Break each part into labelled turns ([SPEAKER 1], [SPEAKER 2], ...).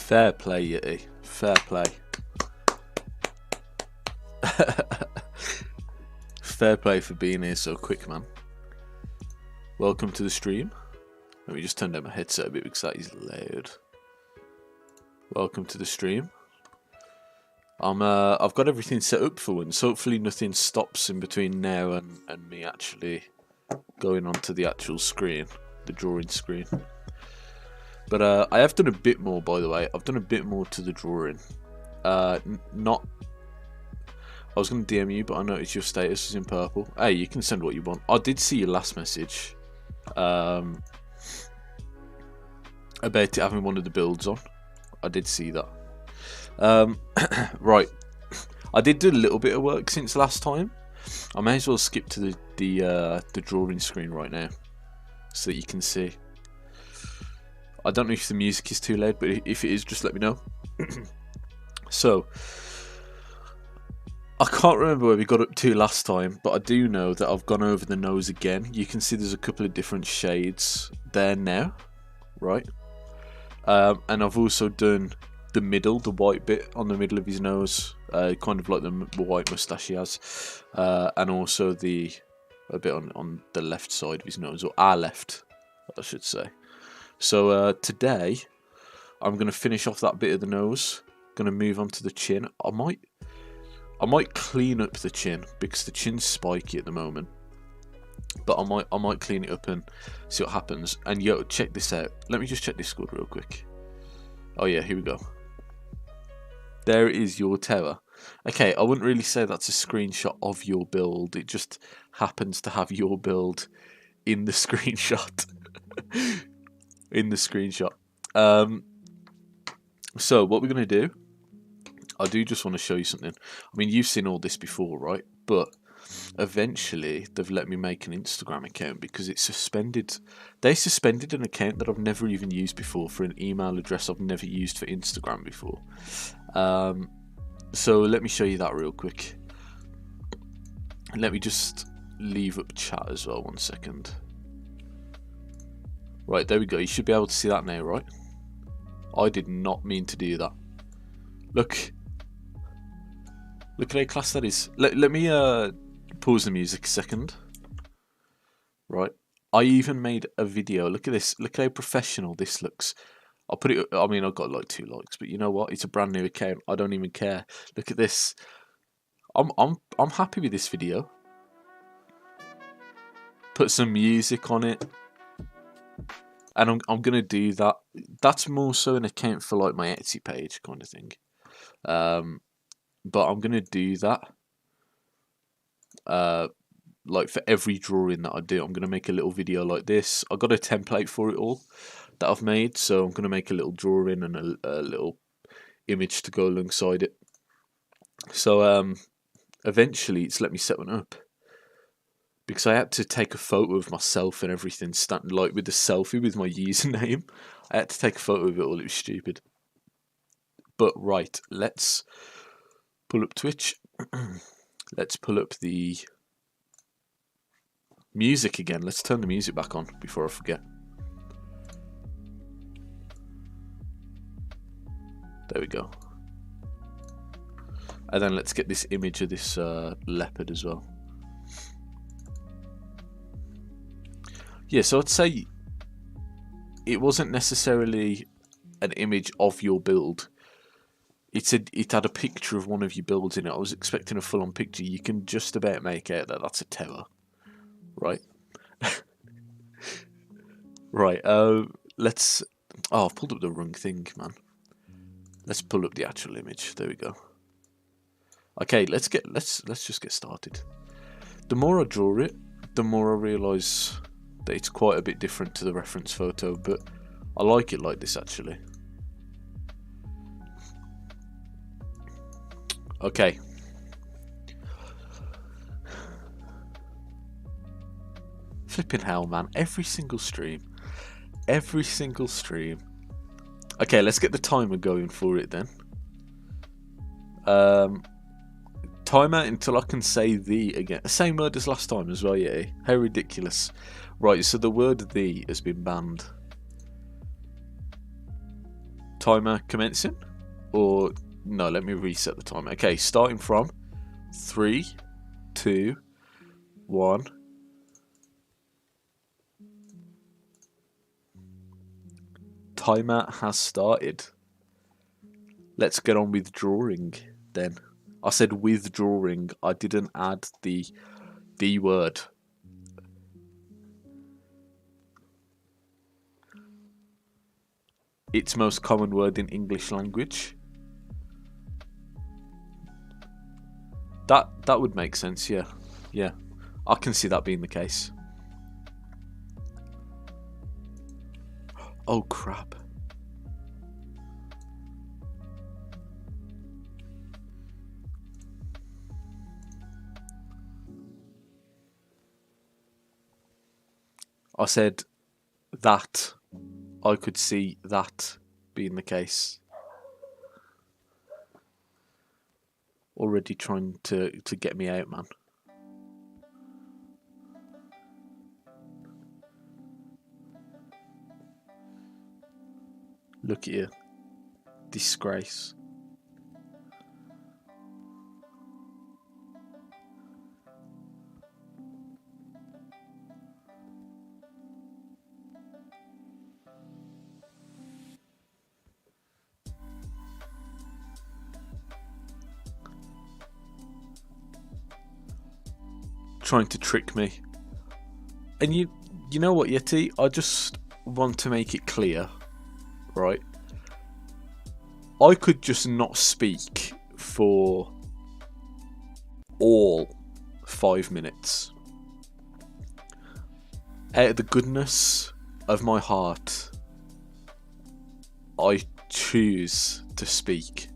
[SPEAKER 1] Fair play, Yeti. Fair play. Fair play for being here so quick, man. Welcome to the stream. Let me just turn down my headset a bit because that is loud. Welcome to the stream. I've got everything set up for once. Hopefully nothing stops in between now and me actually going onto the actual screen, the drawing screen. But I have done a bit more, by the way. I've done a bit more to the drawing. Not. I was going to DM you, but I noticed your status is in purple. Hey, you can send what you want. I did see your last message about it having one of the builds on. I did see that. Right, I did do a little bit of work since last time. I may as well skip to the drawing screen right now so that you can see. I don't know if the music is too loud, but if it is, just let me know. So, I can't remember where we got up to last time, but I do know that I've gone over the nose again. You can see there's a couple of different shades there now, right? And I've also done the middle, the white bit on the middle of his nose, kind of like the white moustache he has, and also a bit on the left side of his nose, or our left, I should say. So today, I'm going to finish off that bit of the nose. Going to move on to the chin. I might clean up the chin because the chin's spiky at the moment. But I might clean it up and see what happens. And yo, check this out. Let me just check Discord real quick. Oh yeah, here we go. There is your tower. Okay, I wouldn't really say that's a screenshot of your build. It just happens to have your build in the screenshot. In the screenshot. So what we're going to do, I do just want to show you something. I mean, you've seen all this before, right? But eventually they've let me make an Instagram account because it's suspended. They suspended an account that I've never even used before for an email address I've never used for Instagram before. So let me show you that real quick. Let me just leave up chat as well, 1 second. Right, there we go. You should be able to see that now, right? I did not mean to do that. Look at how class that is. Let me pause the music a second. Right, I even made a video. Look at this. Look how professional this looks. I'll put it. I mean, I've got like 2 likes, but you know what? It's a brand new account. I don't even care. Look at this. I'm happy with this video. Put some music on it. And I'm gonna do that. That's more so an account for like my Etsy page kind of thing. But I'm gonna do that. Like for every drawing that I do, I'm gonna make a little video like this. I got a template for it all that I've made, so I'm gonna make a little drawing and a little image to go alongside it. So eventually, it's let me set one up. Because I had to take a photo of myself and everything, like with the selfie with my username. I had to take a photo of it all, it was stupid. But right, let's pull up Twitch. Let's pull up the music again. Let's turn the music back on before I forget. There we go. And then let's get this image of this leopard as well. Yeah, so I'd say it wasn't necessarily an image of your build. It had a picture of one of your builds in it. I was expecting a full-on picture. You can just about make out that that's a tower, right? Right. Let's. Oh, I've pulled up the wrong thing, man. Let's pull up the actual image. There we go. Okay, let's just get started. The more I draw it, the more I realise that it's quite a bit different to the reference photo, but I like it like this actually. Okay. Flipping hell, man. Every single stream. Okay, let's get the timer going for it then. Timer until I can say the again. Same word as last time as well, yeah. How ridiculous. Right, so the word the has been banned. Timer commencing? Or no, let me reset the timer. Okay, starting from 3, 2, 1. Timer has started. Let's get on with drawing then. I said withdrawing. I didn't add the D word. Its most common word in English language. That would make sense, yeah. Yeah. I can see that being the case. Oh crap. I said that. I could see that being the case. Already trying to get me out, man. Look at you. Disgrace. Trying to trick me. And you know what, Yeti? I just want to make it clear, right? I could just not speak for all 5 minutes. Out of the goodness of my heart, I choose to speak.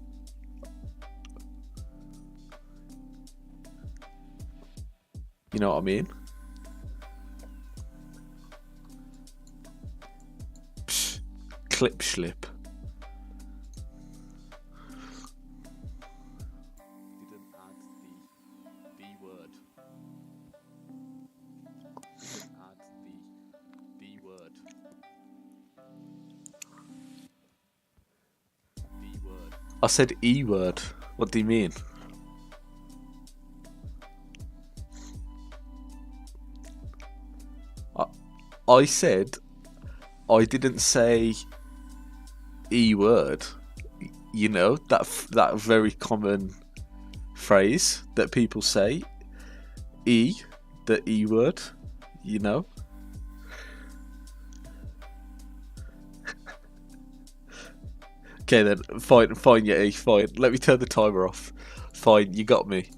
[SPEAKER 1] You know what I mean? Psh, clip slip. Didn't add the D word. Didn't add the D word. D word. I said E word. What do you mean? I said I didn't say E word. You know, that very common phrase that people say. The E word, you know. Okay then, fine, yeah, fine. Let me turn the timer off. Fine, you got me.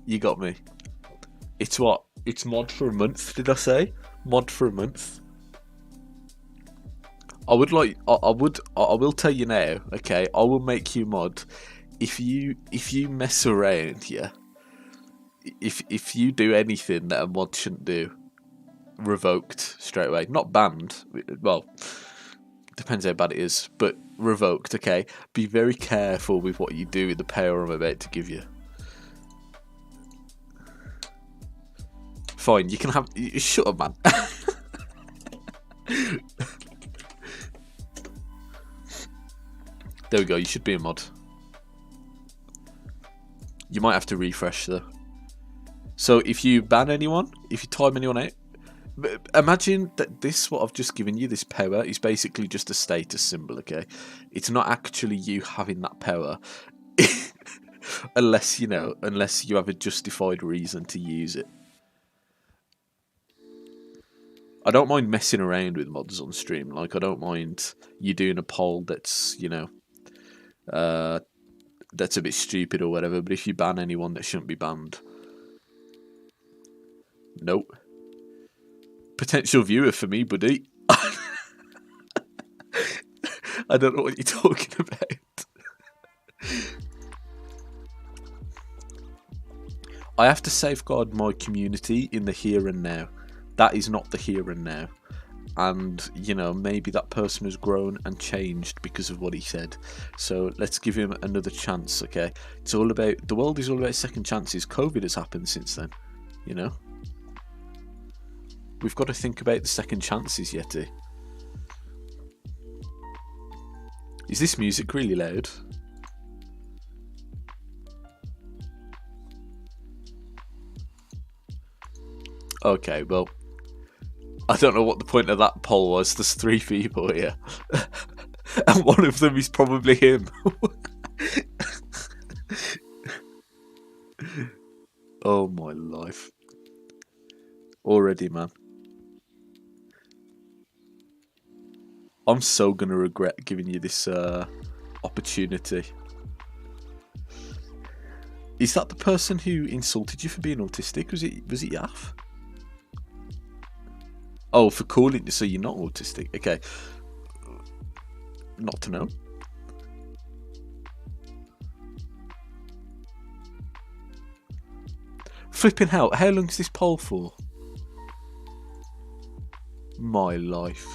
[SPEAKER 1] It's what? It's mod for a month, did I say? Mod for a month. I will tell you now, okay, I will make you mod if you mess around, yeah. If you do anything that a mod shouldn't do, revoked straight away. Not banned, well, depends how bad it is, but revoked, okay? Be very careful with what you do with the power I'm about to give you. Fine, you can have... Shut up, man. There we go, you should be a mod. You might have to refresh though. So if you ban anyone, if you time anyone out, imagine that this, what I've just given you, this power, is basically just a status symbol, okay? It's not actually you having that power. unless you have a justified reason to use it. I don't mind messing around with mods on stream. Like, I don't mind you doing a poll that's, that's a bit stupid or whatever, but if you ban anyone that shouldn't be banned, nope. Potential viewer for me, buddy. I don't know what you're talking about. I have to safeguard my community in the here and now. That is not the here and now. And, maybe that person has grown and changed because of what he said. So let's give him another chance, okay? The world is all about second chances. COVID has happened since then, We've got to think about the second chances, Yeti. Is this music really loud? Okay, well, I don't know what the point of that poll was. There's 3 people here. And one of them is probably him. Oh my life. Already, man. I'm so gonna regret giving you this opportunity. Is that the person who insulted you for being autistic? Was it Yaf? Oh, for calling you, so you're not autistic. Okay. Not to know. Flipping hell, how long is this poll for? My life.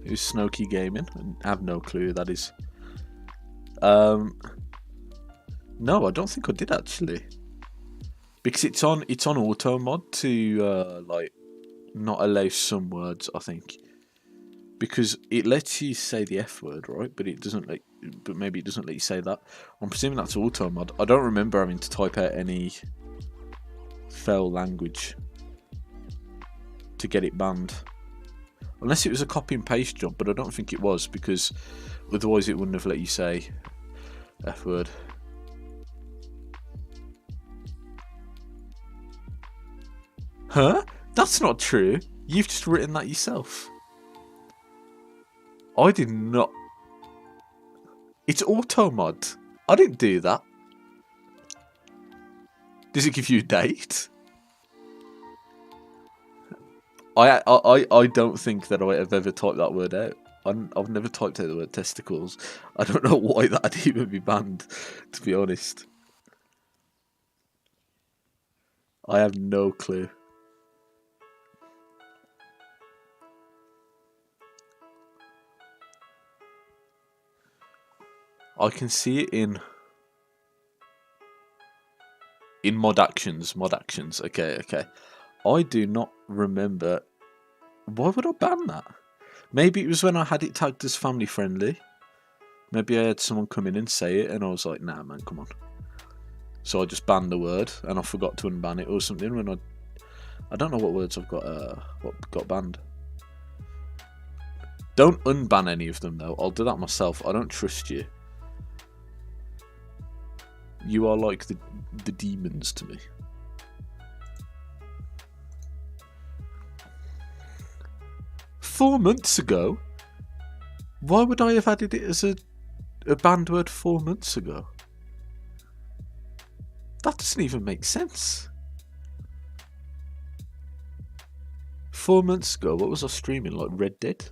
[SPEAKER 1] Who's Snokey Gaming? I have no clue who that is. No, I don't think I did actually. Because it's on auto mod to like not allow some words, I think. Because it lets you say the F word, right? But maybe it doesn't let you say that. I'm presuming that's auto mod. I don't remember having to type out any foul language to get it banned. Unless it was a copy and paste job, but I don't think it was, because otherwise it wouldn't have let you say F word. Huh? That's not true. You've just written that yourself. I did not. It's auto mod. I didn't do that. Does it give you a date? I don't think that I have ever typed that word out. I've never typed out the word testicles. I don't know why that'd even be banned, to be honest. I have no clue. I can see it in mod actions. Okay. I do not remember. Why would I ban that? Maybe it was when I had it tagged as family friendly. Maybe I had someone come in and say it, and I was like, nah, man, come on. So I just banned the word, and I forgot to unban it or something. When I don't know what words I've got. What got banned? Don't unban any of them though. I'll do that myself. I don't trust you. You are like the demons to me. "4 months ago? Why would I have added it as a banned word 4 months ago? That doesn't even make sense. 4 months ago, what was I streaming? Like Red Dead?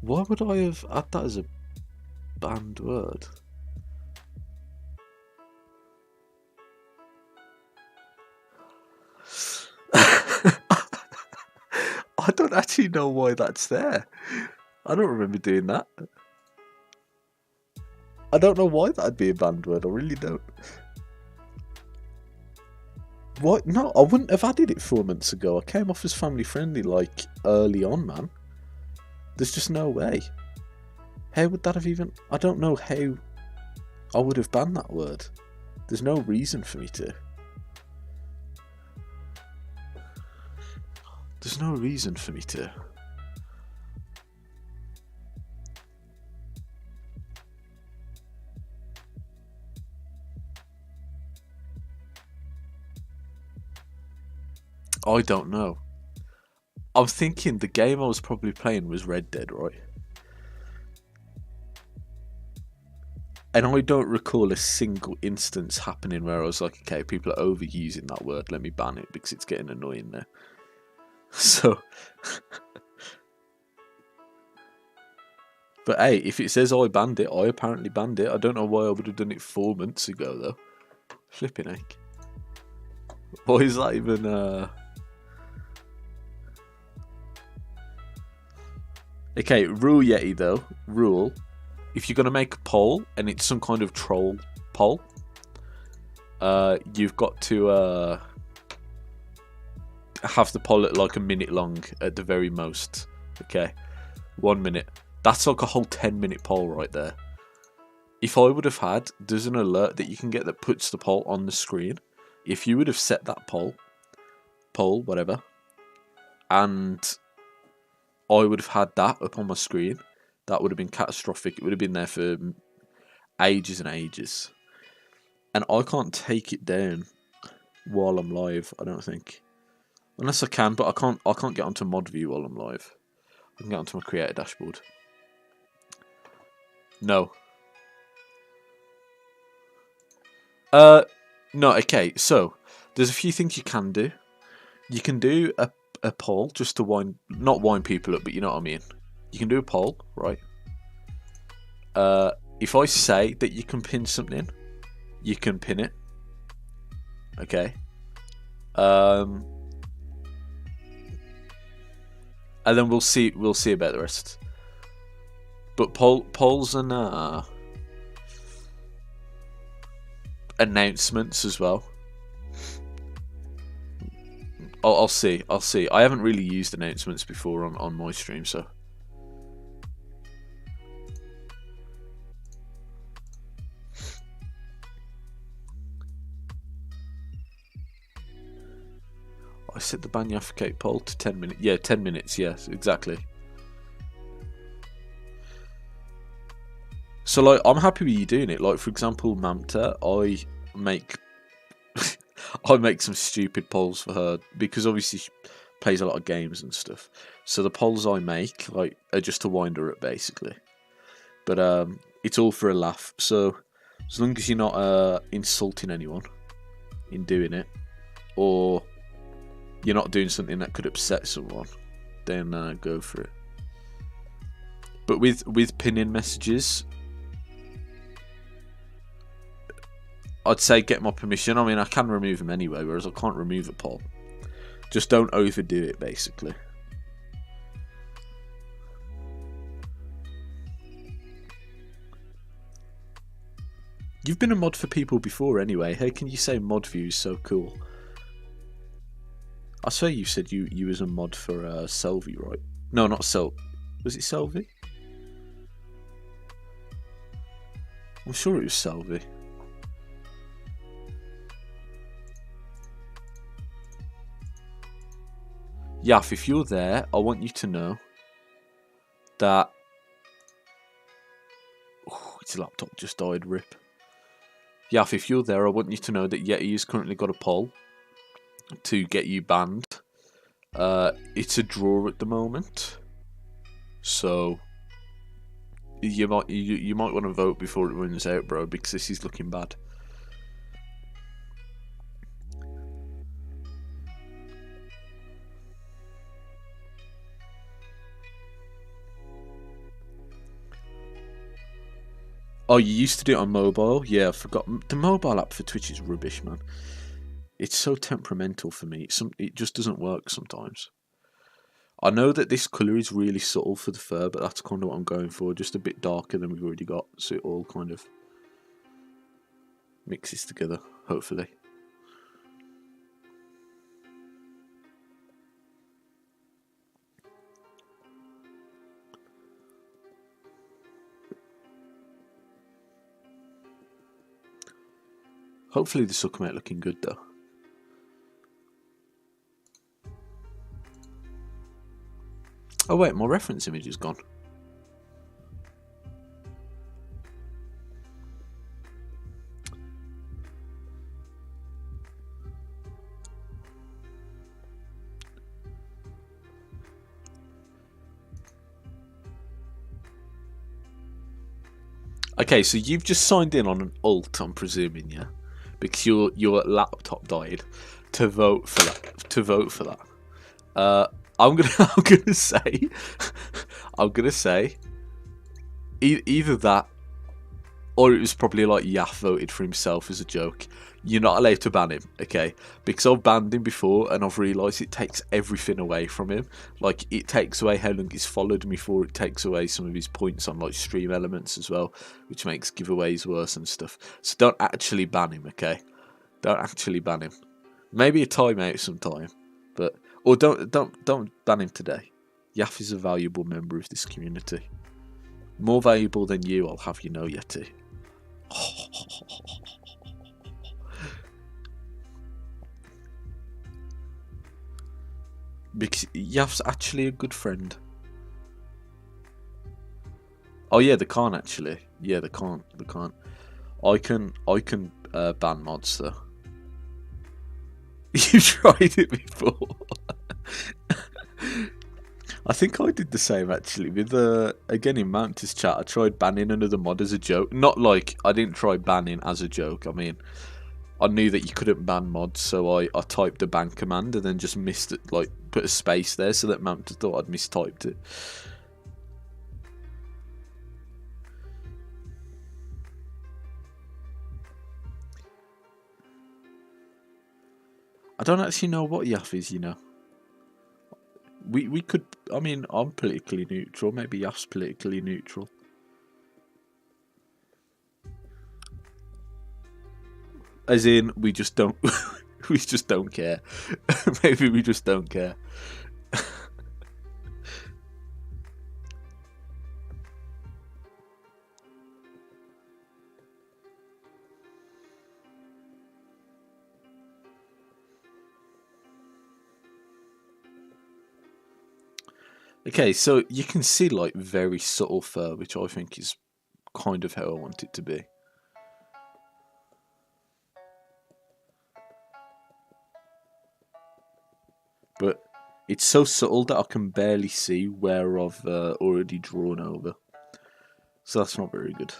[SPEAKER 1] Why would I have added that as a banned word? I don't actually know why that's there. I don't remember doing that. I don't know why that'd be a banned word. I really don't. What? No, I wouldn't have added it 4 months ago. I came off as family friendly like early on, man. There's just no way. How would that have even... I don't know how I would have banned that word. There's no reason for me to. There's no reason for me to. I don't know. I'm thinking the game I was probably playing was Red Dead, right? And I don't recall a single instance happening where I was like, okay, people are overusing that word, let me ban it because it's getting annoying now. So, but hey, if it says I banned it, I apparently banned it. I don't know why I would have done it 4 months ago though. Flipping heck. Why is that even Okay, rule Yeti though. Rule: if you're gonna make a poll and it's some kind of troll poll, you've got to have the poll at like a minute long at the very most. Okay, 1 minute. That's like a whole 10-minute poll right there. If I would have had, there's an alert that you can get that puts the poll on the screen. If you would have set that poll, whatever, and I would have had that up on my screen, that would have been catastrophic. It would have been there for ages and ages. And I can't take it down while I'm live, I don't think. Unless I can, but I can't get onto mod view while I'm live. I can get onto my creator dashboard. No. No, okay, so there's a few things you can do. You can do a poll just to not wind people up, but you know what I mean. You can do a poll, right? If I say that you can pin something, you can pin it. Okay. And then we'll see about the rest. But polls and announcements as well. I'll see. I haven't really used announcements before on my stream, so. I set the Banyafficate poll to 10 minutes. Yeah, 10 minutes, yes, exactly. So, like, I'm happy with you doing it. Like, for example, Mamta, I make some stupid polls for her because obviously she plays a lot of games and stuff. So the polls I make, like, are just to wind her up, basically. But it's all for a laugh. So as long as you're not insulting anyone in doing it, or you're not doing something that could upset someone, then go for it. But with pinning messages, I'd say get my permission. I mean, I can remove them anyway, whereas I can't remove a poll. Just don't overdo it, basically. You've been a mod for people before anyway. How can you say mod view is so cool? I swear you said you was a mod for Selvi, right? No, not Sel. Was it Selvi? I'm sure it was Selvi. Yaf, if you're there, I want you to know that... Oh, his laptop just died, rip. Yaf, if you're there, I want you to know that Yeti has currently got a poll to get you banned. It's a draw at the moment. So you might want to vote before it runs out, bro, because this is looking bad. Oh, you used to do it on mobile? Yeah, I forgot. The mobile app for Twitch is rubbish, man. It's so temperamental for me. It just doesn't work sometimes. I know that this colour is really subtle for the fur, but that's kind of what I'm going for. Just a bit darker than we've already got, so it all kind of mixes together, hopefully. Hopefully this will come out looking good though. Oh wait, my reference image is gone. Okay, so you've just signed in on an alt, I'm presuming, yeah? Because your laptop died to vote for that. I'm gonna say either that, or it was probably like Yaf voted for himself as a joke. You're not allowed to ban him, okay? Because I've banned him before and I've realised it takes everything away from him. Like, it takes away how long he's followed me for, it takes away some of his points on, like, stream elements as well, which makes giveaways worse and stuff. So don't actually ban him, okay? Don't actually ban him. Maybe a timeout sometime, but... Or don't ban him today. Yaff is a valuable member of this community. More valuable than you, I'll have you know, Yeti. Because Yaff's actually a good friend. Oh yeah, they can't actually. Yeah, they can't. They can't. I can ban mods though. You tried it before. I think I did the same actually with again in Mantis chat. I tried banning another mod as a joke. Not like I didn't try banning as a joke. I mean, I knew that you couldn't ban mods, so I typed a ban command and then just missed it, like put a space there so that Mantis thought I'd mistyped it. I don't actually know what Yaff is, you know. We could, I mean, I'm politically neutral, maybe Yaff's politically neutral. As in, we just don't, we just don't care. Maybe we just don't care. Okay, so you can see like very subtle fur, which I think is kind of how I want it to be. But it's so subtle that I can barely see where I've already drawn over. So that's not very good.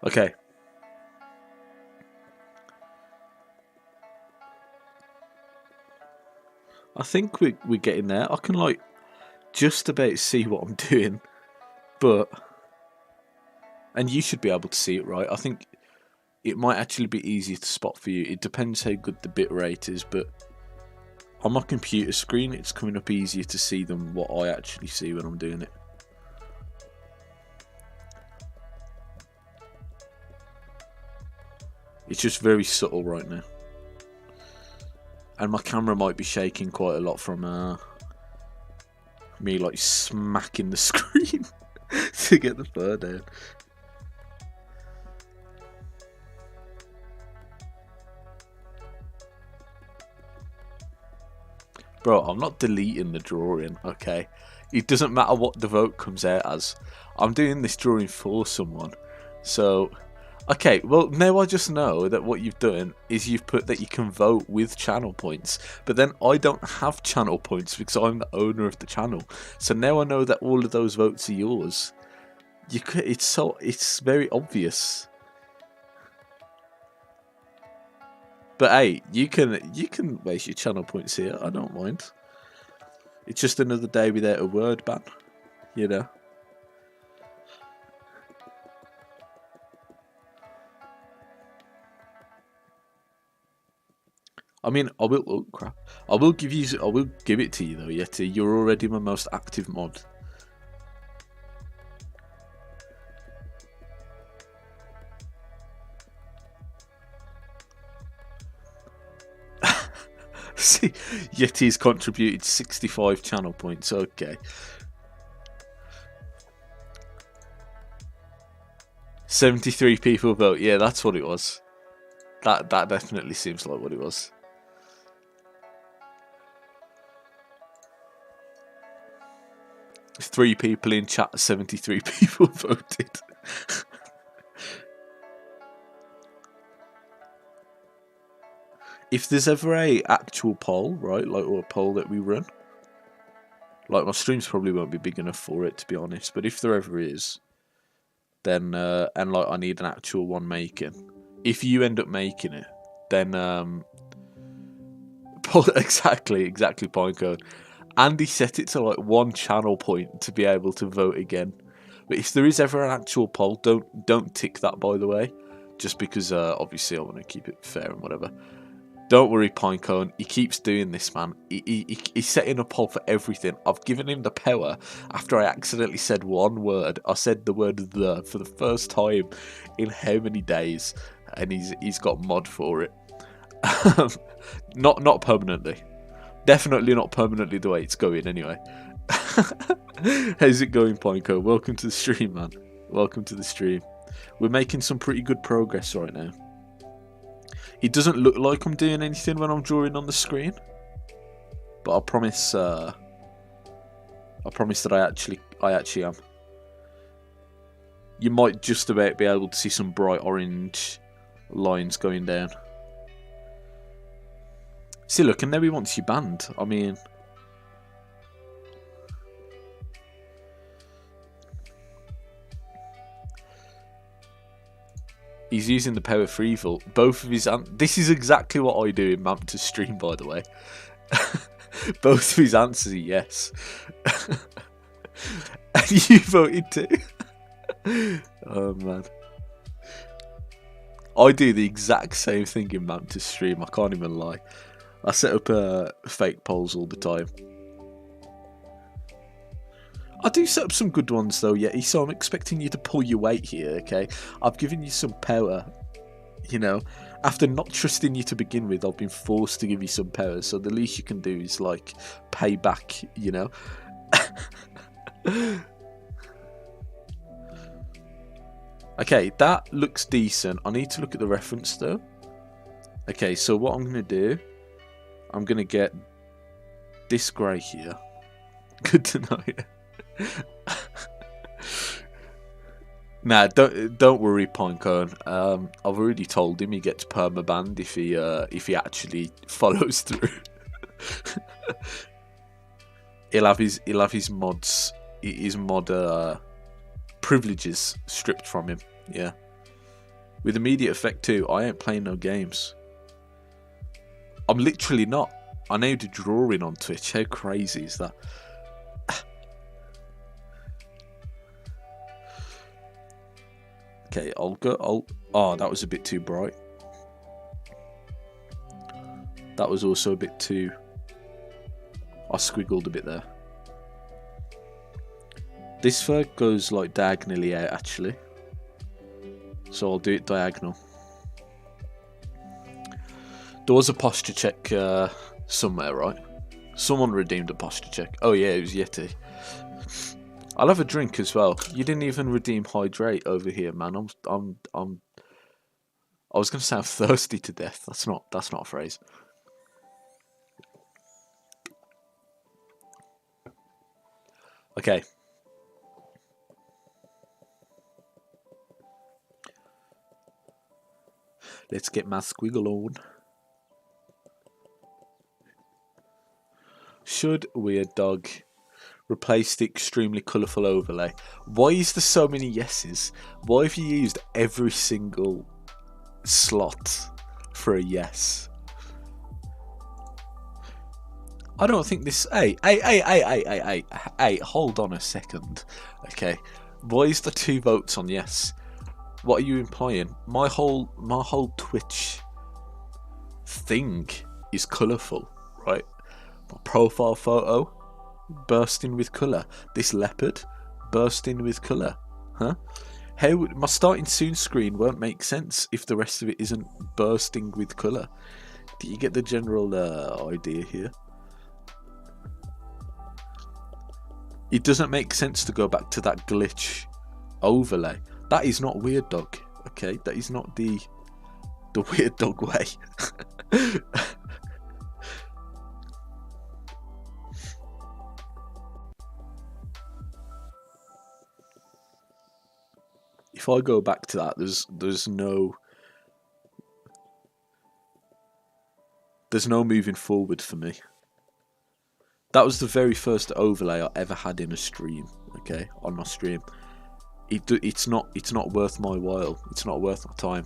[SPEAKER 1] Okay. I think we're getting there. I can like just about see what I'm doing, but and you should be able to see it, right? I think it might actually be easier to spot for you. It depends how good the bit rate is, but on my computer screen it's coming up easier to see than what I actually see when I'm doing it. It's just very subtle right now. And my camera might be shaking quite a lot from me like smacking the screen to get the fur down. Bro, I'm not deleting the drawing, okay? It doesn't matter what the vote comes out as. I'm doing this drawing for someone. So... Okay, well, now I just know that what you've done is you've put that you can vote with channel points, but then I don't have channel points because I'm the owner of the channel. So now I know that all of those votes are yours. It's very obvious. But hey, you can waste your channel points here. I don't mind. It's just another day without a word ban, you know. I mean, I will. Oh crap! I will give it to you though, Yeti. You're already my most active mod. See, Yeti's contributed 65 channel points. Okay. 73 people vote. Yeah, that's what it was. That definitely seems like what it was. Three people in chat, 73 people voted. If there's ever a actual poll, right, like, or a poll that we run, like, my streams probably won't be big enough for it, to be honest, but if there ever is, then, and like I need an actual one making, if you end up making it, then exactly Pinecone. Andy set it to like 1 channel point to be able to vote again. But if there is ever an actual poll, don't tick that, by the way, just because obviously I want to keep it fair and whatever. Don't worry, Pinecone. He keeps doing this, man. He's setting a poll for everything. I've given him the power after I accidentally said one word. I said the word "the" for the first time in how many days, and he's got mod for it. Not permanently. Definitely not permanently the way it's going. Anyway, how's it going, Pinecone? Welcome to the stream, man. Welcome to the stream. We're making some pretty good progress right now. It doesn't look like I'm doing anything when I'm drawing on the screen, but I promise that I actually am. You might just about be able to see some bright orange lines going down. See, look, and now he wants you banned. I mean, he's using the power for evil. Both of his this is exactly what I do in Mamta's stream, by the way. Both of his answers are yes. And you voted too. Oh man. I do the exact same thing in Mamta's stream, I can't even lie. I set up fake polls all the time. I do set up some good ones though, yeah, so I'm expecting you to pull your weight here, okay? I've given you some power, you know? After not trusting you to begin with, I've been forced to give you some power, so the least you can do is, like, pay back, you know? Okay, that looks decent. I need to look at the reference though. Okay, so what I'm going to do, I'm going to get this grey here. Good to know, yeah. Nah, don't worry, Pinecone. I've already told him he gets permabanned if he actually follows through. he'll have his mods, his mod privileges stripped from him. Yeah, with immediate effect too. I ain't playing no games. I'm literally not. I now do drawing on Twitch. How crazy is that? Okay, I'll go. Oh, that was a bit too bright. That was also a bit too. I squiggled a bit there. This fur goes like diagonally out actually, so I'll do it diagonal. There was a posture check somewhere, right? Someone redeemed a posture check. Oh yeah, it was Yeti. I'll have a drink as well. You didn't even redeem hydrate over here, man. I was gonna say I'm thirsty to death. That's not a phrase. Okay. Let's get my squiggle on. Should Weird Dog replace the extremely colourful overlay? Why is there so many yeses? Why have you used every single slot for a yes? I don't think this. Hey, hold on a second. Okay, why is there 2 votes on yes? What are you implying? My whole Twitch thing is colourful, right? My profile photo bursting with colour. This leopard bursting with colour. Huh? How would my starting soon screen won't make sense if the rest of it isn't bursting with colour? Do you get the general idea here? It doesn't make sense to go back to that glitch overlay. That is not Weird Dog, okay? That is not the Weird Dog way. If I go back to that, there's no moving forward for me. That was the very first overlay I ever had in a stream, okay, on my stream. It's not worth my while. It's not worth my time.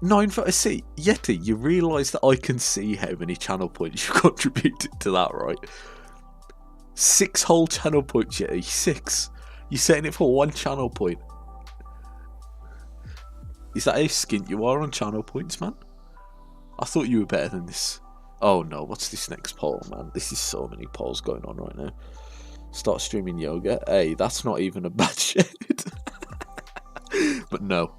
[SPEAKER 1] See, Yeti, you realise that I can see how many channel points you contributed to that, right? 6 whole channel points, Yeti. 6. You're setting it for 1 channel point. Is that how skint you are on channel points, man? I thought you were better than this. Oh no, what's this next poll, man? This is so many polls going on right now. Start streaming yoga. Hey, that's not even a bad shade. But no.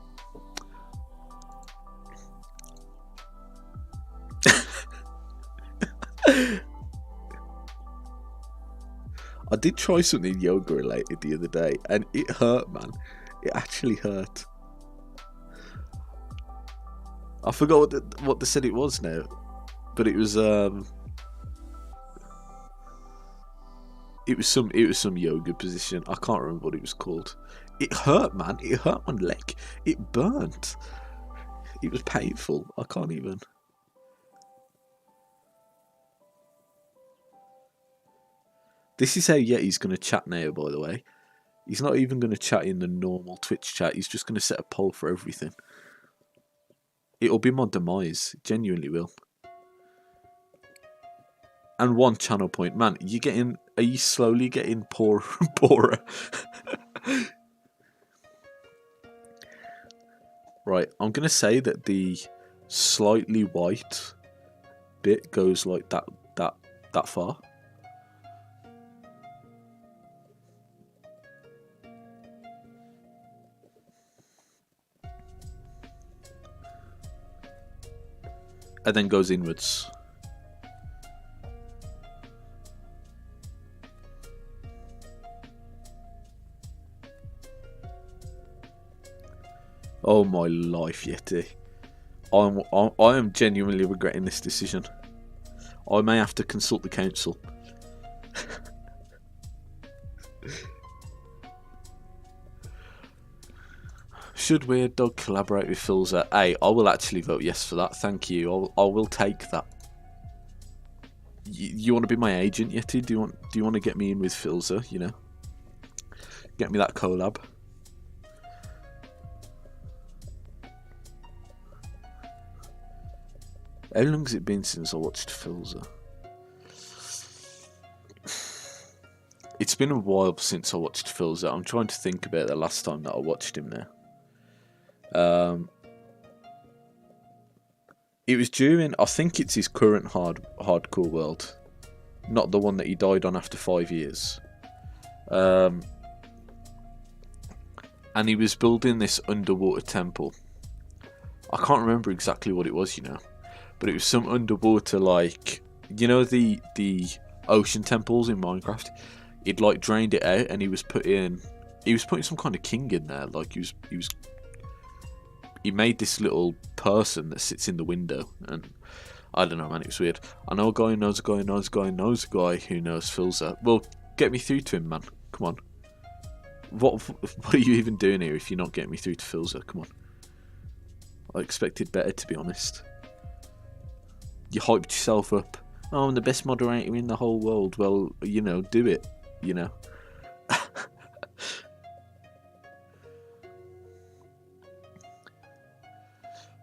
[SPEAKER 1] I did try something yoga related the other day, and it hurt, man. It actually hurt. I forgot what they said it was now, but it was some yoga position. I can't remember what it was called. It hurt, man. It hurt my leg. It burnt. It was painful. I can't even. This is how Yeti's going to chat now, by the way. He's not even going to chat in the normal Twitch chat. He's just going to set a poll for everything. It'll be my demise. It genuinely will. And 1 channel point. Man, are you slowly getting poorer and poorer? Right, I'm going to say that the slightly white bit goes like that far. And then goes inwards. Oh my life, Yeti. I am genuinely regretting this decision. I may have to consult the council. Should Weird Dog collaborate with Filza? Hey, I will actually vote yes for that. Thank you. I will take that. You want to be my agent, Yeti? Do you want to get me in with Filza? You know, get me that collab. How long has it been since I watched Filza? It's been a while since I watched Filza. I'm trying to think about the last time that I watched him now. It was during, I think it's his current hardcore world, not the one that he died on after 5 years. And he was building this underwater temple. I can't remember exactly what it was, you know, but it was some underwater, like, you know, the ocean temples in Minecraft. He'd like drained it out, and he was putting some kind of king in there. Like he made this little person that sits in the window, and I don't know, man, it was weird. I know a guy who knows a guy who knows a guy who knows a guy who knows Filza. Well, get me through to him, man. Come on. What are you even doing here if you're not getting me through to Filza? Come on. I expected better, to be honest. You hyped yourself up. Oh, I'm the best moderator in the whole world. Well, you know, do it, you know.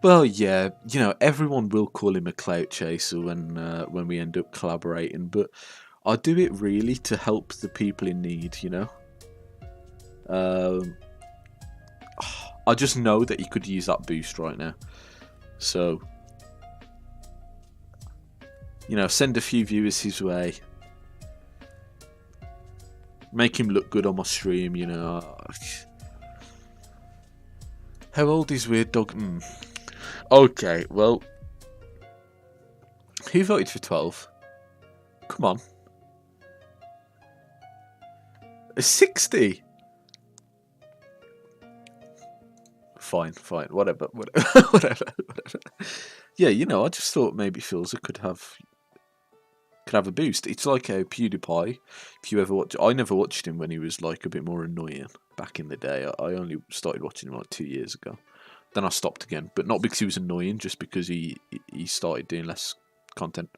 [SPEAKER 1] Well, yeah, you know, everyone will call him a clout chaser when we end up collaborating, but I do it really to help the people in need, you know. I just know that he could use that boost right now, so you know, send a few viewers his way, make him look good on my stream, you know. How old is Weird Dog? Okay, well, who voted for 12? Come on. 60? Fine, whatever. Yeah, you know, I just thought maybe Filza could have a boost. It's like a PewDiePie. If you ever watch, I never watched him when he was like a bit more annoying back in the day. I only started watching him like 2 years ago. Then I stopped again, but not because he was annoying, just because he started doing less content.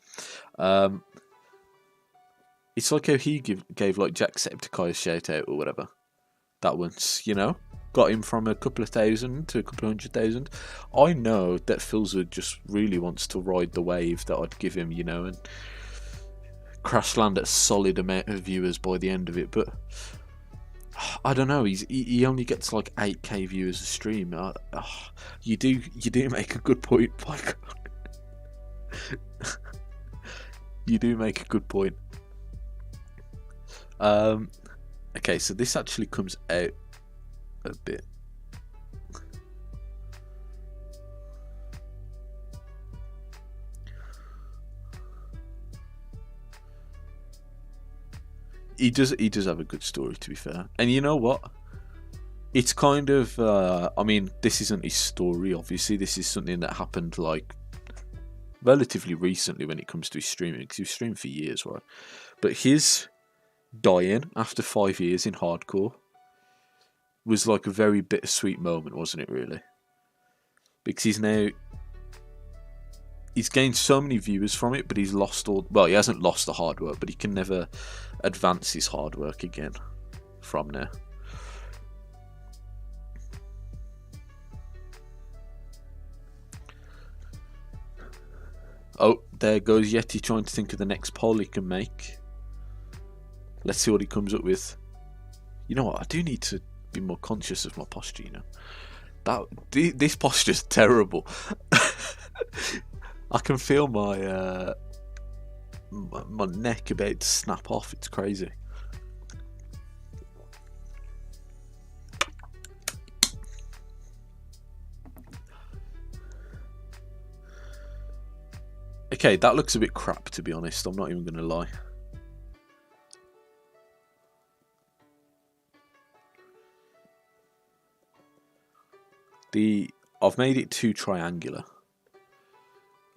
[SPEAKER 1] It's like how he gave like Jacksepticeye a shout out or whatever. That once, you know. got him from a couple of thousand to a couple of 100,000. I know that Philzwood just really wants to ride the wave that I'd give him, you know, and crash land at a solid amount of viewers by the end of it. But I don't know. He only gets like 8k viewers a stream. You do make a good point, Pyke. You do make a good point. Okay, so this actually comes out a bit. He does have a good story, to be fair. And you know what? It's kind of I mean, this isn't his story, obviously. This is something that happened like relatively recently when it comes to his streaming, because he was streaming for years, right? But his dying after 5 years in hardcore was like a very bittersweet moment, wasn't it, really? Because he's gained so many viewers from it, but he's lost all. Well, he hasn't lost the hard work, but he can never advance his hard work again from now. Oh, there goes Yeti trying to think of the next poll he can make. Let's see what he comes up with. You know what? I do need to be more conscious of my posture, you know. This posture's terrible. I can feel my my neck about to snap off. It's crazy. Okay, that looks a bit crap, to be honest. I'm not even going to lie. I've made it too triangular.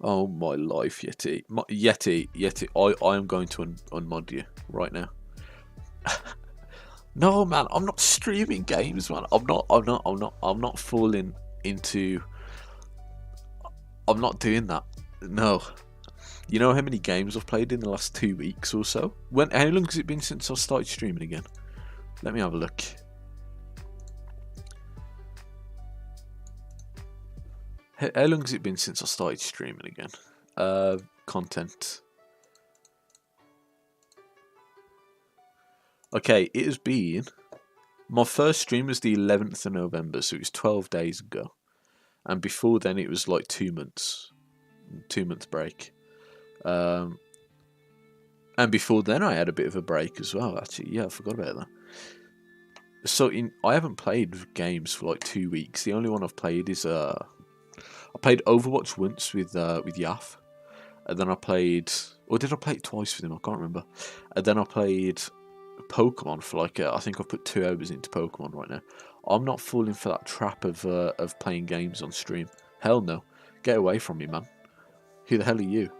[SPEAKER 1] Oh my life, Yeti. Yeti, I am going to unmod you right now. No, man, I'm not streaming games, man. I'm not falling into. I'm not doing that. No. You know how many games I've played in the last 2 weeks or so? How long has it been since I started streaming again? Let me have a look. How long has it been since I started streaming again? Content. Okay, it has been. My first stream was the 11th of November, so it was 12 days ago. And before then, it was like 2 months. 2 months break. And before then, I had a bit of a break as well, actually. Yeah, I forgot about that. So I haven't played games for like 2 weeks. The only one I've played is I played Overwatch once with Yaf, and then I played, or did I play it twice with him? I can't remember. And then I played Pokemon for like I think I've put 2 hours into Pokemon right now. I'm not falling for that trap of playing games on stream. Hell no, get away from me, man. Who the hell are you?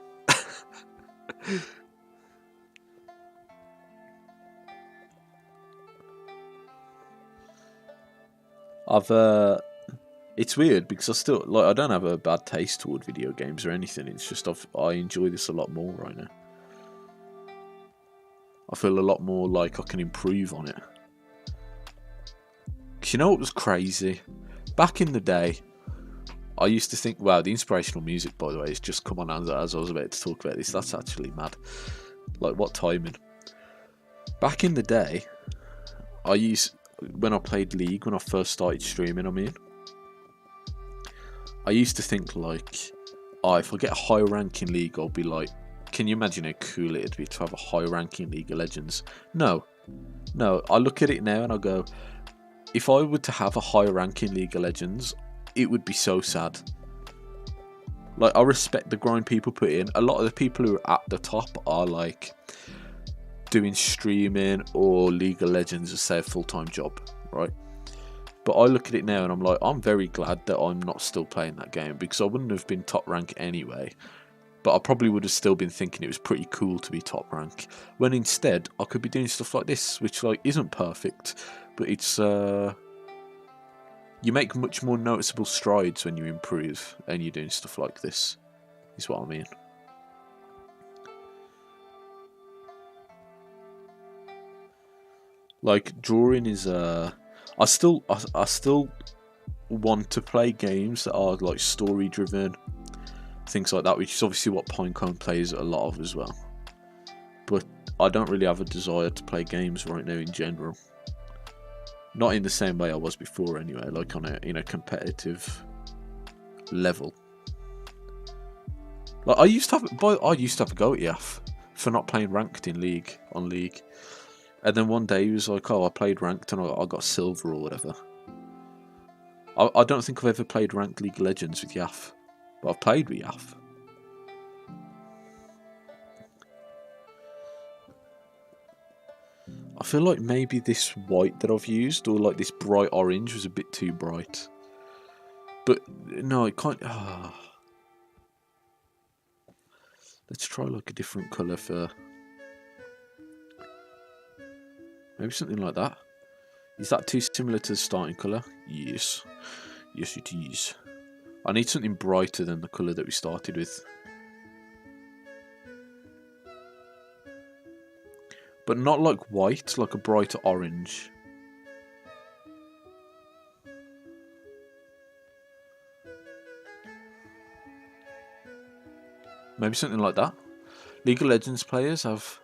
[SPEAKER 1] It's weird because I don't have a bad taste toward video games or anything. It's just I enjoy this a lot more right now. I feel a lot more like I can improve on it. 'Cause you know what was crazy? Back in the day, I used to think, wow, the inspirational music, by the way, has just come on as I was about to talk about this. That's actually mad. Like, what timing? Back in the day, when I played League, when I first started streaming, I used to think like, if I get a high rank in League, I'll be like, can you imagine how cool it'd be to have a high rank in League of Legends? No, I look at it now and I go, if I were to have a high rank in League of Legends, it would be so sad. Like, I respect the grind people put in. A lot of the people who are at the top are like doing streaming or League of Legends as, say, a full-time job, right? But I look at it now and I'm like, I'm very glad that I'm not still playing that game, because I wouldn't have been top rank anyway. But I probably would have still been thinking it was pretty cool to be top rank, when instead I could be doing stuff like this, which like isn't perfect, but it's you make much more noticeable strides when you improve and you're doing stuff like this, is what I mean. Like, drawing is I still want to play games that are like story driven, things like that, which is obviously what Pinecone plays a lot of as well. But I don't really have a desire to play games right now in general. Not in the same way I was before anyway, like on a competitive level. Like I used to have a go at Yaf for not playing ranked in League. And then one day he was like, "Oh, I played ranked and I got silver or whatever." I don't think I've ever played ranked League of Legends with Yaf, but I've played with Yaf. I feel like maybe this white that I've used, or like this bright orange, was a bit too bright. But no, it can't. Let's try like a different colour for maybe something like that. Is that too similar to the starting colour? Yes. Yes, it is. I need something brighter than the colour that we started with. But not like white, like a brighter orange. Maybe something like that. League of Legends players have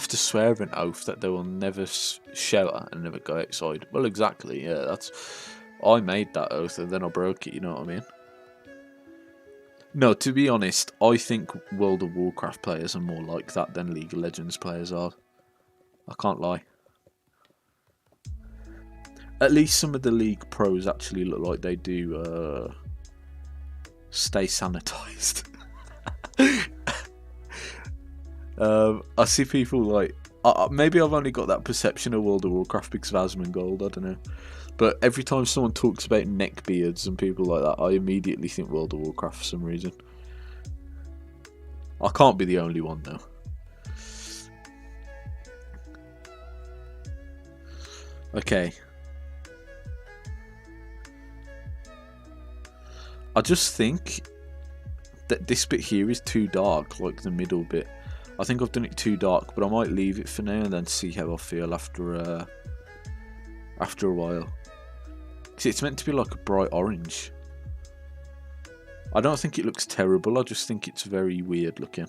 [SPEAKER 1] to swear an oath that they will never shout and never go outside. Well, exactly, yeah, I made that oath and then I broke it, you know what I mean? No, to be honest, I think World of Warcraft players are more like that than League of Legends players are. I can't lie. At least some of the League pros actually look like they do stay sanitized. I see people like maybe I've only got that perception of World of Warcraft because of Asmongold, I don't know. But every time someone talks about neckbeards and people like that, I immediately think World of Warcraft for some reason. I can't be the only one though. Okay. I just think that this bit here is too dark, like the middle bit. I think I've done it too dark, but I might leave it for now and then see how I feel after a while. See, it's meant to be like a bright orange. I don't think it looks terrible, I just think it's very weird looking.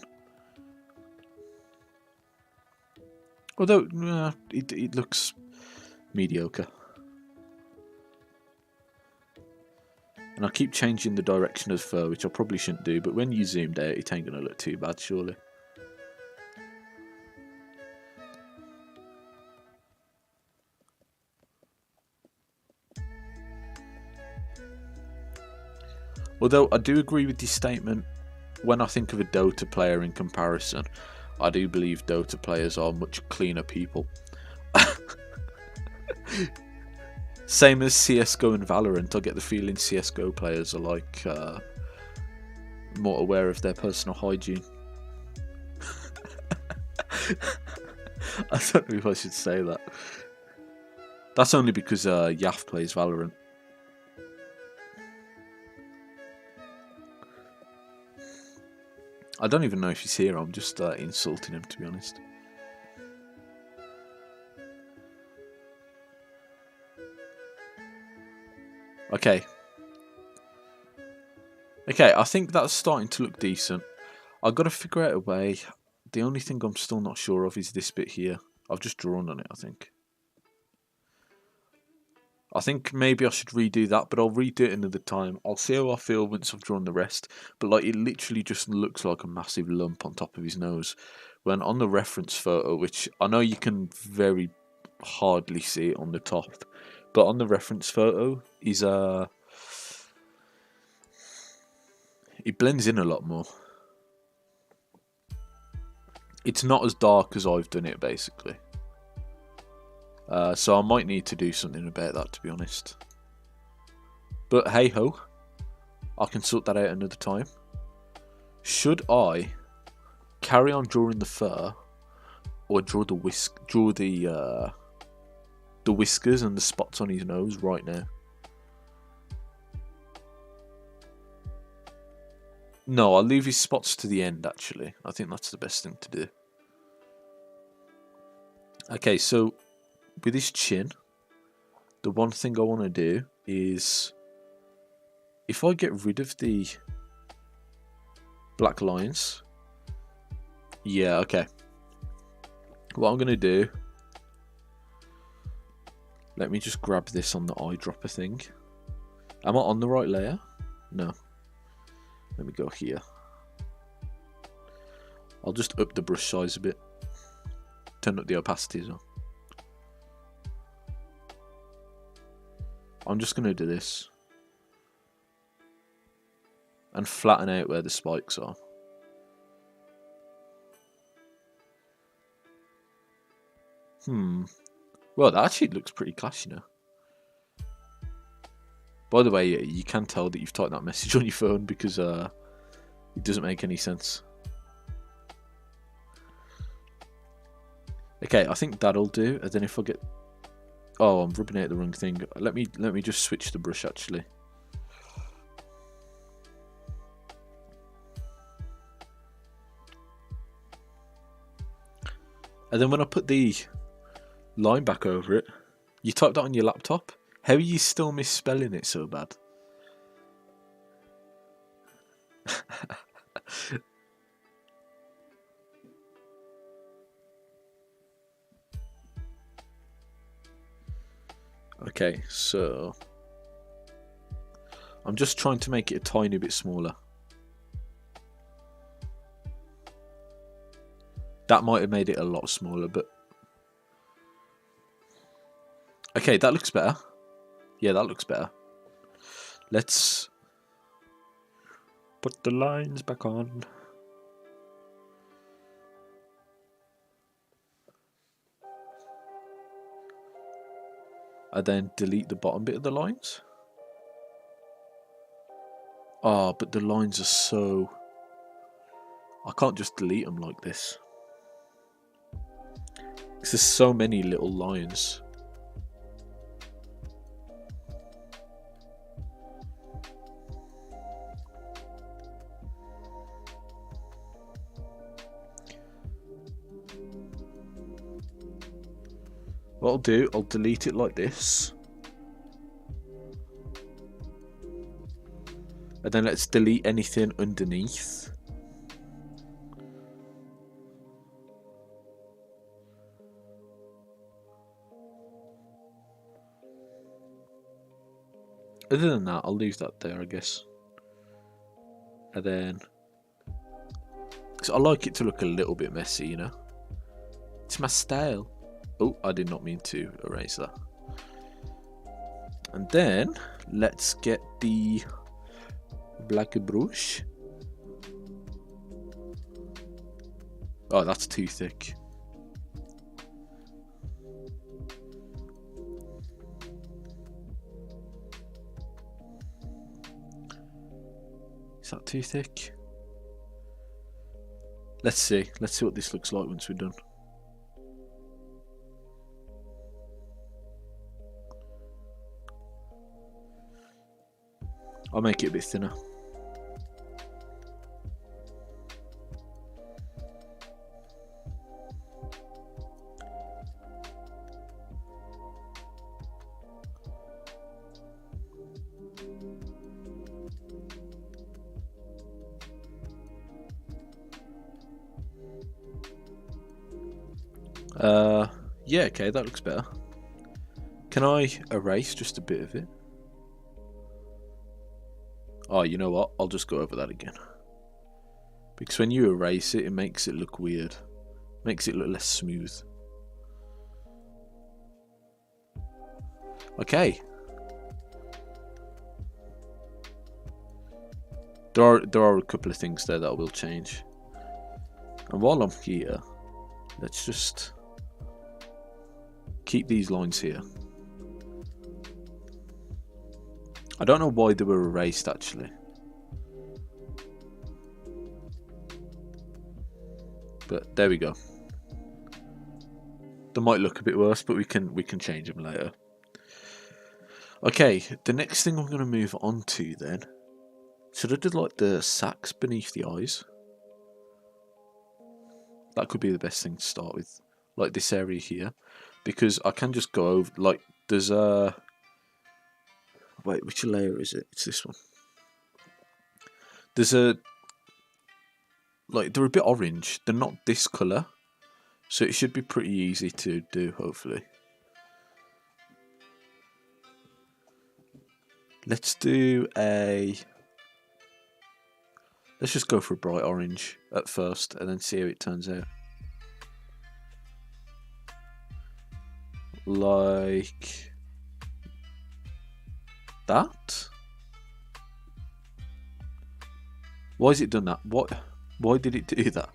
[SPEAKER 1] Although, it looks mediocre. And I keep changing the direction of the fur, which I probably shouldn't do, but when you zoomed out, it ain't going to look too bad, surely. Although I do agree with this statement, when I think of a Dota player in comparison, I do believe Dota players are much cleaner people. Same as CSGO and Valorant, I get the feeling CSGO players are like more aware of their personal hygiene. I don't know if I should say that. That's only because Yaf plays Valorant. I don't even know if he's here, I'm just insulting him, to be honest. Okay. Okay, I think that's starting to look decent. I've got to figure out a way. The only thing I'm still not sure of is this bit here. I've just drawn on it, I think. I think maybe I should redo that, but I'll redo it another time. I'll see how I feel once I've drawn the rest. But like, it literally just looks like a massive lump on top of his nose. When on the reference photo, which I know you can very hardly see it on the top, but on the reference photo, he's it blends in a lot more. It's not as dark as I've done it, basically. So I might need to do something about that, to be honest. But hey ho, I can sort that out another time. Should I carry on drawing the fur, or draw the whiskers and the spots on his nose right now? No, I'll leave his spots to the end, actually. I think that's the best thing to do. Okay, so with his chin, the one thing I want to do is, if I get rid of the black lines, yeah, okay. What I'm going to do, let me just grab this on the eyedropper thing. Am I on the right layer? No. Let me go here. I'll just up the brush size a bit. Turn up the opacity as well. I'm just going to do this. And flatten out where the spikes are. Well, that actually looks pretty class, you know. By the way, you can tell that you've typed that message on your phone because it doesn't make any sense. Okay, I think that'll do. And then if I get... Oh, I'm rubbing out the wrong thing. Let me just switch the brush actually. And then when I put the line back over it, you typed that on your laptop? How are you still misspelling it so bad? Okay, so I'm just trying to make it a tiny bit smaller. That might have made it a lot smaller, but okay, that looks better. Yeah, that looks better. Let's put the lines back on. And then delete the bottom bit of the lines. Oh, but the lines are so... I can't just delete them like this. Because there's so many little lines. What I'll do, I'll delete it like this. And then let's delete anything underneath. Other than that, I'll leave that there, I guess. And then... because I like it to look a little bit messy, you know? It's my style. Oh, I did not mean to erase that. And then, let's get the black brush. Oh, that's too thick. Is that too thick? Let's see. Let's see what this looks like once we're done. I'll make it a bit thinner. Yeah, okay, that looks better. Can I erase just a bit of it? Oh, you know what? I'll just go over that again. Because when you erase it, it makes it look weird. Makes it look less smooth. Okay. There are a couple of things there that I will change. And while I'm here, let's just keep these lines here. I don't know why they were erased actually. But there we go. They might look a bit worse, but we can change them later. Okay, the next thing I'm going to move on to then. Should I do like the sacs beneath the eyes? That could be the best thing to start with. Like this area here. Because I can just go over, like, there's Wait, which layer is it? It's this one. There's a... Like, they're a bit orange. They're not this colour. So it should be pretty easy to do, hopefully. Let's do a... Let's just go for a bright orange at first and then see how it turns out. Like... that? Why has it done that? What? Why did it do that?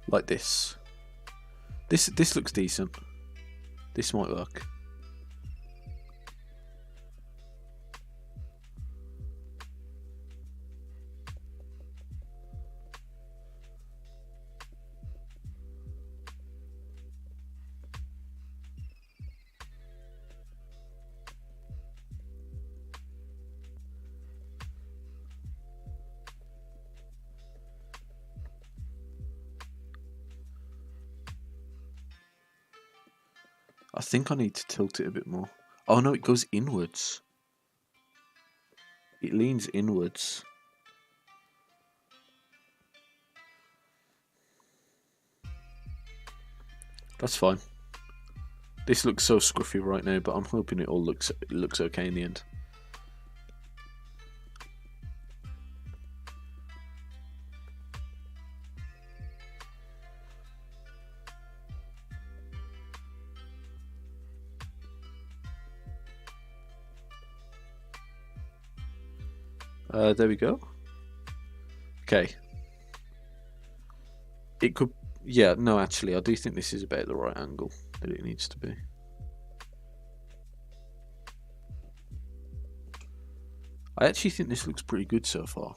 [SPEAKER 1] Like this. This looks decent. This might work. I think I need to tilt it a bit more. Oh no, it goes inwards. It leans inwards. That's fine. This looks so scruffy right now, but I'm hoping it all looks okay in the end. There we go. Okay. It could... Yeah, no, actually, I do think this is about the right angle that it needs to be. I actually think this looks pretty good so far,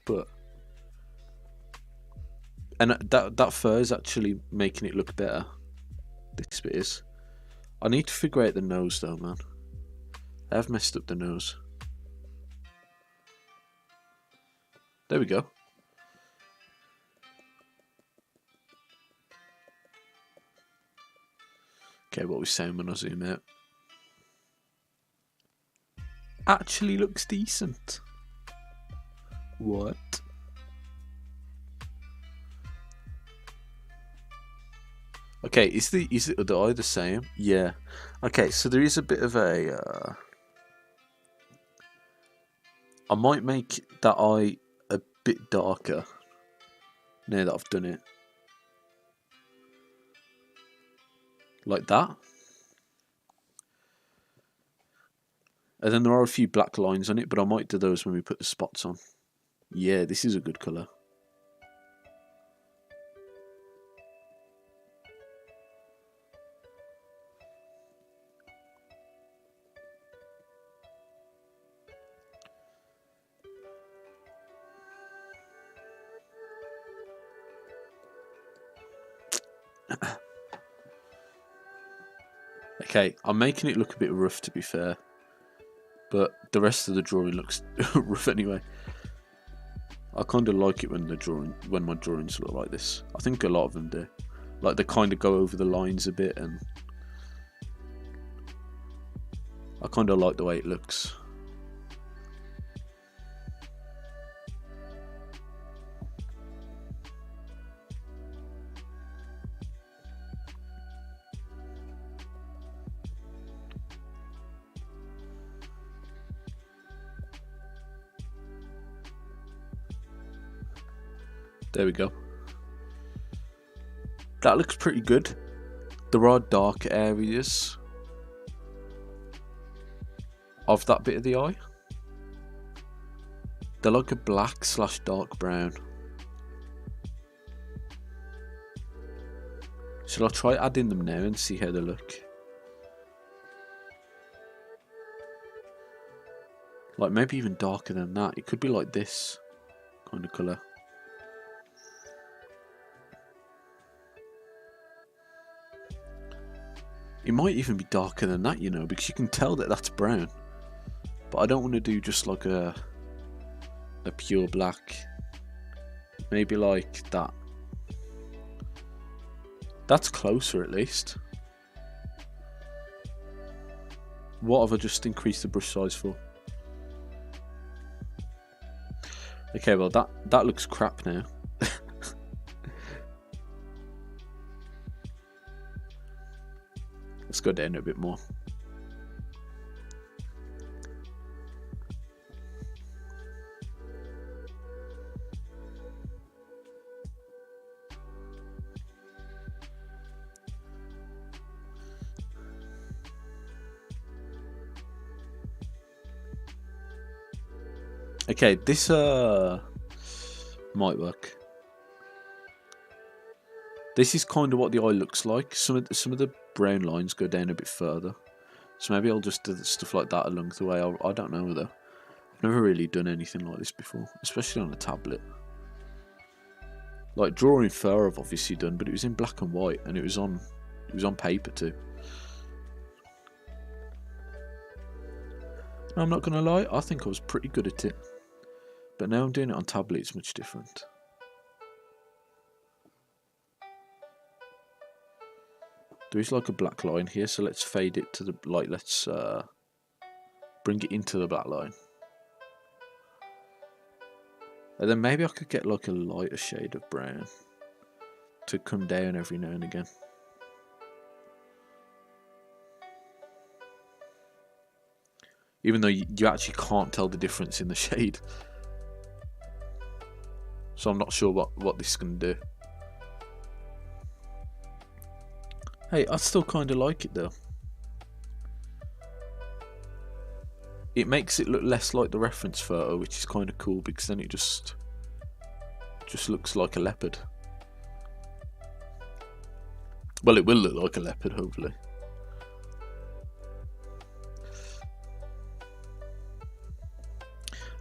[SPEAKER 1] but... And that fur is actually making it look better. This bit is. I need to figure out the nose though, man. I have messed up the nose. There we go. Okay, what we're saying when I zoom out. Actually looks decent. What? Okay, is the eye the same? Yeah. Okay, so there is a bit of a... I might make that eye a bit darker now that I've done it. Like that. And then there are a few black lines on it, but I might do those when we put the spots on. Yeah, this is a good colour. Okay, I'm making it look a bit rough to be fair, but the rest of the drawing looks rough anyway. I kind of like it when my drawings look like this. I think a lot of them do. Like they kind of go over the lines a bit, and I kind of like the way it looks. There we go. That looks pretty good. There are dark areas of that bit of the eye. They're like a black / dark brown. Shall I try adding them now and see how they look? Like maybe even darker than that. It could be like this kind of colour. It might even be darker than that, you know, because you can tell that that's brown. But I don't want to do just like a pure black. Maybe like that. That's closer at least. What have I just increased the brush size for? Okay, well that looks crap now. Let's go down a bit more. Okay, this might work. This is kind of what the eye looks like. Some of the brown lines go down a bit further, so maybe I'll just do stuff like that along the way. I don't know though. I've never really done anything like this before, especially on a tablet. Like drawing fur, I've obviously done, but it was in black and white, and it was on paper too. I'm not gonna lie, I think I was pretty good at it. But now I'm doing it on tablet, it's much different. There is like a black line here, so let's fade it to the light. Let's bring it into the black line. And then maybe I could get like a lighter shade of brown to come down every now and again. Even though you actually can't tell the difference in the shade. So I'm not sure what this is going to do. Hey, I still kind of like it though. It makes it look less like the reference photo, which is kind of cool, because then it just looks like a leopard. Well, it will look like a leopard, hopefully.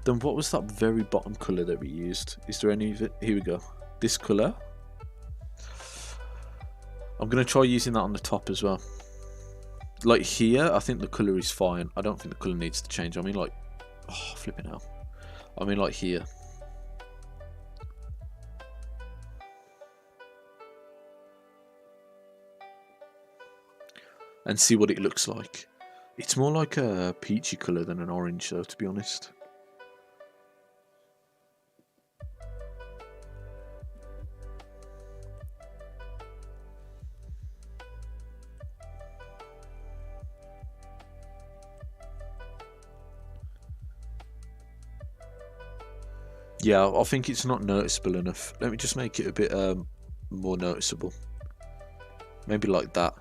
[SPEAKER 1] Then what was that very bottom colour that we used? Is there any of it? Here we go. This colour. I'm going to try using that on the top as well. Like here, I think the colour is fine. I don't think the colour needs to change. I mean like... Oh, flipping hell. I mean like here. And see what it looks like. It's more like a peachy colour than an orange though, to be honest. Yeah, I think it's not noticeable enough. Let me just make it a bit more noticeable. Maybe like that.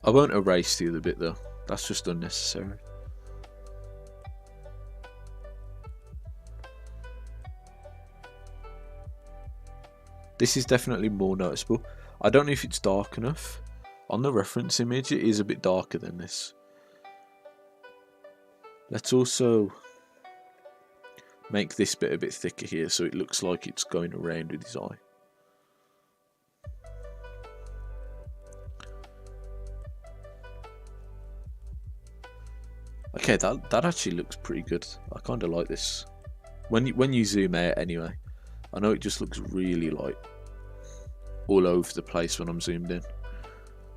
[SPEAKER 1] I won't erase the other bit though. That's just unnecessary. This is definitely more noticeable. I don't know if it's dark enough. On the reference image, it is a bit darker than this. Let's also make this bit a bit thicker here so it looks like it's going around with his eye. Okay, that actually looks pretty good. I kind of like this. When you zoom out anyway, I know it just looks really like all over the place when I'm zoomed in.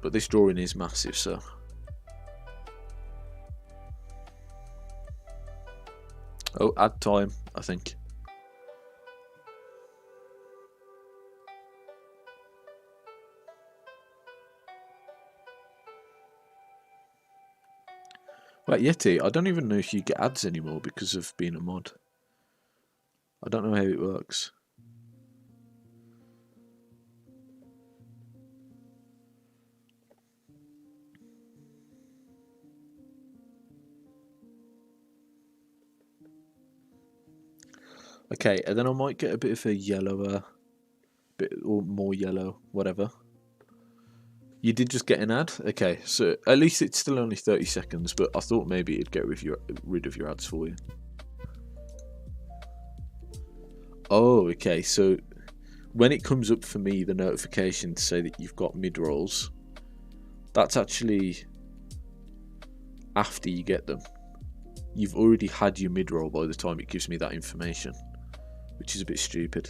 [SPEAKER 1] But this drawing is massive, so... Oh, add time, I think. Wait, Yeti, I don't even know if you get ads anymore because of being a mod. I don't know how it works. Okay, and then I might get a bit of a yellower, bit or more yellow, whatever. You did just get an ad? Okay, so at least it's still only 30 seconds, but I thought maybe it'd get rid of your ads for you. Oh, okay, so when it comes up for me, the notification to say that you've got mid-rolls, that's actually after you get them. You've already had your mid-roll by the time it gives me that information, which is a bit stupid.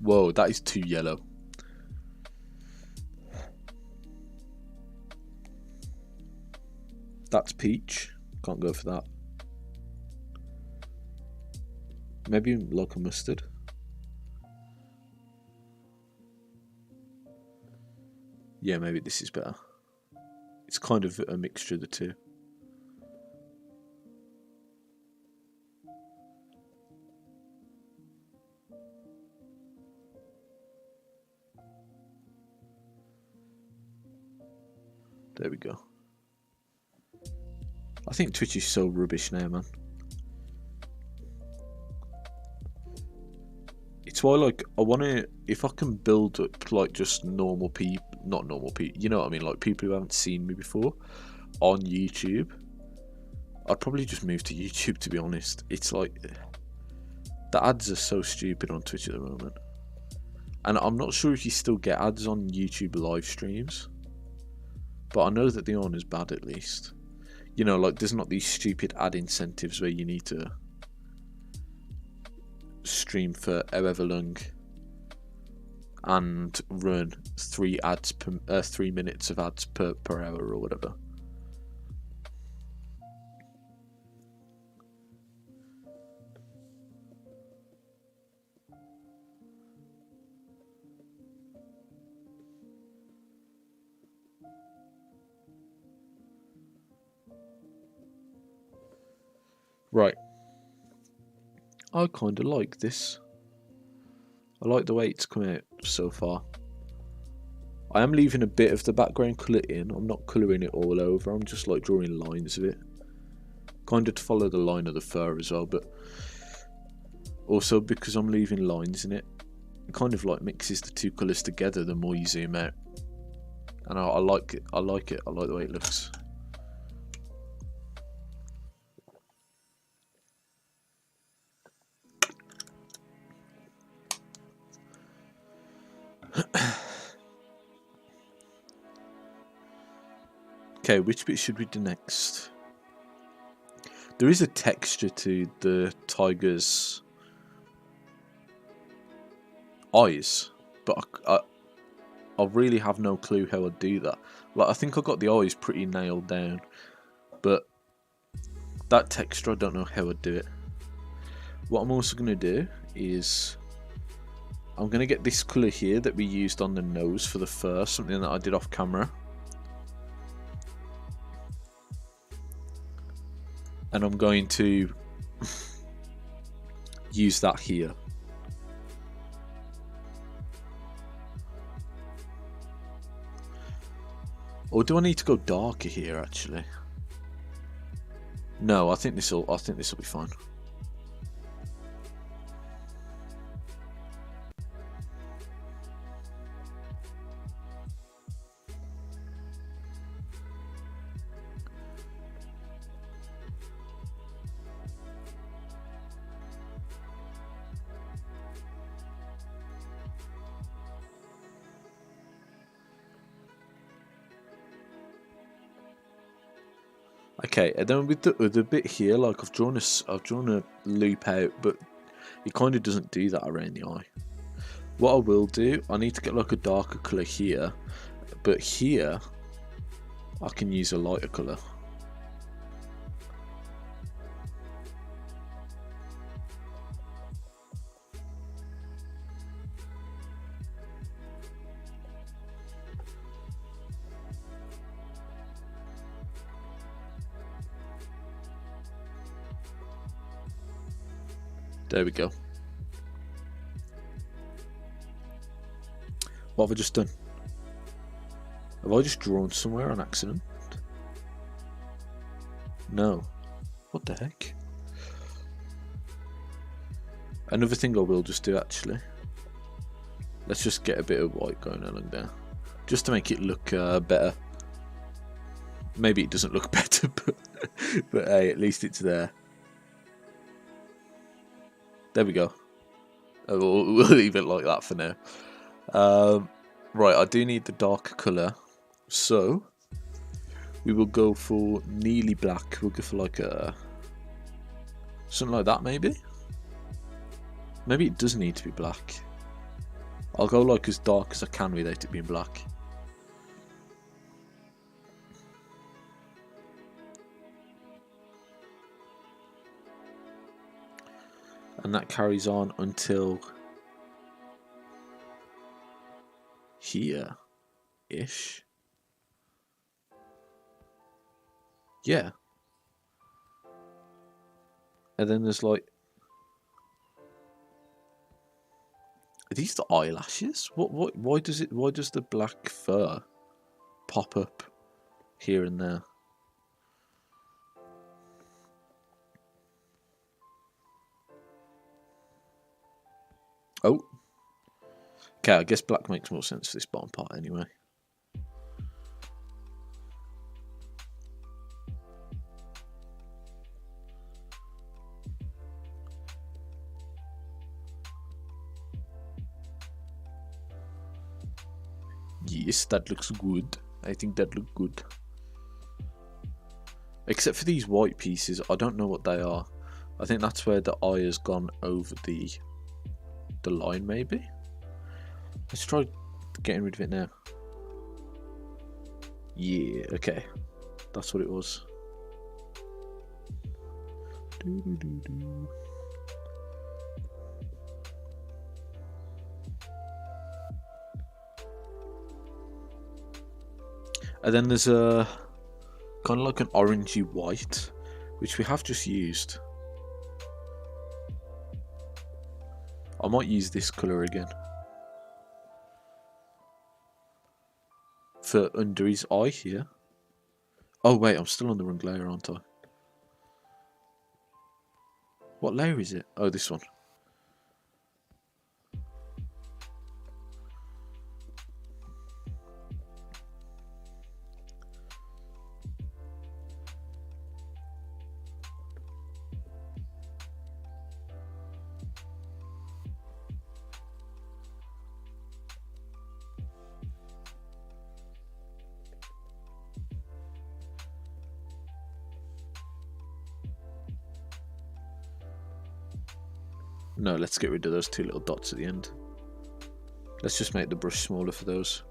[SPEAKER 1] Whoa, that is too yellow. That's peach. Can't go for that. Maybe like a mustard. Yeah, maybe this is better. It's kind of a mixture of the two. There we go. I think Twitch is so rubbish now, man. It's why, like, I want to, if I can build up, like, just normal people, not normal people, you know what I mean, like, people who haven't seen me before on YouTube, I'd probably just move to YouTube, to be honest. It's like, the ads are so stupid on Twitch at the moment. And I'm not sure if you still get ads on YouTube live streams, but I know that they aren't as bad, at least. You know, like, there's not these stupid ad incentives where you need to stream for however long and run 3 minutes of ads per hour or whatever. Right. I kind of like this. I like the way it's come out so far. I am leaving a bit of the background colour in. I'm not colouring it all over. I'm just like drawing lines of it. Kind of to follow the line of the fur as well. But also because I'm leaving lines in it, it kind of like mixes the two colours together the more you zoom out. And I like it. I like it. I like the way it looks. Okay, which bit should we do next? There is a texture to the tiger's eyes, but I really have no clue how I'd do that. Like, I think I got the eyes pretty nailed down, but that texture, I don't know how I'd do it. What I'm also going to do is I'm going to get this colour here that we used on the nose for the fur, something that I did off camera. And I'm going to use that here. Or do I need to go darker here actually? No, I think this'll be fine. Okay, and then with the bit here, like I've drawn a loop out, but it kind of doesn't do that around the eye. What I will do, I need to get like a darker colour here, but here I can use a lighter colour. There we go. What have I just done? Have I just drawn somewhere on accident? No. What the heck? Another thing I will just do actually. Let's just get a bit of white going along there. Just to make it look better. Maybe it doesn't look better, but hey, at least it's there. There we go. We'll leave it like that for now. Right, I do need the dark colour, so we will go for nearly black. We'll go for like a something like that, maybe. Maybe it does need to be black. I'll go like as dark as I can without it being black. And that carries on until here-ish. Yeah. And then there's like, are these the eyelashes? Why does the black fur pop up here and there? Oh. Okay, I guess black makes more sense for this bottom part anyway. Yes, that looks good. I think that looks good. Except for these white pieces, I don't know what they are. I think that's where the eye has gone over the line, maybe? Let's try getting rid of it now. Yeah, okay. That's what it was. And then there's a kind of like an orangey white, which we have just used. I might use this colour again for under his eye here. Oh wait, I'm still on the wrong layer, aren't I? What layer is it? Oh, this one. No, let's get rid of those two little dots at the end. Let's just make the brush smaller for those.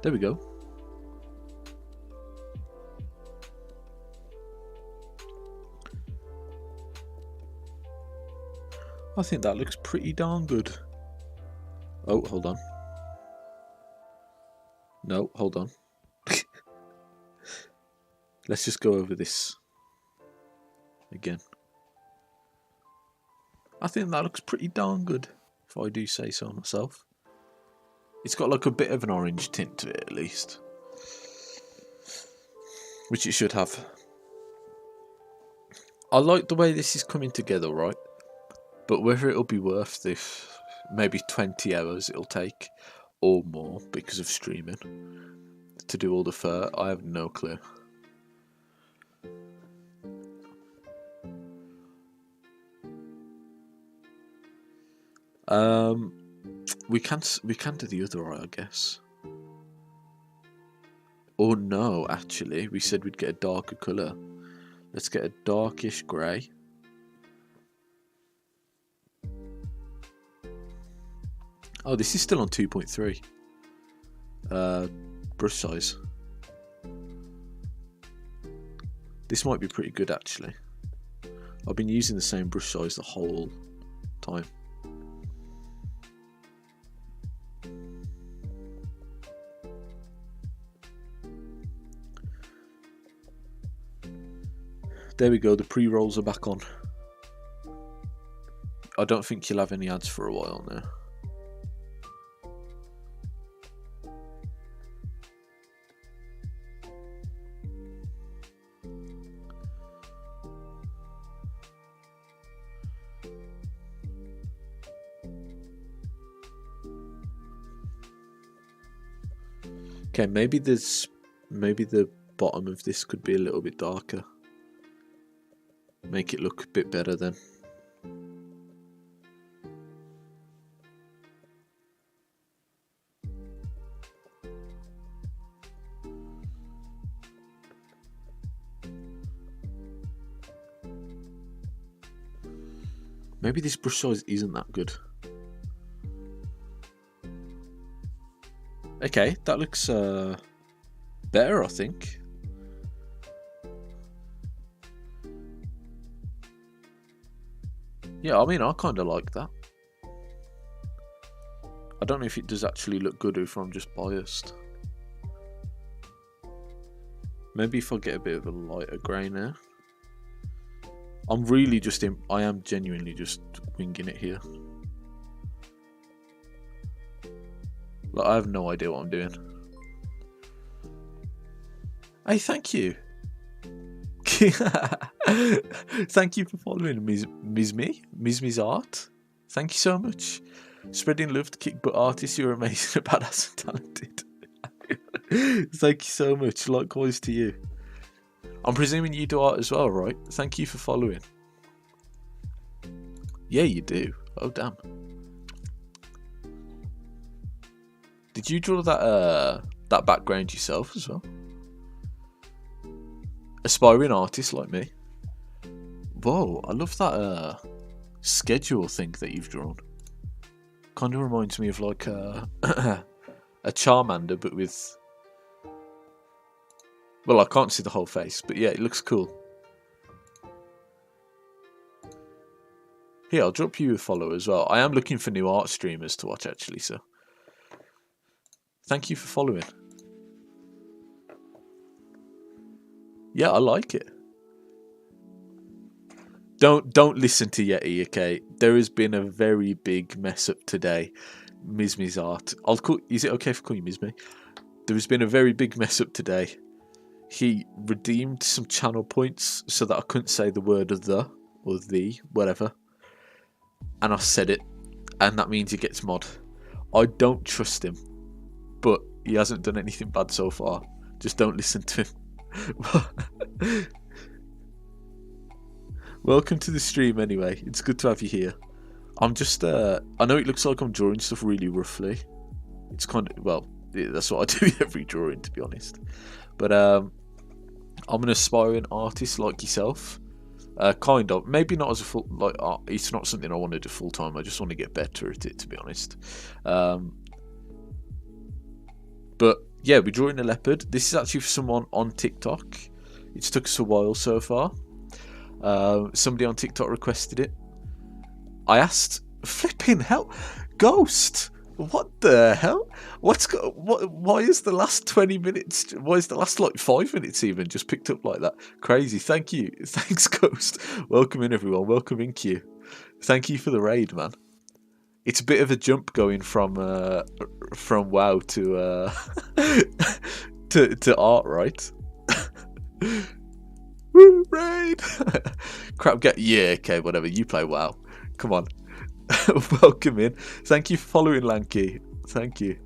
[SPEAKER 1] There we go. I think that looks pretty darn good. Oh, hold on. No, hold on. Let's just go over this again. I think that looks pretty darn good, if I do say so myself. It's got like a bit of an orange tint to it, at least. Which it should have. I like the way this is coming together, right? But whether it'll be worth this maybe 20 hours it'll take, or more, because of streaming, to do all the fur, I have no clue. We can do the other eye, I guess. Or no, actually, we said we'd get a darker colour. Let's get a darkish grey. Oh, this is still on 2.3. Brush size. This might be pretty good, actually. I've been using the same brush size the whole time. There we go, the pre-rolls are back on. I don't think you'll have any ads for a while now. Okay, maybe the bottom of this could be a little bit darker. Make it look a bit better then. Maybe this brush size isn't that good. Okay, that looks better, I think. Yeah, I mean, I kind of like that. I don't know if it does actually look good or if I'm just biased. Maybe if I get a bit of a lighter grey now. I'm really just I am genuinely just winging it here. Like, I have no idea what I'm doing. Hey, thank you. Thank you for following Ms. Mi's art. Thank you so much. Spreading love to kick butt artists. You're amazing, badass and talented. Thank you so much. Likewise to you. I'm presuming you do art as well, right? Thank you for following. Yeah, you do. Oh, damn. Did you draw that background yourself as well? Aspiring artist like me. Whoa, I love that schedule thing that you've drawn. Kind of reminds me of like a Charmander, but with... Well, I can't see the whole face, but yeah, it looks cool. Here, I'll drop you a follow as well. I am looking for new art streamers to watch, actually, so... Thank you for following. Yeah, I like it. Don't listen to Yeti, okay? There has been a very big mess up today. Mi's art. Is it okay if I call you Ms. Me? There has been a very big mess up today. He redeemed some channel points so that I couldn't say the word of the or the, whatever. And I said it, and that means he gets mod. I don't trust him, but he hasn't done anything bad so far. Just don't listen to him. Welcome to the stream anyway. It's good to have you here. I'm just, I know it looks like I'm drawing stuff really roughly. It's kind of, well, yeah, that's what I do with every drawing, to be honest. But I'm an aspiring artist like yourself. Kind of. Maybe not as a full, like, it's not something I want to do full time. I just want to get better at it, to be honest. But yeah, we're drawing a leopard. This is actually for someone on TikTok. It's took us a while so far. Somebody on TikTok requested it. I asked, flipping hell, Ghost, what the hell? Why is the last 20 minutes, why is the last like 5 minutes even just picked up like that? Crazy. Thank you. Thanks, Ghost. Welcome in, everyone. Welcome in, Q. Thank you for the raid, man. It's a bit of a jump going from WoW to to art, right? Woo, raid! Crap, yeah, okay, whatever. You play WoW. Come on. Welcome in. Thank you for following, Lanky. Thank you.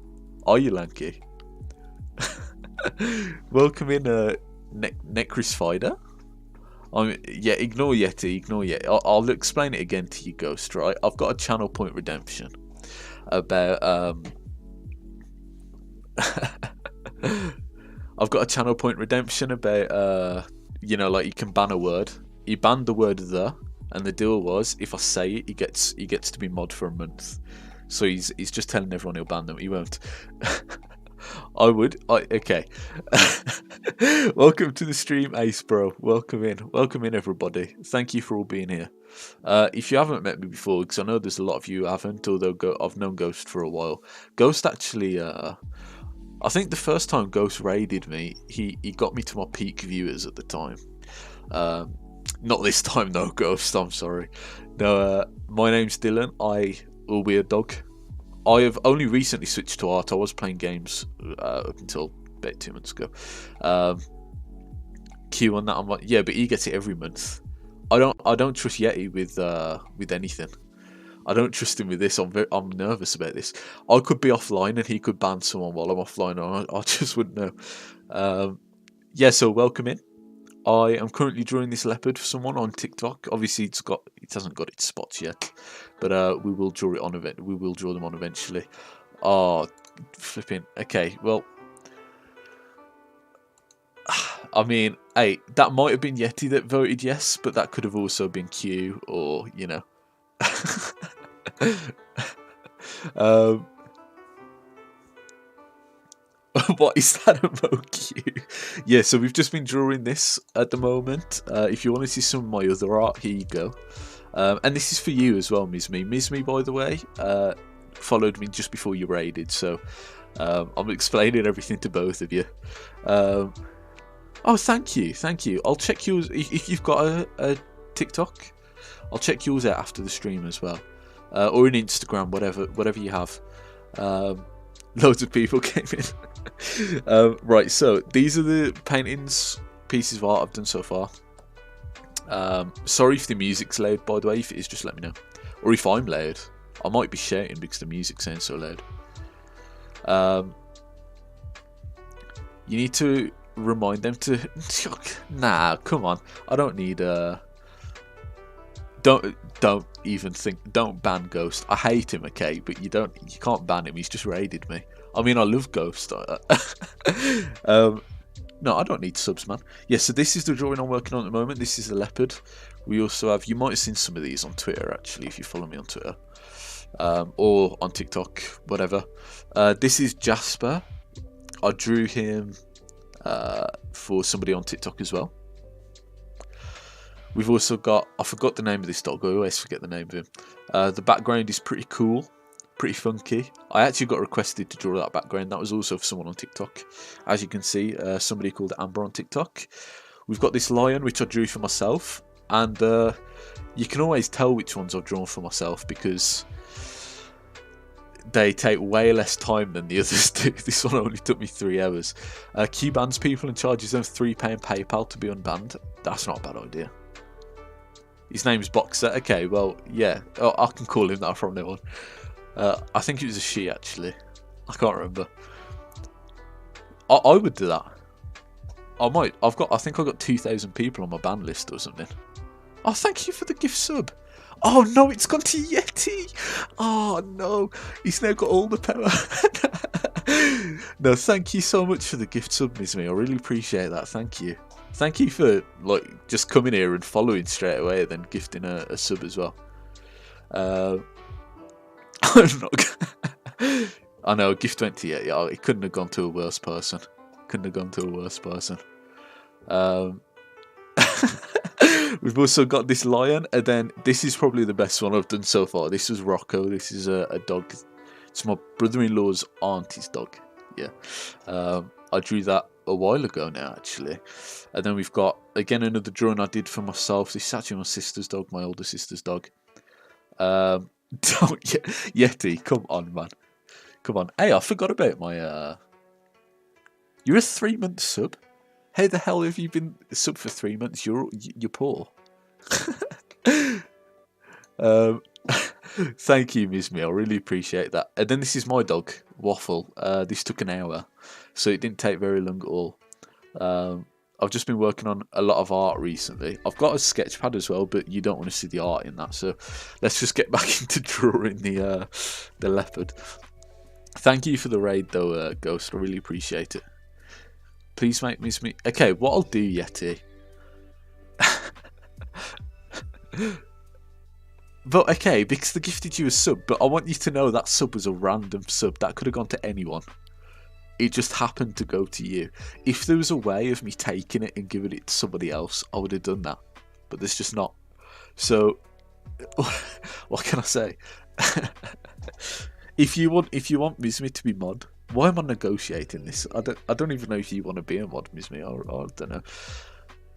[SPEAKER 1] Are you Lanky? Welcome in, Necris Fider. Yeah, ignore Yeti, ignore Yeti. I'll explain it again to you, Ghost, right? I've got a channel point redemption about, I've got a channel point redemption about, you know, like you can ban a word. He banned the word the, and the deal was if I say it, he gets to be mod for a month. So he's just telling everyone he'll ban them. He won't. I would. Okay. Welcome to the stream, Ace Bro. Welcome in, everybody. Thank you for all being here. If you haven't met me before, because I know there's a lot of you who haven't, although I've known Ghost for a while. Ghost actually, I think the first time Ghost raided me, he got me to my peak viewers at the time. Not this time though, Ghost. I'm sorry. No, my name's Dylan. I will be a dog. I have only recently switched to art. I was playing games up until about 2 months ago. Q on that. I'm like, yeah, but he gets it every month. I don't trust Yeti with anything. I don't trust him with this. I'm nervous about this. I could be offline and he could ban someone while I'm offline. I just wouldn't know. Yeah, so welcome in. I am currently drawing this leopard for someone on TikTok. Obviously, it hasn't got its spots yet, but we will draw it on event. We will draw them on eventually. Oh, flipping. Okay, well, I mean, hey, that might have been Yeti that voted yes, but that could have also been Q or um, what is that about you? Yeah, so we've just been drawing this at the moment. If you want to see some of my other art, here you go. And this is for you as well, Mizmi. Mizmi, by the way, followed me just before you raided, so I'm explaining everything to both of you. Oh, thank you. I'll check yours if you've got a TikTok. I'll check yours out after the stream as well, or an Instagram, whatever you have. Loads of people came in. Right, so these are the paintings, pieces of art I've done so far. Sorry if the music's loud, by the way. If it is, just let me know. Or if I'm loud, I might be shouting because the music sounds so loud. You need to remind them to. Nah, come on. I don't need Don't even think. Don't ban Ghost. I hate him, okay, but you can't ban him. He's just raided me. I mean, I love Ghost. No, I don't need subs, man. Yeah, so this is the drawing I'm working on at the moment. This is the leopard. We also have. You might have seen some of these on Twitter, actually, if you follow me on Twitter, or on TikTok, whatever. This is Jasper. I drew him for somebody on TikTok as well. We've also got, I forgot the name of this dog, I always forget the name of him. The background is pretty cool, pretty funky. I actually got requested to draw that background. That was also for someone on TikTok. As you can see, somebody called Amber on TikTok. We've got this lion, which I drew for myself. And you can always tell which ones I've drawn for myself because they take way less time than the others do. This one only took me 3 hours. Q bans people and charges them £3 PayPal to be unbanned. That's not a bad idea. His name's Boxer. Okay, well, yeah. Oh, I can call him that from now on. I think it was a she, actually. I can't remember. I would do that. I might. I think I've got 2,000 people on my ban list or something. Oh, thank you for the gift sub. Oh, no, it's gone to Yeti. Oh, no. He's now got all the power. No, thank you so much for the gift sub, Mizmi. I really appreciate that. Thank you. Thank you for just coming here and following straight away, and then gifting a sub as well. I'm not. I know, gift went to Yeti. Yeah, it couldn't have gone to a worse person. We've also got this lion, and then this is probably the best one I've done so far. This was Rocco. This is a dog. It's my brother-in-law's auntie's dog. Yeah, I drew that a while ago now, actually. And then we've got again another drawing I did for myself. This is actually my sister's dog, my older sister's dog. Yeti, come on, man, come on. Hey, I forgot about my. You're a 3-month sub. How the hell have you been sub for 3 months? You're poor. Thank you, Mizmi. I really appreciate that. And then this is my dog, Waffle. This took an hour, so it didn't take very long at all. I've just been working on a lot of art recently. I've got a sketch pad as well, but you don't want to see the art in that. So let's just get back into drawing the leopard. Thank you for the raid, though, Ghost. I really appreciate it. Please make Mizmi. Okay, what I'll do, Yeti. But okay, because they gifted you a sub, but I want you to know that sub was a random sub. That could have gone to anyone. It just happened to go to you. If there was a way of me taking it and giving it to somebody else, I would have done that. But there's just not. So, what can I say? If you want Mizmi to be mod, why am I negotiating this? I don't even know if you want to be a mod, Mizmi. I don't know.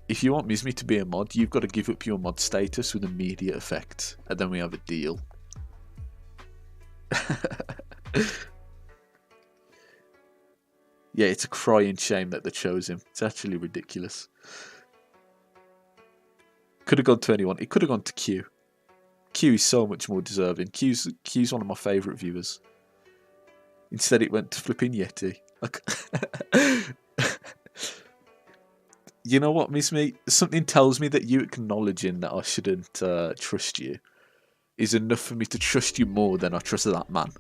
[SPEAKER 1] If you want Mizmi to be a mod, you've got to give up your mod status with immediate effect, and then we have a deal. Yeah, it's a crying shame that they chose him. It's actually ridiculous. Could have gone to anyone. It could have gone to Q. Q is so much more deserving. Q's one of my favourite viewers. Instead, it went to flipping Yeti. Like, you know what, Miss Me? Something tells me that you acknowledging that I shouldn't trust you is enough for me to trust you more than I trust that man.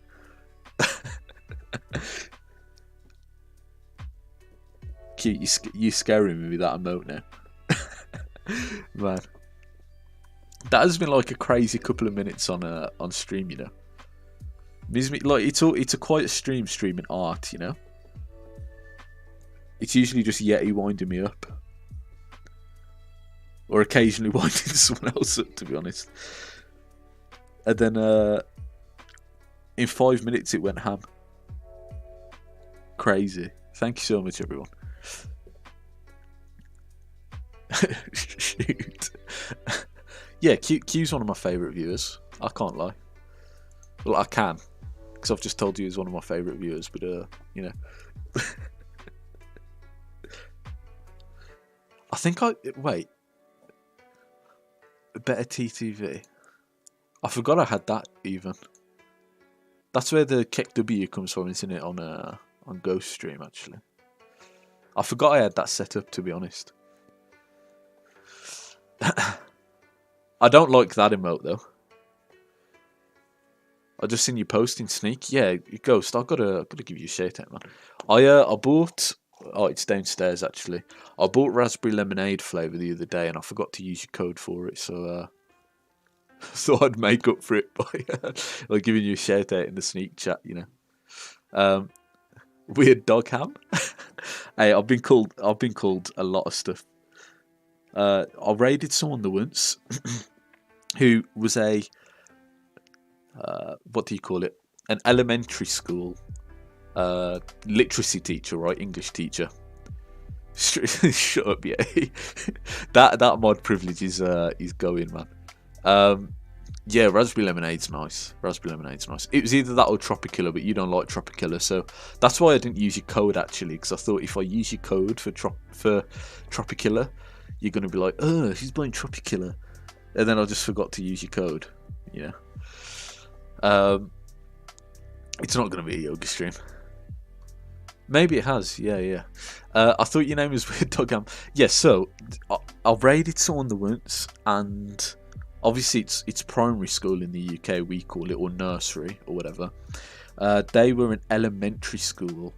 [SPEAKER 1] Cute, you scaring me with that emote now. Man. That has been like a crazy couple of minutes on stream, you know. Like it's a quiet stream streaming art, you know. It's usually just Yeti winding me up, or occasionally winding someone else up, to be honest. And then in 5 minutes it went ham. Crazy. Thank you so much, everyone. Shoot. Yeah, Q's one of my favourite viewers. I can't lie. Well, I can, because I've just told you he's one of my favourite viewers. But you know, I think wait. Better TTV. I forgot I had that even. That's where the Keck W comes from, isn't it? On Ghost Stream, actually. I forgot I had that set up, to be honest. I don't like that emote though. I just seen you posting Sneak. Yeah, Ghost. I gotta give you a shout out, man. I bought. Oh, it's downstairs actually. I bought raspberry lemonade flavour the other day, and I forgot to use your code for it. So thought I'd make up for it by like giving you a shout out in the Sneak chat. You know. Weird dog ham. Hey, I've been called a lot of stuff. I raided someone once who was a what do you call it? An elementary school literacy teacher, right? English teacher. Shut up, yeah. that mod privilege is going, man. Yeah, raspberry lemonade's nice. Raspberry lemonade's nice. It was either that or Tropicilla, but you don't like Tropicilla, so that's why I didn't use your code actually, because I thought if I use your code for Tropicilla, you're gonna be like, oh, she's buying Tropicilla, and then I just forgot to use your code. You know, it's not gonna be a yoga stream. Maybe it has. Yeah. I thought your name was Weird Dog Ham. Yeah. So I raided someone the once, and obviously it's primary school in the UK. We call it, or nursery or whatever. They were an elementary school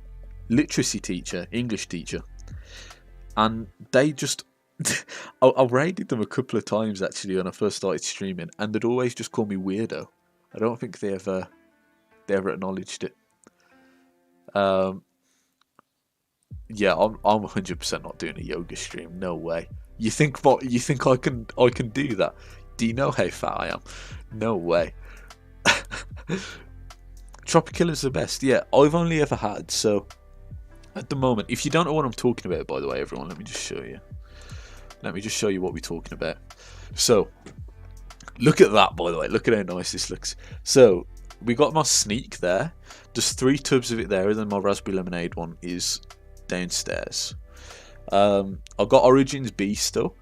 [SPEAKER 1] literacy teacher, English teacher, and they just. I raided them a couple of times actually when I first started streaming, and they'd always just call me weirdo. I don't think they ever acknowledged it. Yeah, I'm 100% not doing a yoga stream. No way. You think I can do that? Do you know how fat I am? No way. Tropicalla's the best. Yeah, I've only ever had, so at the moment, if you don't know what I'm talking about, by the way, everyone, let me just show you. Let me just show you what we're talking about. So, look at that, by the way. Look at how nice this looks. So, we got my Sneak there. There's 3 tubs of it there, and then my raspberry lemonade one is downstairs. I've got Origins B still.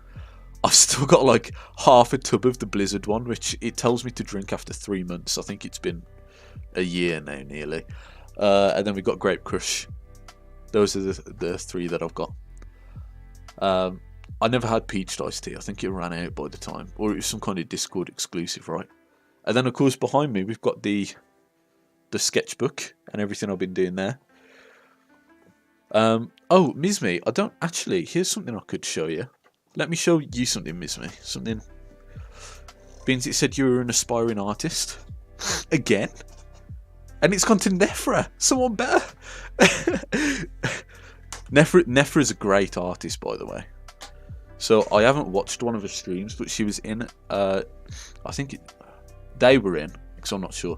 [SPEAKER 1] I've still got like half a tub of the Blizzard one, which it tells me to drink after 3 months. I think it's been a year now, nearly. And then we've got Grape Crush. Those are the 3 that I've got. I never had peach iced tea. I think it ran out by the time, or it was some kind of Discord exclusive, right? And then of course behind me we've got the sketchbook and everything I've been doing there. Oh, Mizme, I don't actually. Here's something I could show you. Let me show you something, Mizme. Something. Beans, it said you were an aspiring artist again, and it's gone to Nefra. Someone better. Nefra is a great artist, by the way. So I haven't watched one of her streams, but she was in. I think they were in, because I'm not sure.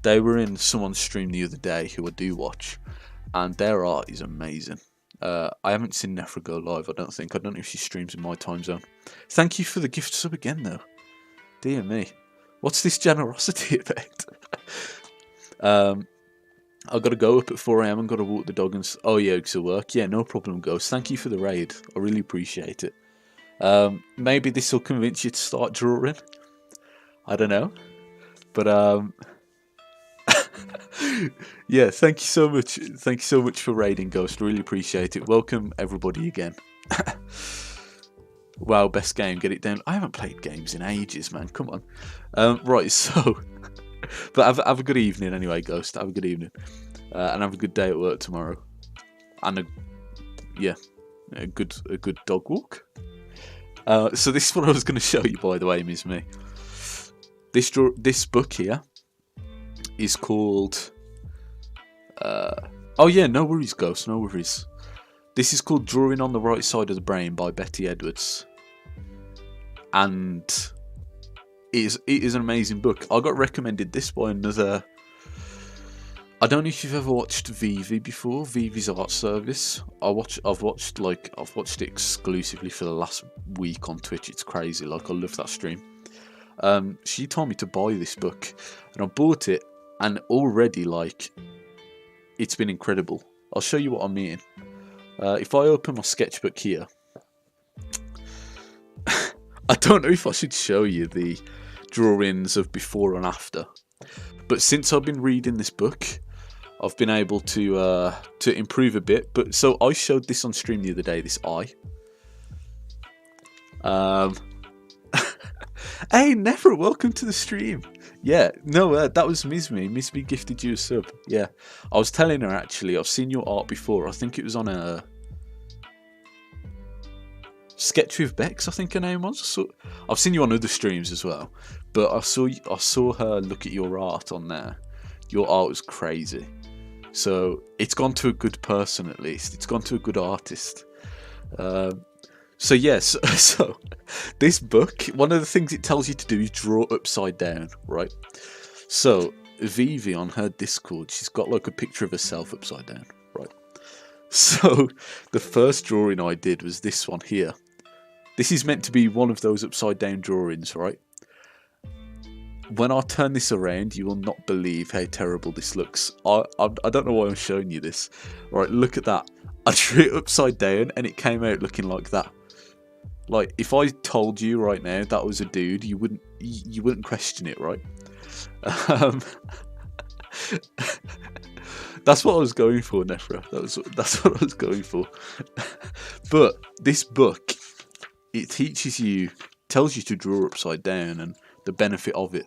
[SPEAKER 1] They were in someone's stream the other day who I do watch, and their art is amazing. I haven't seen Nefra go live, I don't think. I don't know if she streams in my time zone. Thank you for the gift sub again, though. Dear me. What's this generosity about? I've got to go up at 4 AM and got to walk the dog and... Oh, yeah, to work. Yeah, no problem, Ghost. Thank you for the raid. I really appreciate it. Maybe this will convince you to start drawing. I don't know. But yeah, thank you so much. Thank you so much for raiding, Ghost. Really appreciate it. Welcome everybody again. Wow, best game. Get it down. I haven't played games in ages, man. Come on. Right, so, but have a good evening anyway, Ghost. Have a good evening, and have a good day at work tomorrow. And a good dog walk. So this is what I was going to show you, by the way, Ms. Me. This book here is called. Oh yeah, no worries, Ghost. No worries. This is called Drawing on the Right Side of the Brain by Betty Edwards, and it is an amazing book. I got recommended this by another. I don't know if you've ever watched Vivi before. Vivi's art service. I've watched it exclusively for the last week on Twitch. It's crazy. Like, I love that stream. She told me to buy this book, and I bought it, and already, like, it's been incredible. I'll show you what I mean. If I open my sketchbook here, I don't know if I should show you the drawings of before and after, but since I've been reading this book, I've been able to improve a bit. But so I showed this on stream the other day. This eye. Hey, Never, welcome to the stream. Yeah, no, that was Mismi. Mismi gifted you a sub. Yeah, I was telling her actually. I've seen your art before. I think it was on a Sketch with Bex, I think her name was. So I've seen you on other streams as well, but I saw her look at your art on there. Your art was crazy. So it's gone to a good person, at least. It's gone to a good artist. So yes, so this book, one of the things it tells you to do is draw upside down, right? So Vivi on her Discord, she's got like a picture of herself upside down, right? So the first drawing I did was this one here. This is meant to be one of those upside down drawings, right? When I turn this around, you will not believe how terrible this looks. I don't know why I'm showing you this. Right, look at that. I drew it upside down and it came out looking like that. Like, if I told you right now that was a dude, you wouldn't question it, right? That's what I was going for, Nefra. That's what I was going for. But this book, it tells you to draw upside down and the benefit of it.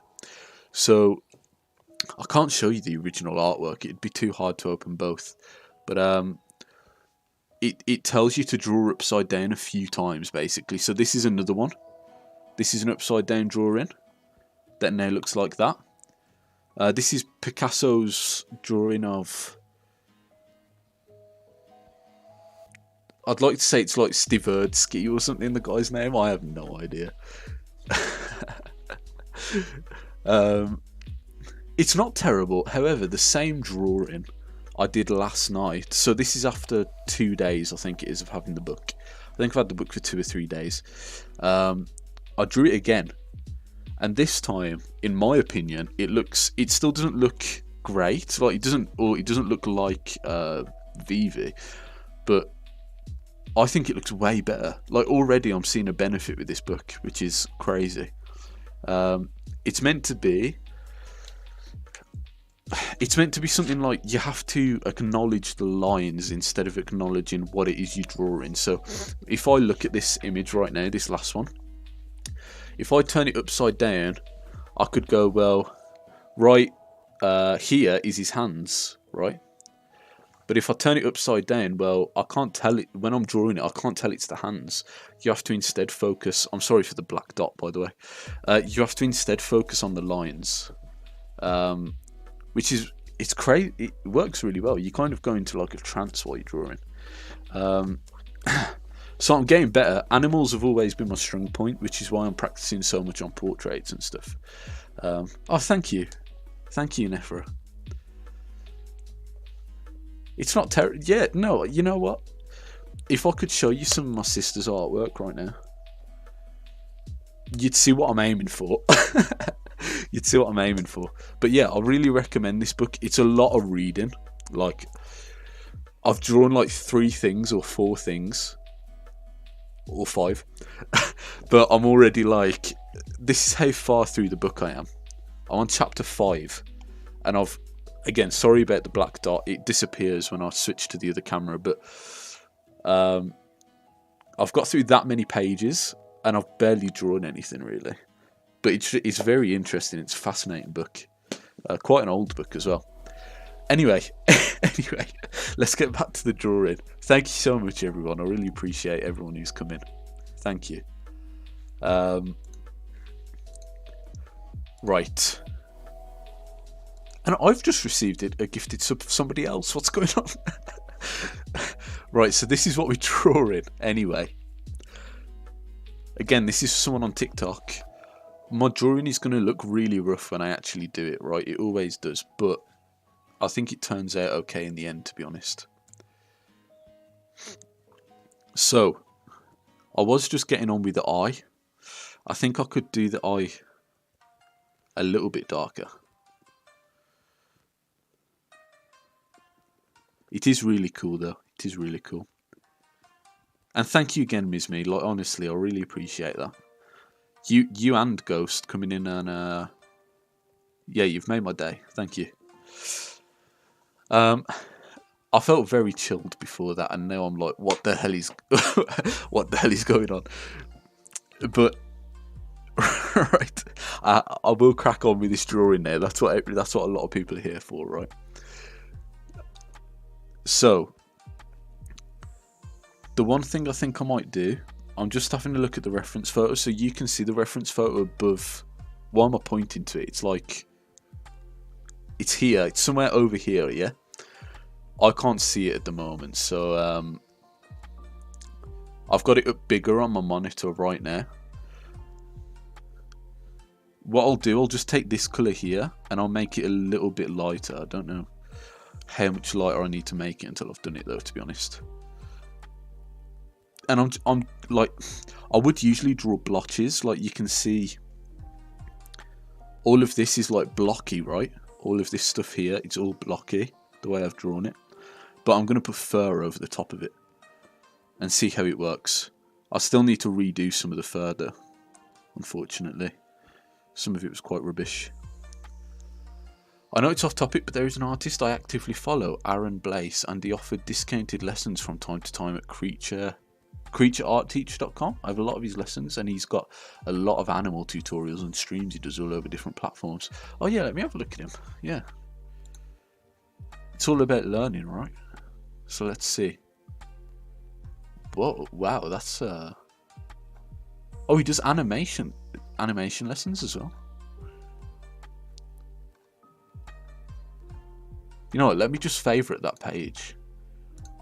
[SPEAKER 1] So I can't show you the original artwork. It'd be too hard to open both. But it tells you to draw upside down a few times, basically. So this is another one. This is an upside down drawing that now looks like that. This is Picasso's drawing of... I'd like to say it's like Stiverdsky or something, the guy's name. I have no idea. It's not terrible. However, the same drawing I did last night. So this is after 2 days, I think it is, of having the book. I think I've had the book for 2 or 3 days. I drew it again, and this time, in my opinion, it still doesn't look great. Like, it doesn't look like Vivi, but I think it looks way better. Like, already I'm seeing a benefit with this book, which is crazy. It's meant to be something like you have to acknowledge the lines instead of acknowledging what it is you're drawing. So if I look at this image right now, this last one, if I turn it upside down, I could go, well, right here is his hands, right? But if I turn it upside down, well, I can't tell it, when I'm drawing it, I can't tell it's the hands. You have to instead focus, I'm sorry for the black dot, by the way. You have to instead focus on the lines, which is, it's crazy. It works really well. You kind of go into like a trance while you're drawing. So I'm getting better. Animals have always been my strong point, which is why I'm practicing so much on portraits and stuff. Oh, thank you. Thank you, Nefra. It's not terrible. Yeah, no, you know what? If I could show you some of my sister's artwork right now, you'd see what I'm aiming for. You'd see what I'm aiming for. But yeah, I really recommend this book. It's a lot of reading. Like, I've drawn like 3 things or 4 things. or 5. But I'm already like, this is how far through the book I am. I'm on chapter 5, and again, sorry about the black dot, it disappears when I switch to the other camera, but I've got through that many pages, and I've barely drawn anything really. But it's very interesting, it's a fascinating book. Quite an old book as well. Anyway, let's get back to the drawing. Thank you so much, everyone. I really appreciate everyone who's come in. Thank you. Right. And I've just received a gifted sub from somebody else. What's going on? Right, so this is what we're drawing anyway. Again, this is someone on TikTok. My drawing is going to look really rough when I actually do it, right? It always does, but I think it turns out okay in the end, to be honest. So, I was just getting on with the eye. I think I could do the eye a little bit darker. It is really cool though. It is really cool. And thank you again, Ms. Me. Like, honestly, I really appreciate that. You and Ghost coming in and yeah, you've made my day. Thank you. I felt very chilled before that, and now I'm like, what the hell is what the hell is going on? But right, I will crack on with this drawing now. That's what a lot of people are here for, right? So, the one thing I think I might do, I'm just having a look at the reference photo, so you can see the reference photo above. Why am I pointing to it? It's like, it's here, it's somewhere over here, yeah? I can't see it at the moment, so I've got it up bigger on my monitor right now. What I'll do, I'll just take this colour here, and I'll make it a little bit lighter. I don't know how much lighter I need to make it until I've done it though, to be honest. And I'm like, I would usually draw blotches, like you can see all of this is like blocky, right? All of this stuff here, it's all blocky, the way I've drawn it. But I'm going to put fur over the top of it and see how it works. I still need to redo some of the fur though, unfortunately. Some of it was quite rubbish. I know it's off topic, but there is an artist I actively follow, Aaron Blaze, and he offered discounted lessons from time to time at creatureartteacher.com. I have a lot of his lessons, and he's got a lot of animal tutorials and streams he does all over different platforms. Oh yeah, let me have a look at him. Yeah. It's all about learning, right? So let's see. Whoa, wow, that's oh, he does animation lessons as well. You know what, let me just favourite that page.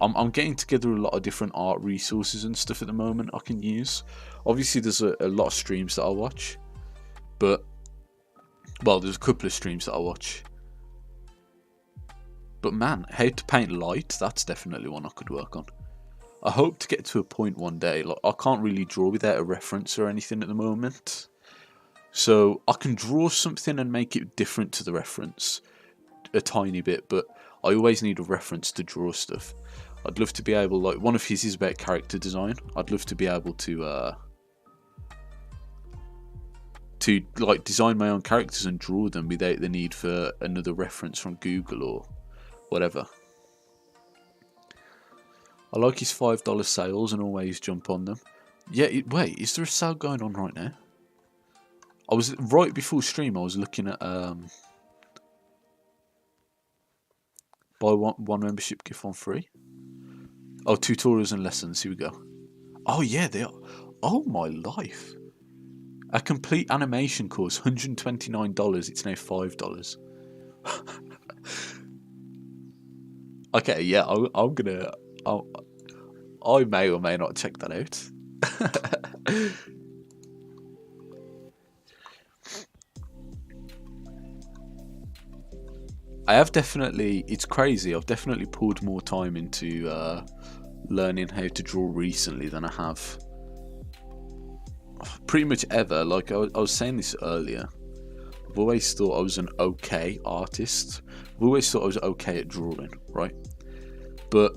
[SPEAKER 1] I'm getting together a lot of different art resources and stuff at the moment I can use. Obviously there's a lot of streams that I watch, but, well, there's a couple of streams that I watch. But man, how to paint light, that's definitely one I could work on. I hope to get to a point one day, like I can't really draw without a reference or anything at the moment. So I can draw something and make it different to the reference a tiny bit, but I always need a reference to draw stuff. I'd love to be able, like, one of his is about character design. I'd love to be able to like design my own characters and draw them without the need for another reference from Google or whatever. I like his $5 sales and always jump on them. Yeah, wait, is there a sale going on right now? I was right before stream. I was looking at buy one membership, gift one free. Oh, tutorials and lessons. Here we go. Oh yeah, they are. Oh my life! A complete animation course, $129. It's now $5. Okay, yeah, I'm gonna. I may or may not check that out. I have definitely, it's crazy, I've definitely poured more time into learning how to draw recently than I have pretty much ever. Like I was saying this earlier, I've always thought I was an okay artist. I've always thought I was okay at drawing, right? But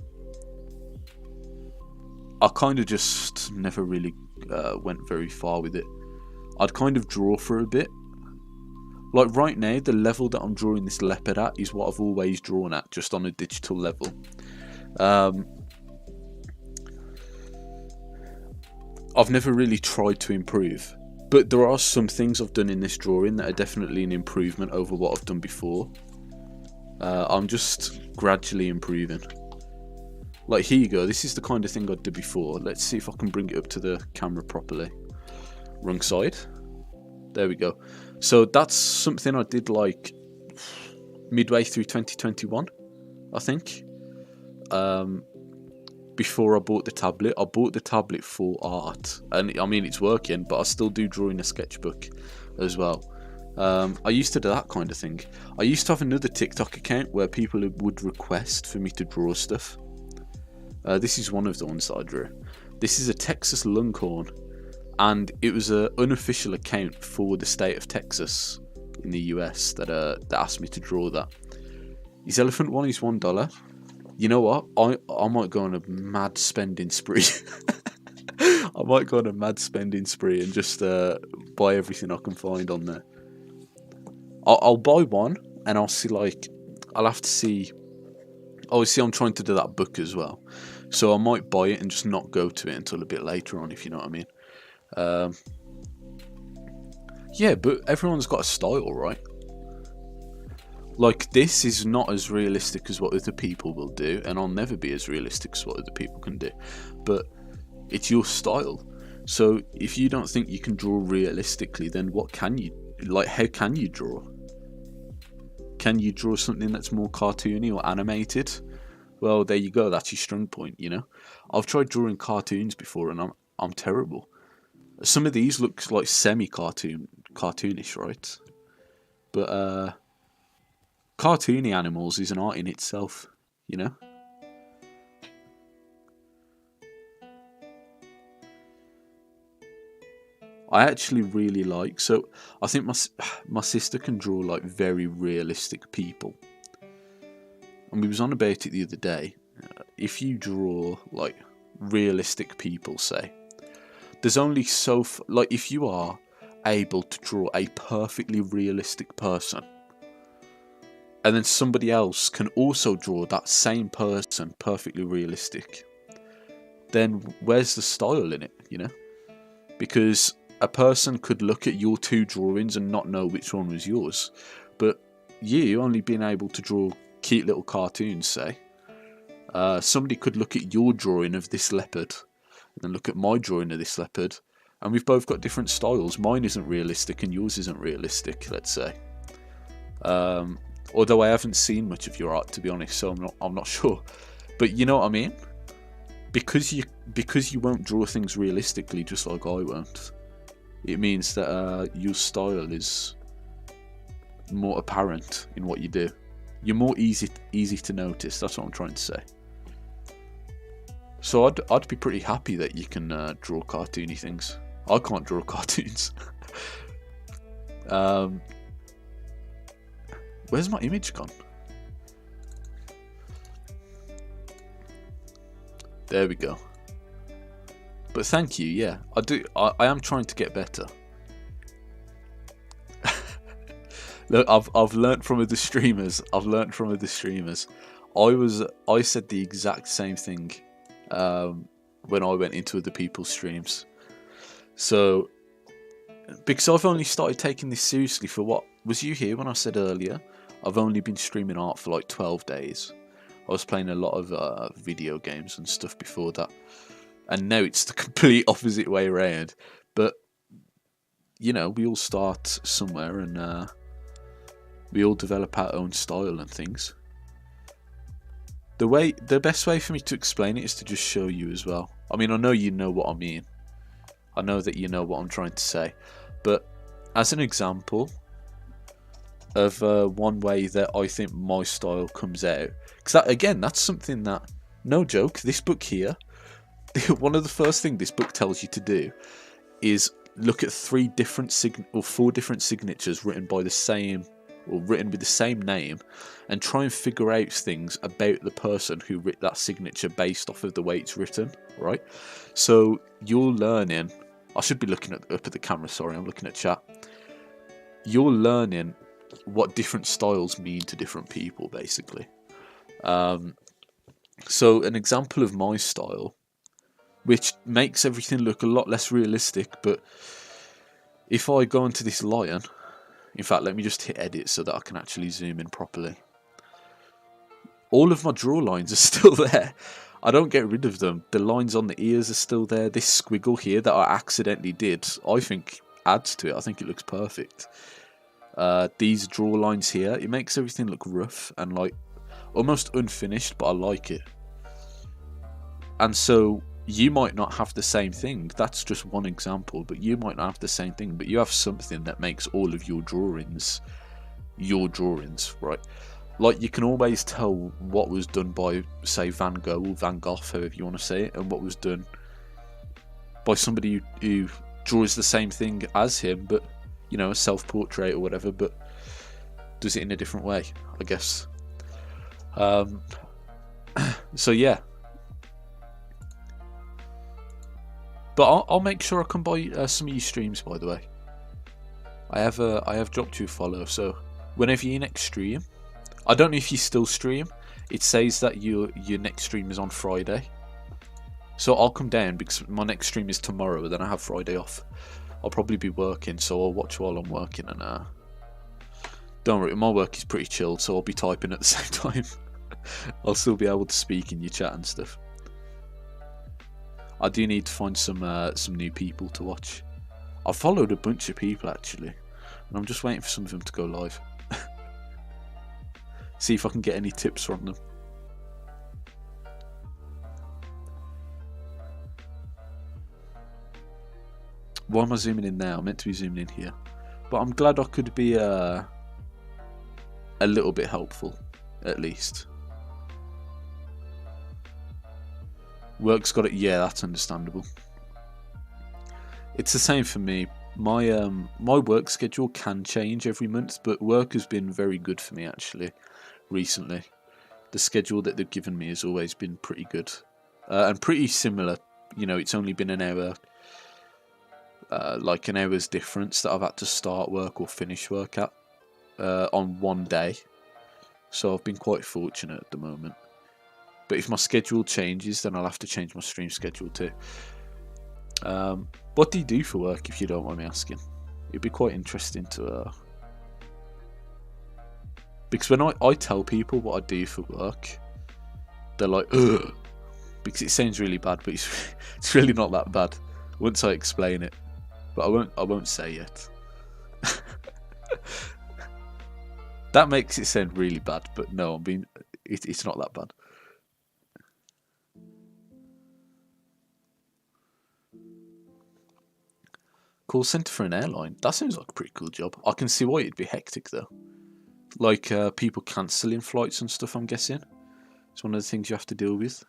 [SPEAKER 1] I kind of just never really went very far with it. I'd kind of draw for a bit. Like right now, the level that I'm drawing this leopard at is what I've always drawn at, just on a digital level. I've never really tried to improve, but there are some things I've done in this drawing that are definitely an improvement over what I've done before. I'm just gradually improving. Like here you go, this is the kind of thing I did before. Let's see if I can bring it up to the camera properly. Wrong side. There we go. So that's something I did like midway through 2021, I think. Before I bought the tablet. I bought the tablet for art, and I mean it's working, but I still do draw in a sketchbook as well. I used to do that kind of thing. I used to have another TikTok account where people would request for me to draw stuff. This is one of the ones that I drew. This is a Texas longhorn, and it was an unofficial account for the state of Texas in the US that asked me to draw that. His elephant one is $1. You know what? I might go on a mad spending spree. I might go on a mad spending spree and just buy everything I can find on there. I'll buy one, and I'll see, like, I'll have to see. Obviously, I'm trying to do that book as well, so I might buy it and just not go to it until a bit later on, if you know what I mean. Yeah, but everyone's got a style, right? Like, this is not as realistic as what other people will do, and I'll never be as realistic as what other people can do, but it's your style. So if you don't think you can draw realistically, then what can you, like, how can you draw? Can you draw something that's more cartoony or animated? Well, there you go, that's your strong point, you know. I've tried drawing cartoons before, and I'm terrible. Some of these look like cartoonish, right? But cartoony animals is an art in itself, you know. I actually really like, so I think my sister can draw like very realistic people, and we was on about it the other day. If you draw like realistic people, say, there's only like, if you are able to draw a perfectly realistic person, and then somebody else can also draw that same person perfectly realistic, then where's the style in it, you know? Because a person could look at your two drawings and not know which one was yours, but you only being able to draw cute little cartoons, say, somebody could look at your drawing of this leopard and then look at my drawing of this leopard, and we've both got different styles. Mine isn't realistic and yours isn't realistic, let's say. Although I haven't seen much of your art, to be honest, so I'm not sure. But you know what I mean? Because you won't draw things realistically, just like I won't, it means that your style is more apparent in what you do. You're more easy to notice. That's what I'm trying to say. So I'd be pretty happy that you can draw cartoony things. I can't draw cartoons. Where's my image gone? There we go. But thank you, yeah. I am trying to get better. Look, I've learnt from other streamers. I said the exact same thing when I went into other people's streams. So, because I've only started taking this seriously for what, was you here when I said earlier? I've only been streaming art for like 12 days. I was playing a lot of video games and stuff before that. And now it's the complete opposite way around. But, you know, we all start somewhere, and we all develop our own style and things. The best way for me to explain it is to just show you as well. I mean, I know you know what I mean. I know that you know what I'm trying to say. But as an example of one way that I think my style comes out, because that's something that, no joke, this book here, one of the first things this book tells you to do is look at 4 different signatures written by the same or written with the same name, and try and figure out things about the person who wrote that signature based off of the way it's written, right? So you're learning. I should be looking up at the camera, sorry, I'm looking at chat. You're learning what different styles mean to different people, basically. So an example of my style, which makes everything look a lot less realistic, but if I go into this lion, in fact, let me just hit edit so that I can actually zoom in properly. All of my draw lines are still there. I don't get rid of them. The lines on the ears are still there. This squiggle here that I accidentally did, I think adds to it. I think it looks perfect. These draw lines here, it makes everything look rough and like almost unfinished, but I like it. And so you might not have the same thing. That's just one example, but you might not have the same thing, but you have something that makes all of your drawings, right? Like, you can always tell what was done by, say, Van Gogh or Van Gogh, however you want to say it, and what was done by somebody who draws the same thing as him, but, you know, a self-portrait or whatever, but does it in a different way, I guess. So yeah. But I'll make sure I come by some of your streams, by the way. I have dropped you a follow, so whenever you next stream, I don't know if you still stream. It says that your next stream is on Friday, so I'll come down because my next stream is tomorrow. Then I have Friday off. I'll probably be working, so I'll watch while I'm working. And don't worry, my work is pretty chilled, so I'll be typing at the same time. I'll still be able to speak in your chat and stuff. I do need to find some new people to watch. I've followed a bunch of people actually, and I'm just waiting for some of them to go live. See if I can get any tips from them. Why am I zooming in now? I'm meant to be zooming in here, but I'm glad I could be a little bit helpful, at least. Work's got it. Yeah, that's understandable. It's the same for me. My work schedule can change every month, but work has been very good for me actually recently. The schedule that they've given me has always been pretty good and pretty similar. You know, it's only been an hour, like an hour's difference that I've had to start work or finish work at on one day. So I've been quite fortunate at the moment. But if my schedule changes, then I'll have to change my stream schedule too. What do you do for work, if you don't mind me asking? It'd be quite interesting to... Because when I tell people what I do for work, they're like, ugh, because it sounds really bad, but it's really not that bad once I explain it. But I won't say yet. That makes it sound really bad, but no, it's not that bad. Call centre for an airline. That sounds like a pretty cool job. I can see why it'd be hectic though. Like people cancelling flights and stuff, I'm guessing. It's one of the things you have to deal with.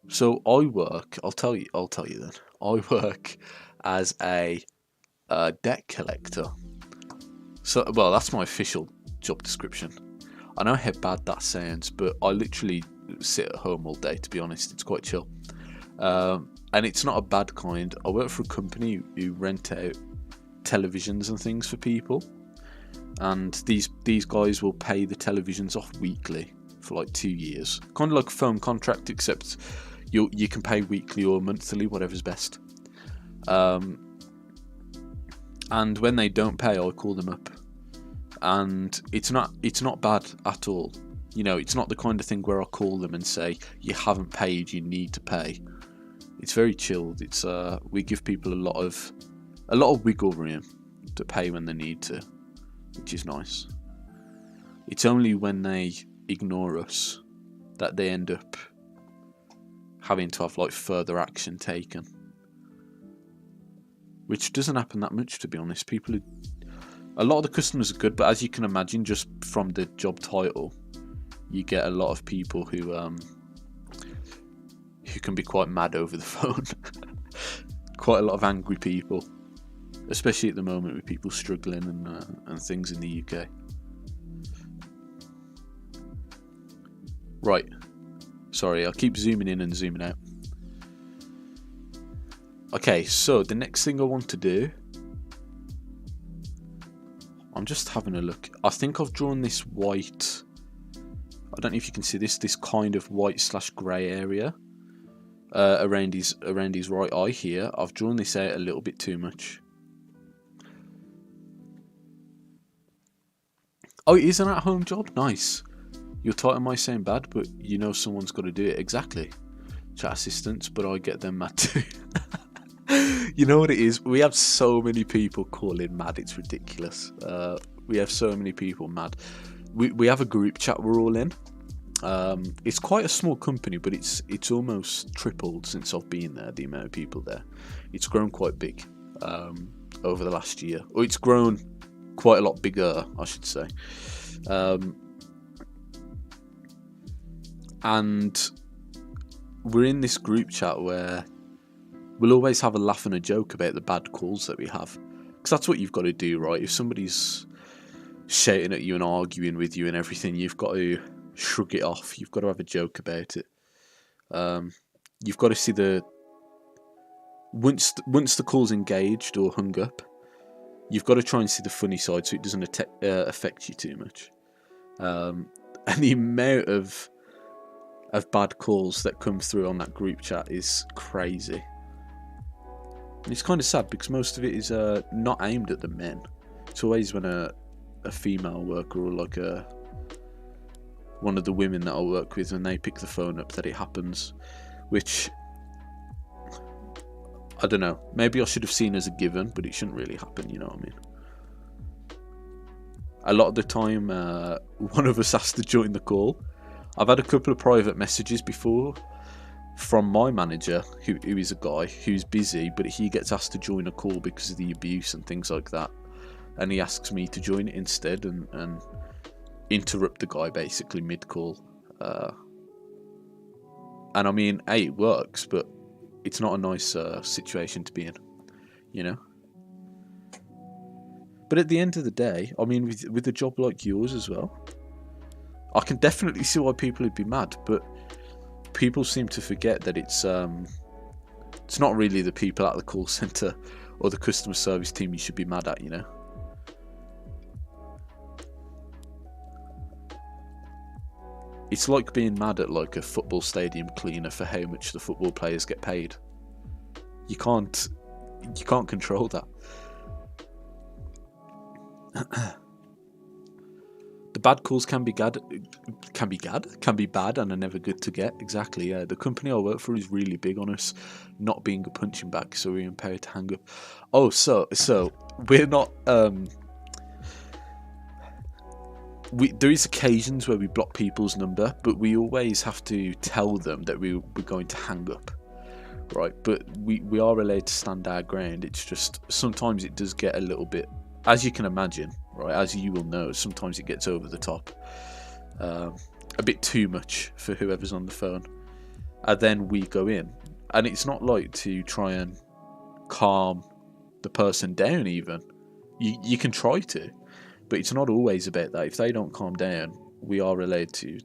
[SPEAKER 1] So I work, I'll tell you then. I work as a debt collector. So, well, that's my official job description. I know how bad that sounds, but I literally sit at home all day, to be honest. It's quite chill. And it's not a bad kind. I work for a company who rent out televisions and things for people. And these guys will pay the televisions off weekly for like 2 years. Kind of like a phone contract, except you can pay weekly or monthly, whatever's best. And when they don't pay, I call them up. And it's not bad at all. You know, it's not the kind of thing where I call them and say, you haven't paid, you need to pay. It's very chilled. It's we give people a lot of wiggle room to pay when they need to, which is nice. It's only when they ignore us that they end up having to have like further action taken, which doesn't happen that much, to be honest. A lot of the customers are good, but as you can imagine, just from the job title, you get a lot of people who can be quite mad over the phone. Quite a lot of angry people. especially at the moment with people struggling and things in the UK. Right, sorry, I'll keep zooming in and zooming out. Okay, so the next thing I want to do, I'm just having a look. I think I've drawn this white, I don't know if you can see this kind of white / grey area around his right eye here. I've drawn this out a little bit too much. Oh, it is an at-home job? Nice. Your title might sound bad, but you know someone's got to do it. Exactly. Chat assistants, but I get them mad too. You know what it is? We have so many people calling mad, it's ridiculous. We have so many people mad. We have a group chat we're all in. It's quite a small company, but it's almost tripled since I've been there, the amount of people there. It's grown quite big over the last year. Or it's grown quite a lot bigger, I should say. And we're in this group chat where we'll always have a laugh and a joke about the bad calls that we have. Because that's what you've got to do, right? If somebody's shouting at you and arguing with you and everything, you've got to shrug it off. You've got to have a joke about it. You've got to see once the call's engaged or hung up, you've got to try and see the funny side so it doesn't affect you too much. And the amount of bad calls that come through on that group chat is crazy. And it's kind of sad because most of it is not aimed at the men. It's always when a female worker or like one of the women that I work with, when they pick the phone up, that it happens, which I don't know, maybe I should have seen as a given, but it shouldn't really happen, you know what I mean? A lot of the time one of us has to join the call. I've had a couple of private messages before from my manager, who is a guy who's busy, but he gets asked to join a call because of the abuse and things like that, and he asks me to join it instead and interrupt the guy basically mid-call. And I mean, hey, it works, but it's not a nice situation to be in, you know? But at the end of the day, I mean, with a job like yours as well, I can definitely see why people would be mad, but people seem to forget that it's not really the people at the call centre or the customer service team you should be mad at, you know? It's like being mad at like a football stadium cleaner for how much the football players get paid. You can't control that. The bad calls can be bad and are never good to get. Exactly, yeah. The company I work for is really big on us not being a punching bag, so we're empowered to hang up. Oh, so we're not. There is occasions where we block people's number, but we always have to tell them that we're going to hang up, right? But we are allowed to stand our ground. It's just sometimes it does get a little bit, as you can imagine, right? As you will know, sometimes it gets over the top, a bit too much for whoever's on the phone, and then we go in, and it's not like to try and calm the person down. Even you can try to. But it's not always about that. If they don't calm down, we are allowed to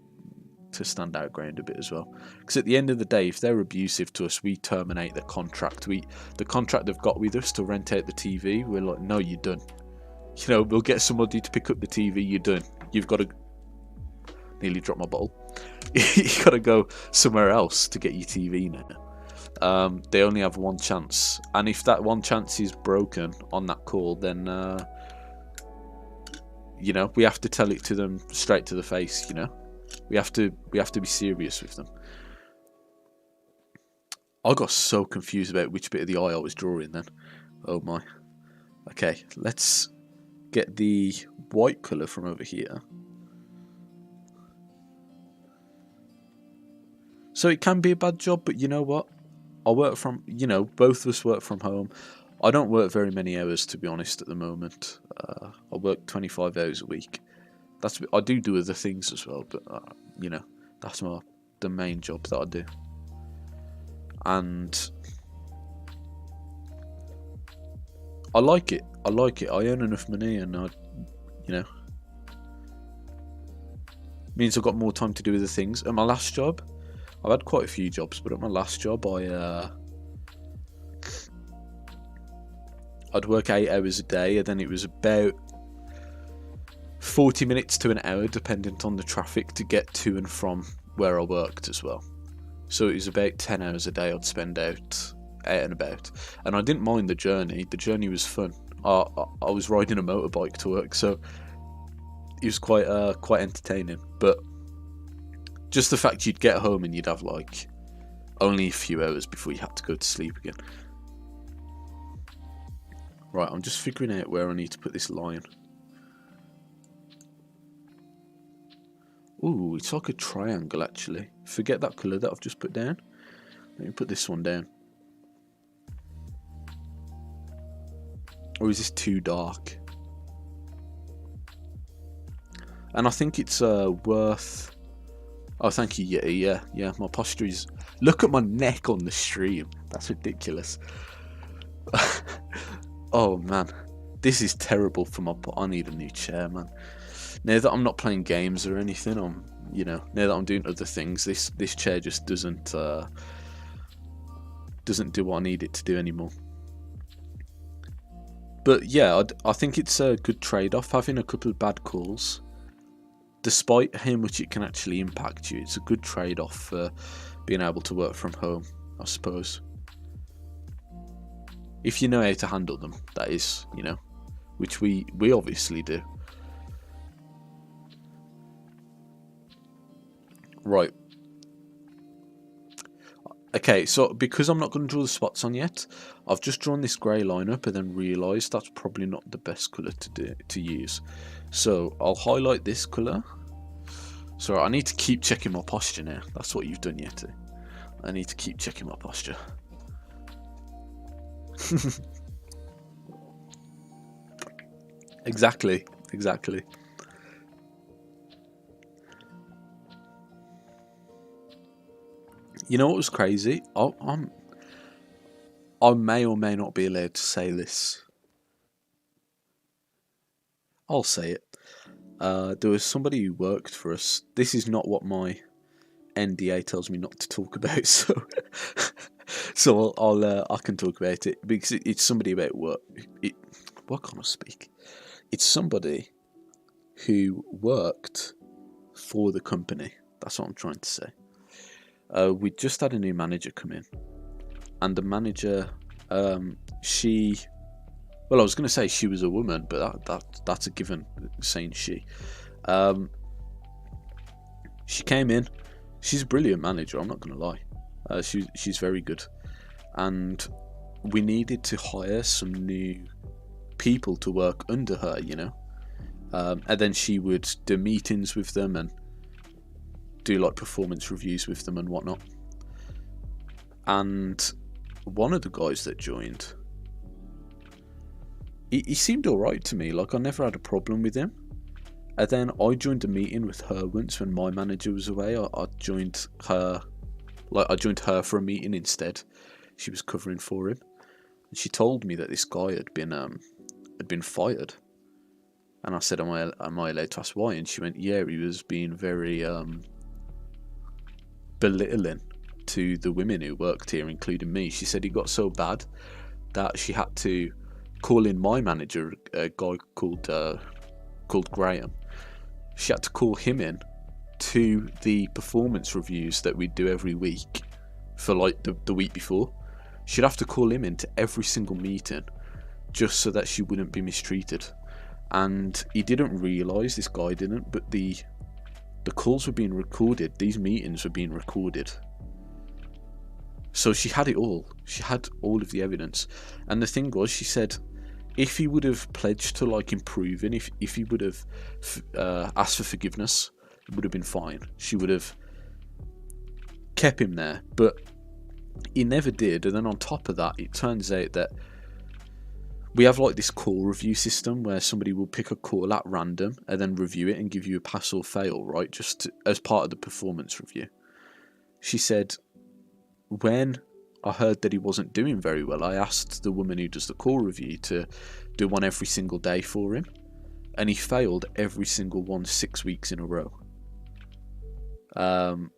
[SPEAKER 1] stand our ground a bit as well. Because at the end of the day, if they're abusive to us, we terminate the contract. The contract they've got with us to rent out the TV, we're like, no, you're done. You know, we'll get somebody to pick up the TV, you're done. You've got to... Nearly dropped my bottle. You've got to go somewhere else to get your TV now. They only have one chance. And if that one chance is broken on that call, then... you know, we have to tell it to them straight to the face, you know. We have to be serious with them. I got so confused about which bit of the eye I was drawing then. Oh my. Okay, let's get the white colour from over here. So it can be a bad job, but you know what? I work from, you know, both of us work from home. I don't work very many hours, to be honest, at the moment. I work 25 hours a week. I do other things as well, but you know, that's the main job that I do. And I like it. I like it. I earn enough money, and you know, means I've got more time to do other things. At my last job, I've had quite a few jobs, but at my last job, I'd work 8 hours a day, and then it was about 40 minutes to an hour, dependent on the traffic, to get to and from where I worked as well. So it was about 10 hours a day I'd spend out and about, and I didn't mind the journey. The journey was fun. I was riding a motorbike to work, so it was quite entertaining. But just the fact you'd get home and you'd have like only a few hours before you had to go to sleep again. Right, I'm just figuring out where I need to put this line. Ooh, it's like a triangle actually. Forget that colour that I've just put down. Let me put this one down. Or is this too dark? And I think it's worth... Oh, thank you. Yeah. My posture is... Look at my neck on the stream. That's ridiculous. Oh, man. This is terrible for my... I need a new chair, man. Now that I'm not playing games or anything, now that I'm doing other things, this chair just doesn't do what I need it to do anymore. But yeah, I think it's a good trade-off, having a couple of bad calls. Despite how much it can actually impact you, it's a good trade-off for being able to work from home, I suppose. If you know how to handle them, that is, which we obviously do. Right. Okay, so because I'm not going to draw the spots on yet, I've just drawn this grey line up and then realised that's probably not the best colour to use. So I'll highlight this colour. So I need to keep checking my posture now. That's what you've done, Yeti. I need to keep checking my posture. Exactly. You know what was crazy? I may or may not be allowed to say this. I'll say it. There was somebody who worked for us. This is not what my NDA tells me not to talk about, so I can talk about it because it's somebody about work. What can I speak? It's somebody who worked for the company. That's what I'm trying to say. We just had a new manager come in, and the manager, I was going to say she was a woman, but that's a given, saying she. She came in. She's a brilliant manager, I'm not going to lie. She's very good. And we needed to hire some new people to work under her, and then she would do meetings with them and do like performance reviews with them and whatnot. And one of the guys that joined, he seemed alright to me. Like, I never had a problem with him. And then I joined a meeting with her once when my manager was away. I joined her for a meeting instead. She was covering for him, and she told me that this guy had been fired. And I said, "Am I allowed to ask why?" And she went, "Yeah, he was being very belittling to the women who worked here, including me." She said he got so bad that she had to call in my manager, a guy called Graham. She had to call him in to the performance reviews that we'd do every week for like the week before. She'd have to call him in to every single meeting just so that she wouldn't be mistreated. And he didn't realise, this guy didn't, but the calls were being recorded. These meetings were being recorded. So she had it all. She had all of the evidence. And the thing was, she said, if he would have pledged to like improving, if he would have asked for forgiveness, it would have been fine. She would have kept him there, but he never did. And then on top of that, it turns out that we have like this call review system where somebody will pick a call at random and then review it and give you a pass or fail, right? Just as part of the performance review. She said, when I heard that he wasn't doing very well. I asked the woman who does the call review to do one every single day for him, and he failed every single one 6 weeks in a row. And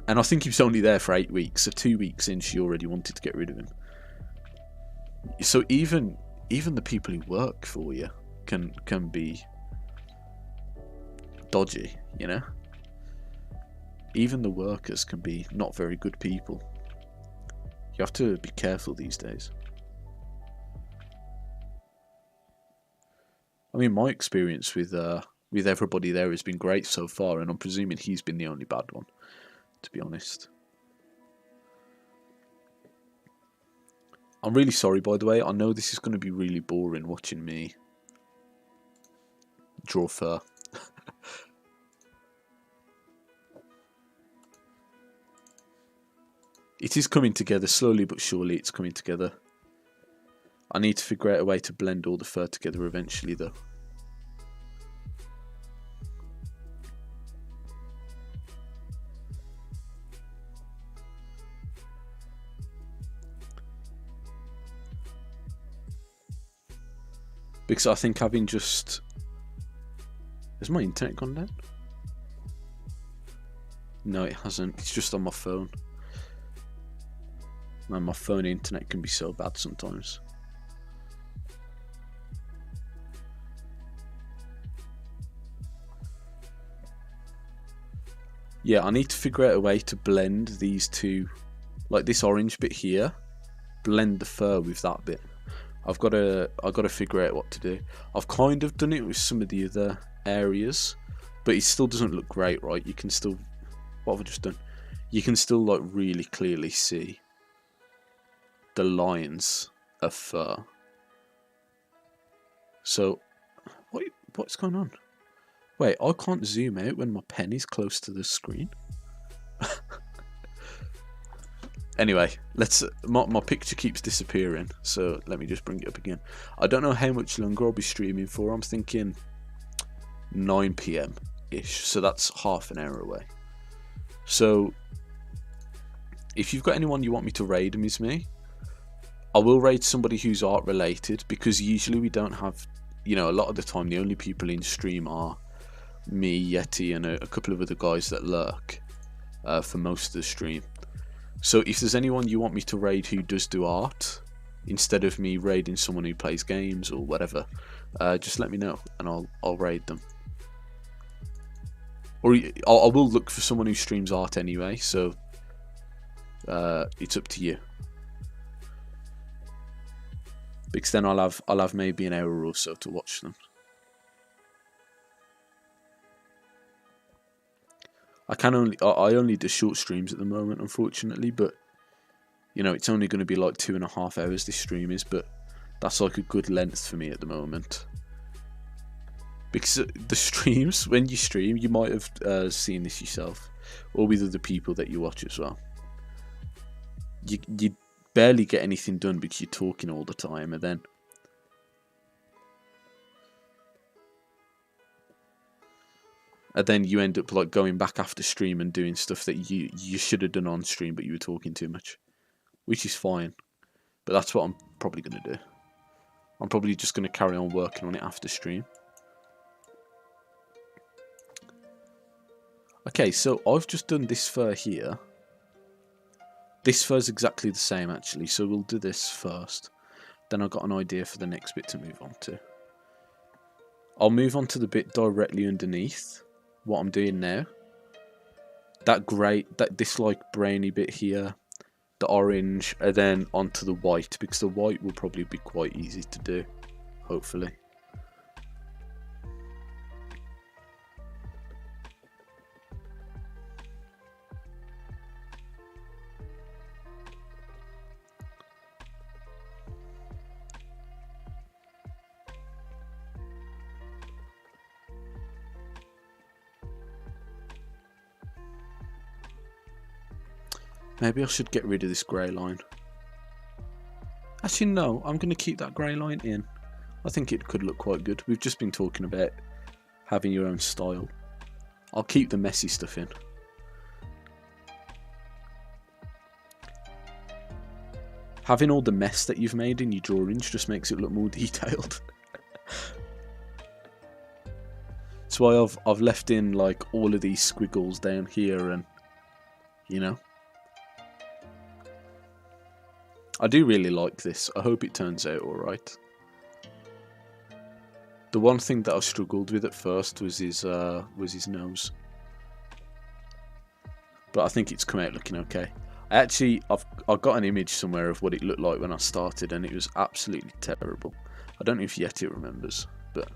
[SPEAKER 1] I think he was only there for 8 weeks, so 2 weeks in she already wanted to get rid of him. So even the people who work for you can be dodgy, you know? Even the workers can be not very good people. You have to be careful these days. I mean, my experience with everybody there has been great so far, and I'm presuming he's been the only bad one, to be honest. I'm really sorry, by the way. I know this is going to be really boring watching me draw fur. It is coming together, slowly but surely it's coming together. I need to figure out a way to blend all the fur together eventually though. Because I think having just... Has my internet gone down? No, it hasn't. It's just on my phone. Man, my phone internet can be so bad sometimes. Yeah, I need to figure out a way to blend these two, like this orange bit here, blend the fur with that bit. I've got to figure out what to do. I've kind of done it with some of the other areas, but it still doesn't look great, right? You can still, what have I just done? You can still like really clearly see the lines of fur. So, what's going on? Wait, I can't zoom out when my pen is close to the screen. Anyway, my picture keeps disappearing, so let me just bring it up again. I don't know how much longer I'll be streaming for. I'm thinking 9 PM ish, so that's half an hour away. So if you've got anyone you want me to raid them as me, I will raid somebody who's art related, because usually we don't have, you know, a lot of the time the only people in stream are me, Yeti, and a couple of other guys that lurk for most of the stream. So if there's anyone you want me to raid who does do art, instead of me raiding someone who plays games or whatever, just let me know and I'll raid them. Or I will look for someone who streams art anyway, so it's up to you. Because then I'll have maybe an hour or so to watch them. I only do short streams at the moment, unfortunately, but you know, it's only going to be like 2.5 hours this stream is, but that's like a good length for me at the moment. Because the streams, when you stream, you might have seen this yourself, or with other people that you watch as well. You barely get anything done because you're talking all the time, and then you end up like going back after stream and doing stuff that you should have done on stream, but you were talking too much, which is fine. But that's what I'm probably going to do. I'm probably just going to carry on working on it after stream. Okay, so I've just done this fur here. This fur's exactly the same actually, so we'll do this first. Then I've got an idea for the next bit to move on to. I'll move on to the bit directly underneath what I'm doing now. This like brainy bit here, the orange, and then onto the white, because the white will probably be quite easy to do, hopefully. Maybe I should get rid of this grey line. Actually, no, I'm going to keep that grey line in. I think it could look quite good. We've just been talking about having your own style. I'll keep the messy stuff in. Having all the mess that you've made in your drawings just makes it look more detailed. That's why I've left in like all of these squiggles down here, and you know, I do really like this. I hope it turns out alright. The one thing that I struggled with at first was his nose, but I think it's come out looking okay. I've got an image somewhere of what it looked like when I started, and it was absolutely terrible. I don't know if Yeti remembers, but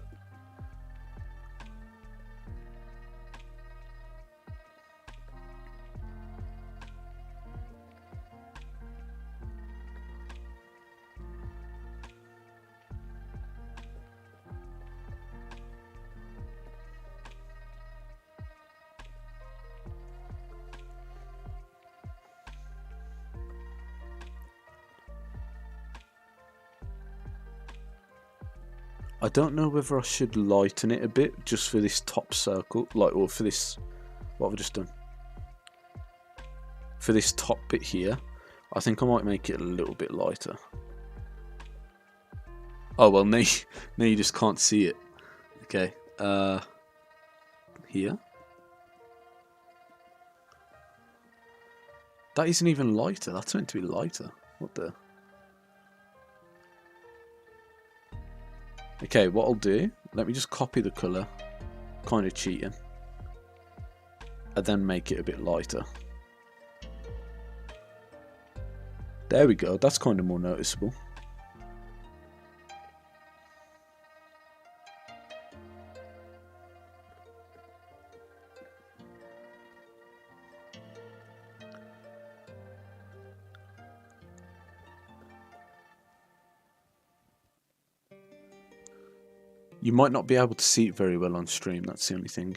[SPEAKER 1] I don't know whether I should lighten it a bit just for this top circle, like, or for this, what have I just done? For this top bit here, I think I might make it a little bit lighter. Oh well, now you just can't see it. Okay, here. That isn't even lighter, that's meant to be lighter. What the? Okay, what I'll do, let me just copy the colour, kind of cheating, and then make it a bit lighter. There we go, that's kind of more noticeable. You might not be able to see it very well on stream, that's the only thing.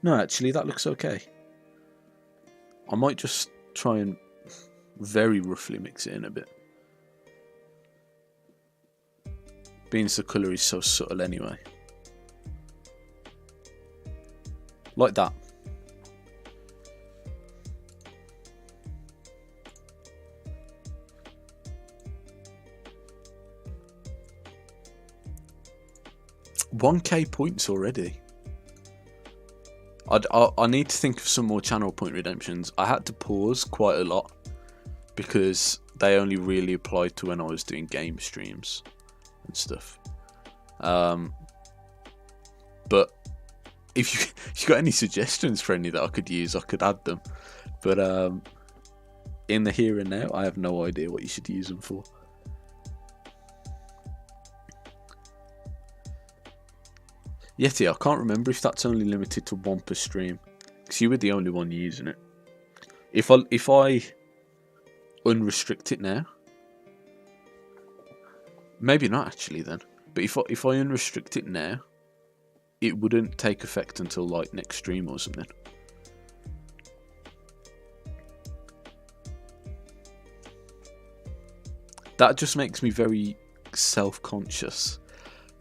[SPEAKER 1] No, actually, that looks okay. I might just try and very roughly mix it in a bit. Being the colour is so subtle anyway. Like that. $1K points already. I need to think of some more channel point redemptions. I had to pause quite a lot because they only really applied to when I was doing game streams and stuff. But if you got any suggestions for any that I could use, I could add them. But in the here and now, I have no idea what you should use them for. Yeti, I can't remember if that's only limited to 1 per stream, because you were the only one using it. If I unrestrict it now, maybe not actually then. But if I unrestrict it now, it wouldn't take effect until like next stream or something. That just makes me very self-conscious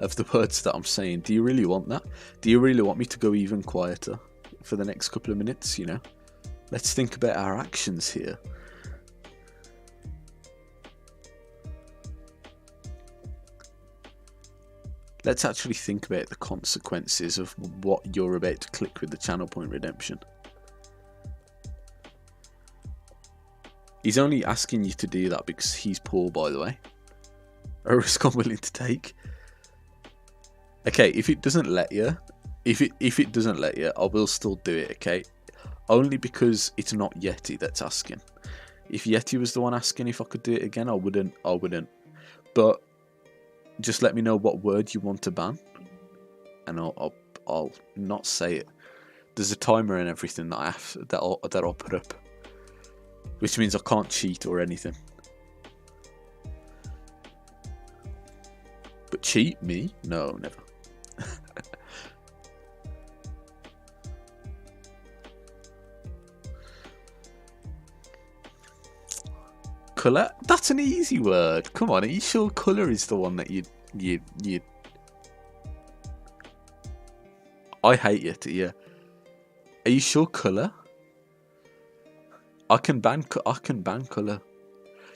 [SPEAKER 1] of the words that I'm saying. Do you really want that? Do you really want me to go even quieter for the next couple of minutes, you know? Let's think about our actions here. Let's actually think about the consequences of what you're about to click with the channel point redemption. He's only asking you to do that because he's poor, by the way. A risk I'm willing to take. Okay, if it doesn't let you, if it doesn't let you, I will still do it, okay? Only because it's not Yeti that's asking. If Yeti was the one asking if I could do it again, I wouldn't. But just let me know what word you want to ban, and I'll not say it. There's a timer and everything that I'll put up, which means I can't cheat or anything. But cheat me? No, never. Colour? That's an easy word. Come on, are you sure colour is the one that you I hate Yeti, yeah. Are you sure colour? I can ban colour.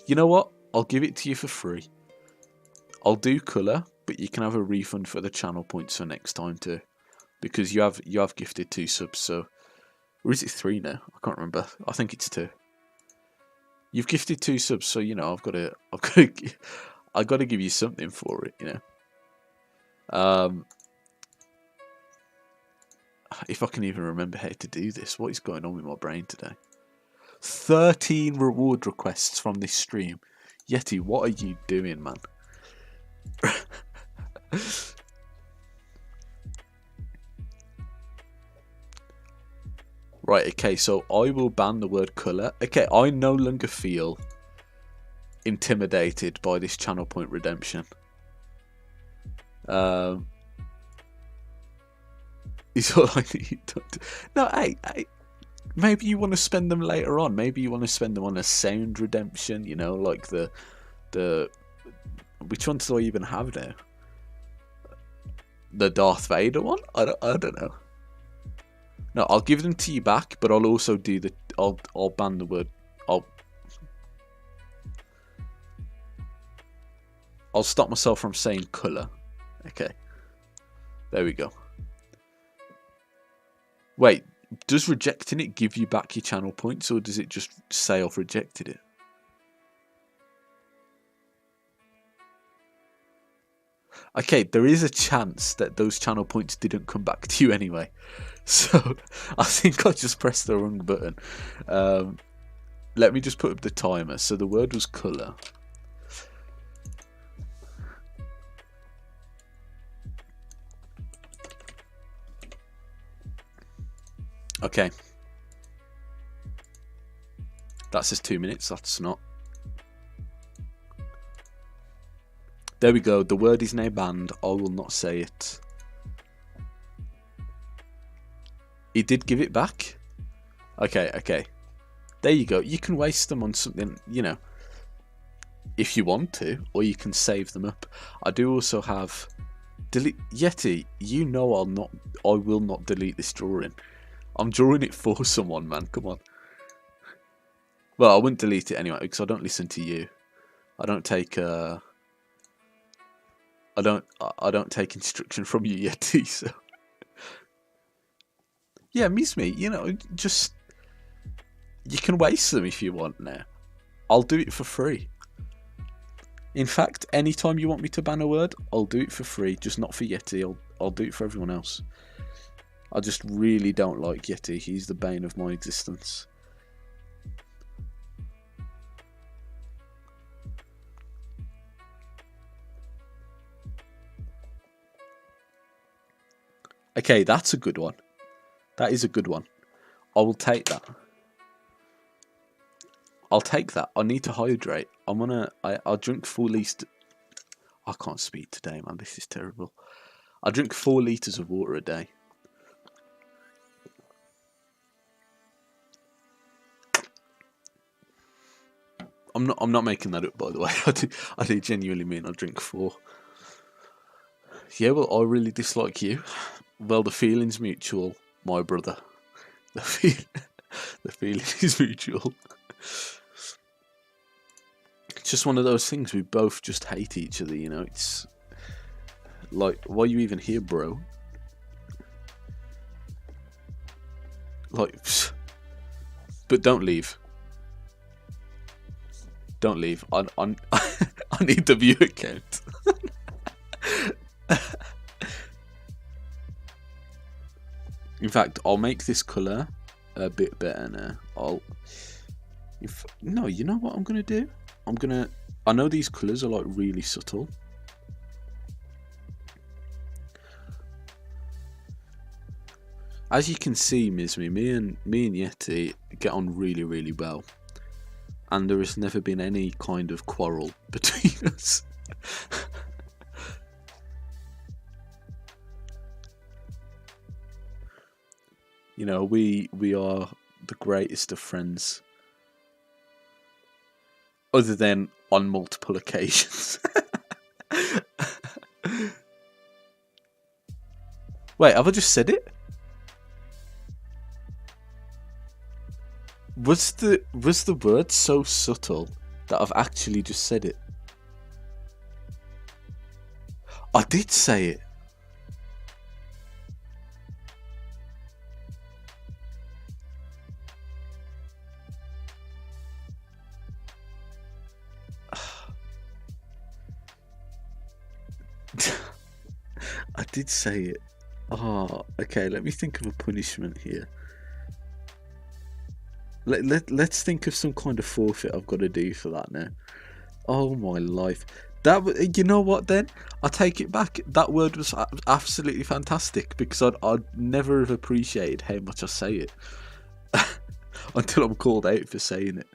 [SPEAKER 1] You know what? I'll give it to you for free. I'll do colour, but you can have a refund for the channel points for next time too. Because you have gifted 2 subs, so, or is it 3 now? I can't remember. I think it's 2. You've gifted 2 subs, so you know I've got to give you something for it, you know. If I can even remember how to do this, what is going on with my brain today? 13 reward requests from this stream. Yeti, what are you doing, man? Right, okay, so I will ban the word colour. Okay, I no longer feel intimidated by this channel point redemption. It's all I need. No, hey, maybe you want to spend them later on. Maybe you want to spend them on a sound redemption, you know, like the which one do I even have now? The Darth Vader one? I don't know. No, I'll give them to you back, but I'll also do the I'll ban the word I'll stop myself from saying colour. Okay. There we go. Wait, does rejecting it give you back your channel points, or does it just say I've rejected it? Okay, there is a chance that those channel points didn't come back to you anyway. So, I think I just pressed the wrong button. Let me just put up the timer. So the word was colour. Okay. That says 2 minutes. That's not. There we go. The word is now banned. I will not say it. He did give it back. Okay, okay. There you go. You can waste them on something, you know, if you want to, or you can save them up. I do also have delete Yeti. You know I will not delete this drawing. I'm drawing it for someone, man. Come on. Well, I wouldn't delete it anyway because I don't listen to you. I don't take I don't take instruction from you, Yeti. So yeah, miss me. You know, just you can waste them if you want. Now, I'll do it for free. In fact, anytime you want me to ban a word, I'll do it for free. Just not for Yeti. I'll do it for everyone else. I just really don't like Yeti. He's the bane of my existence. Okay, that's a good one. That is a good one. I will take that. I'll take that. I need to hydrate. I'll drink 4 liters. I can't speak today, man. This is terrible. I drink 4 liters of water a day. I'm not making that up, by the way. I do genuinely mean I drink 4. Yeah, well, I really dislike you. Well, the feeling's mutual, my brother. The feeling is mutual. It's just one of those things. We both just hate each other, you know. It's like, why are you even here, bro? Like, but don't leave. Don't leave. I need the view count. In fact, I'll make this colour a bit better now. No, you know what I'm gonna do? I know these colours are like really subtle. As you can see, Mizmi, me and Yeti get on really, really well. And there has never been any kind of quarrel between us. You know, we are the greatest of friends. Other than on multiple occasions. Wait, have I just said it? Was the word so subtle that I've actually just said it? I did say it. I did say it. Oh, okay, let me think of a punishment here. Let's think of some kind of forfeit I've got to do for that now. Oh my life. You know what then? I take it back. That word was absolutely fantastic because I'd never have appreciated how much I say it until I'm called out for saying it.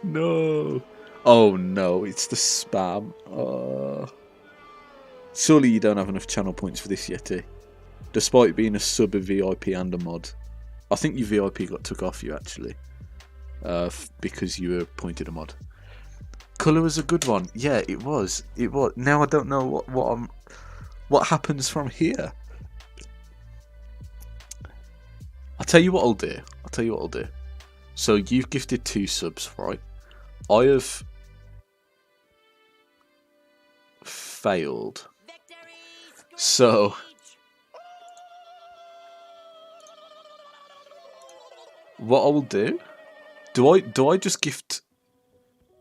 [SPEAKER 1] No. Oh no, it's the spam. Surely you don't have enough channel points for this yet, eh? Despite being a sub, a VIP and a mod. I think your VIP got took off you actually. Because you were appointed a mod. Colour was a good one. Yeah, it was. It was. Now I don't know what happens from here. I'll tell you what I'll do. So you've gifted 2 subs, right? I have failed. So what I will do? Do I just gift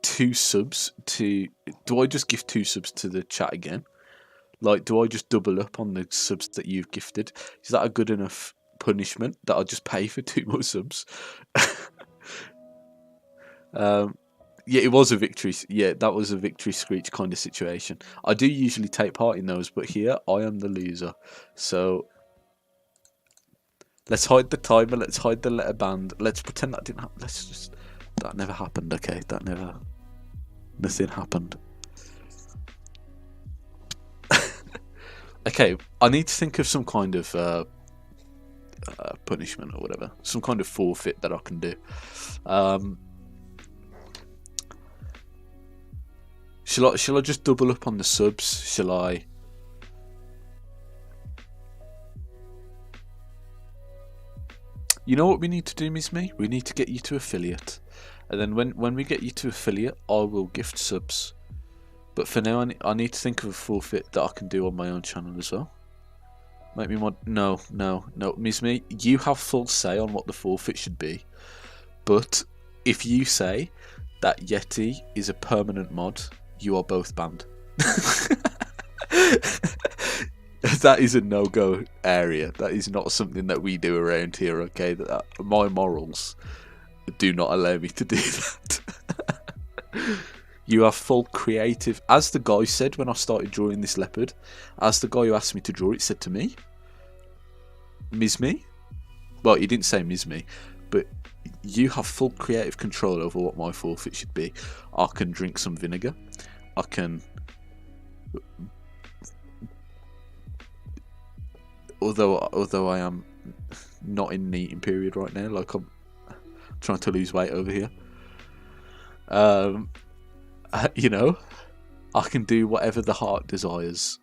[SPEAKER 1] 2 subs to? Do I just gift 2 subs to the chat again? Like, do I just double up on the subs that you've gifted? Is that a good enough punishment that I'll just pay for 2 more subs? Yeah, it was a victory. Yeah, that was a victory screech kind of situation. I do usually take part in those, but here I am the loser. So let's hide the timer. Let's hide the letter band. Let's pretend that didn't happen. That never happened. Okay, nothing happened. Okay, I need to think of some kind of punishment or whatever, some kind of forfeit that I can do. Shall I just double up on the subs? Shall I? You know what we need to do, Miss Me? We need to get you to affiliate, and then when we get you to affiliate, I will gift subs. But for now, I need to think of a forfeit that I can do on my own channel as well. Make me mod. No, Miss Me, you have full say on what the forfeit should be. But if you say that Yeti is a permanent mod, you are both banned. That is a no-go area. That is not something that we do around here, okay? My morals do not allow me to do that. You have full creative... As the guy said when I started drawing this leopard, as the guy who asked me to draw it said to me, Ms. Me? Well, he didn't say Ms. Me, but you have full creative control over what my forfeit should be. I can drink some vinegar. I can... Although I am not in eating period right now, like I'm trying to lose weight over here. You know, I can do whatever the heart desires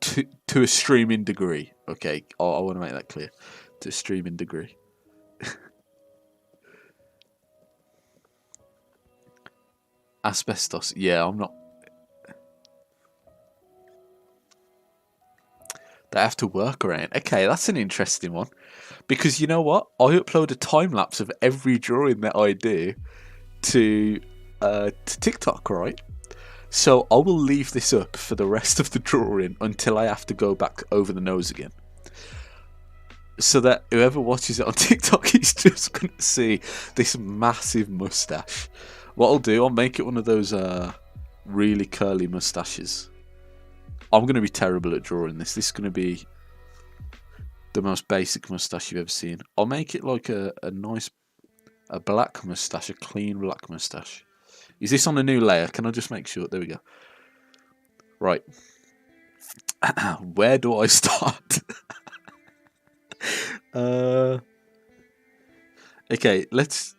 [SPEAKER 1] to a streaming degree. Okay, I want to make that clear. To a streaming degree. Asbestos. Yeah, I'm not. They have to work around. Okay, that's an interesting one. Because you know what? I upload a time lapse of every drawing that I do to TikTok, right? So I will leave this up for the rest of the drawing until I have to go back over the nose again. So that whoever watches it on TikTok is just going to see this massive mustache. What I'll do, I'll make it one of those really curly mustaches. I'm going to be terrible at drawing this. This is going to be the most basic mustache you've ever seen. I'll make it like a nice, a black mustache, a clean black mustache. Is this on a new layer? Can I just make sure? There we go. Right. Where do I start? Okay, let's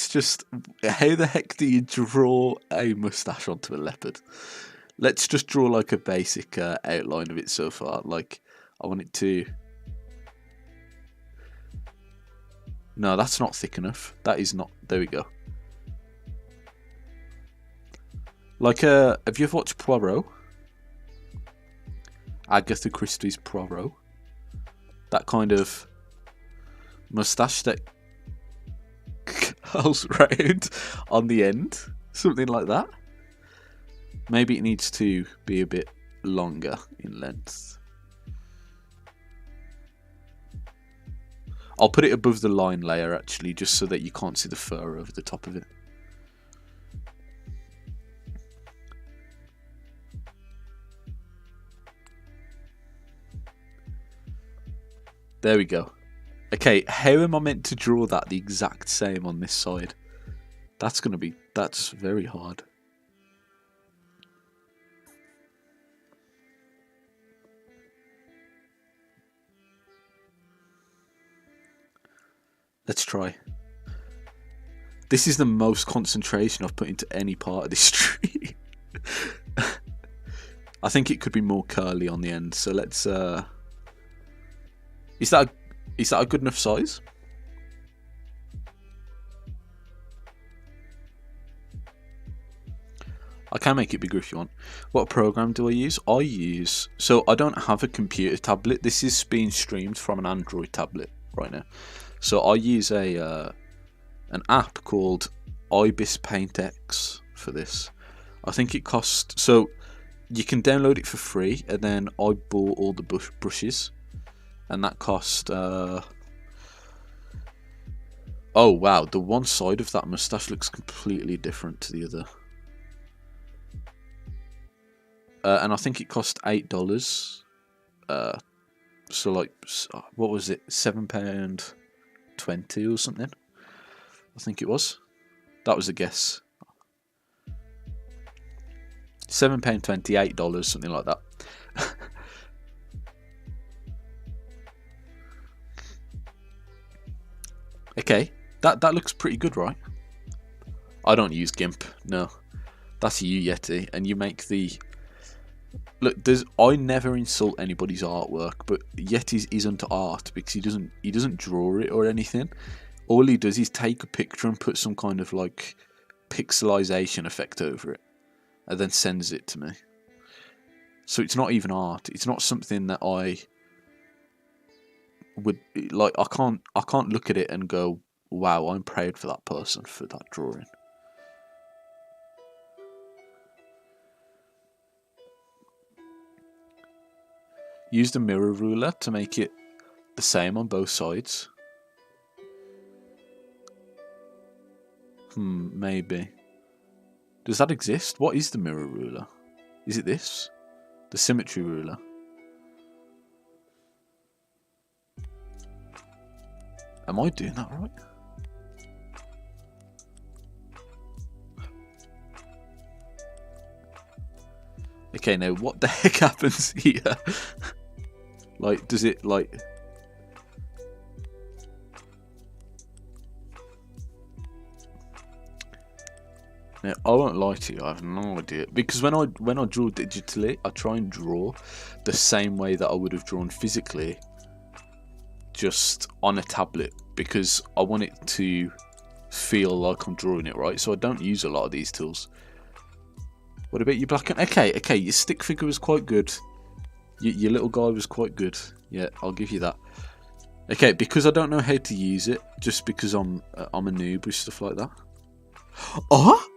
[SPEAKER 1] just... How the heck do you draw a mustache onto a leopard? Let's just draw like a basic outline of it so far. Like, I want it to... No, that's not thick enough. That is not... There we go. Like, have you ever watched Poirot? Agatha Christie's Poirot? That kind of moustache that curls round on the end. Something like that. Maybe it needs to be a bit longer in length. I'll put it above the line layer actually, just so that you can't see the fur over the top of it. There we go. Okay, how am I meant to draw that the exact same on this side? That's very hard. Let's try. This is the most concentration I've put into any part of this tree. I think it could be more curly on the end, so let's... Is that a good enough size? I can make it bigger if you want. What program do I use? So I don't have a computer tablet. This is being streamed from an Android tablet right now. So I use an app called Ibis Paint X for this. I think it costs... So you can download it for free, and then I bought all the brushes. And that cost... Oh wow, the one side of that moustache looks completely different to the other. And I think it cost $8. So like, what was it? £7.20 or something. I think it was. That was a guess. £7.20, $8, something like that. Okay, that looks pretty good, right? I don't use GIMP, no. That's you, Yeti, and you make the... Look, I never insult anybody's artwork, but Yeti's isn't art because he doesn't draw it or anything. All he does is take a picture and put some kind of like pixelization effect over it, and then sends it to me. So it's not even art. It's not something that I would like. I can't look at it and go, wow, I'm proud for that person for that drawing. Use the mirror ruler to make it the same on both sides. Maybe. Does that exist? What is the mirror ruler? Is it this? The symmetry ruler? Am I doing that right? Okay, now what the heck happens here? Like, does it like... Now, I won't lie to you, I have no idea. Because when I draw digitally, I try and draw the same way that I would have drawn physically, just on a tablet, because I want it to feel like I'm drawing it, right? So I don't use a lot of these tools. What about your black and... Okay, your stick figure was quite good. Your little guy was quite good. Yeah, I'll give you that. Okay, because I don't know how to use it, just because I'm a noob with stuff like that. Oh!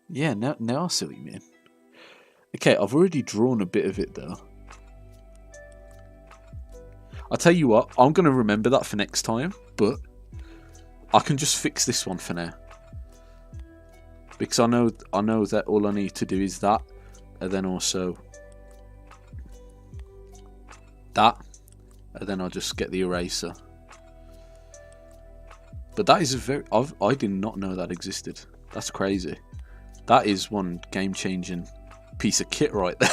[SPEAKER 1] Yeah, now I see what you mean. Okay, I've already drawn a bit of it though. I'll tell you what, I'm going to remember that for next time, but I can just fix this one for now. Because I know that all I need to do is that, and then also that, and then I'll just get the eraser. But that is I did not know that existed. That's crazy. That is one game-changing piece of kit right there.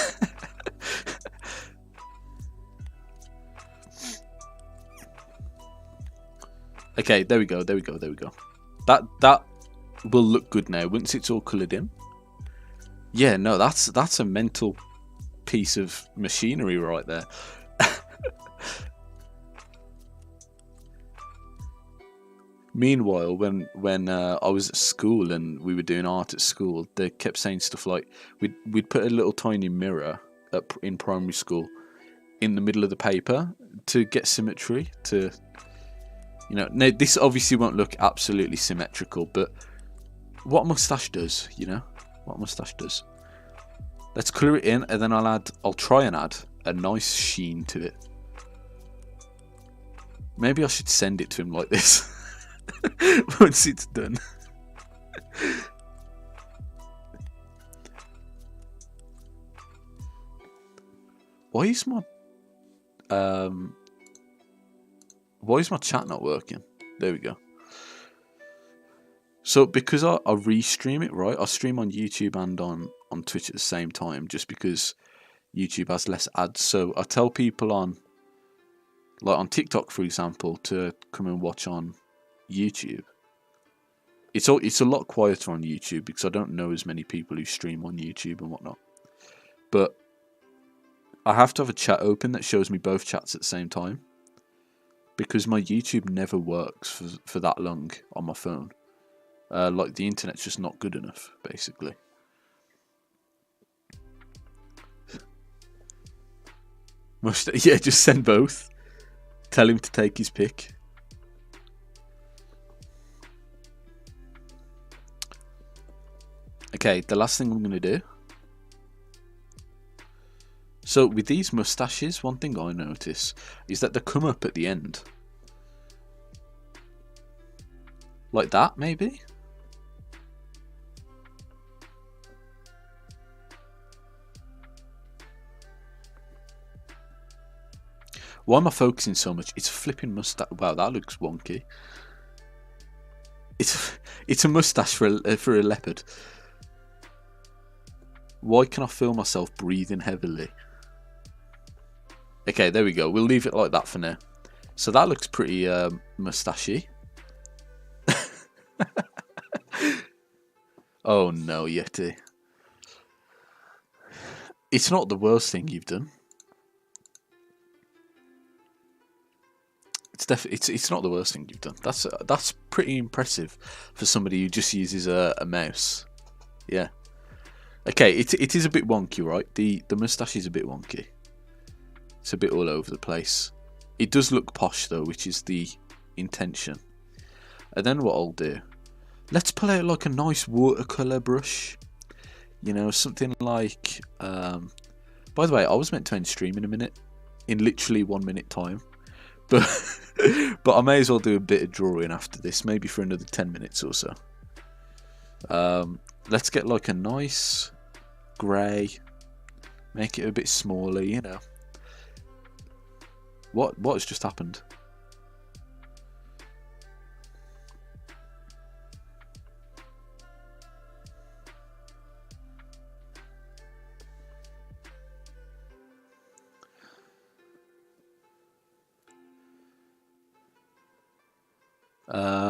[SPEAKER 1] Okay, there we go. That will look good now once it's all coloured in. Yeah, no, that's a mental piece of machinery right there. Meanwhile, when I was at school and we were doing art at school, they kept saying stuff like we'd put a little tiny mirror up in primary school in the middle of the paper to get symmetry. To, you know, now this obviously won't look absolutely symmetrical, but what a moustache does, you know, what a moustache does. Let's colour it in, and then I'll try and add a nice sheen to it. Maybe I should send it to him like this. Once it's done. Why is my chat not working? There we go. So because I restream it, right? I stream on YouTube and on Twitch at the same time, just because YouTube has less ads. So I tell people on TikTok, for example, to come and watch on YouTube. It's a lot quieter on YouTube because I don't know as many people who stream on YouTube and whatnot. But I have to have a chat open that shows me both chats at the same time, because my YouTube never works for that long on my phone. Like, the internet's just not good enough, basically. Yeah, just send both. Tell him to take his pick. Okay, the last thing I'm going to do. So with these moustaches, one thing I notice is that they come up at the end. Like that, maybe? Why am I focusing so much? It's a flipping moustache. Wow, that looks wonky. It's a moustache for a leopard. Why can I feel myself breathing heavily? Okay, there we go. We'll leave it like that for now. So that looks pretty moustachy. Oh no, Yeti. It's not the worst thing you've done. It's not the worst thing you've done. That's pretty impressive for somebody who just uses a mouse. Yeah. Okay, it is a bit wonky, right? The moustache is a bit wonky. It's a bit all over the place. It does look posh though, which is the intention. And then what I'll do, let's pull out like a nice watercolour brush. You know, something like... by the way, I was meant to end stream in a minute. In literally 1 minute time. But I may as well do a bit of drawing after this. Maybe for another 10 minutes or so. Let's get like a nice grey. Make it a bit smaller, you know. What has just happened?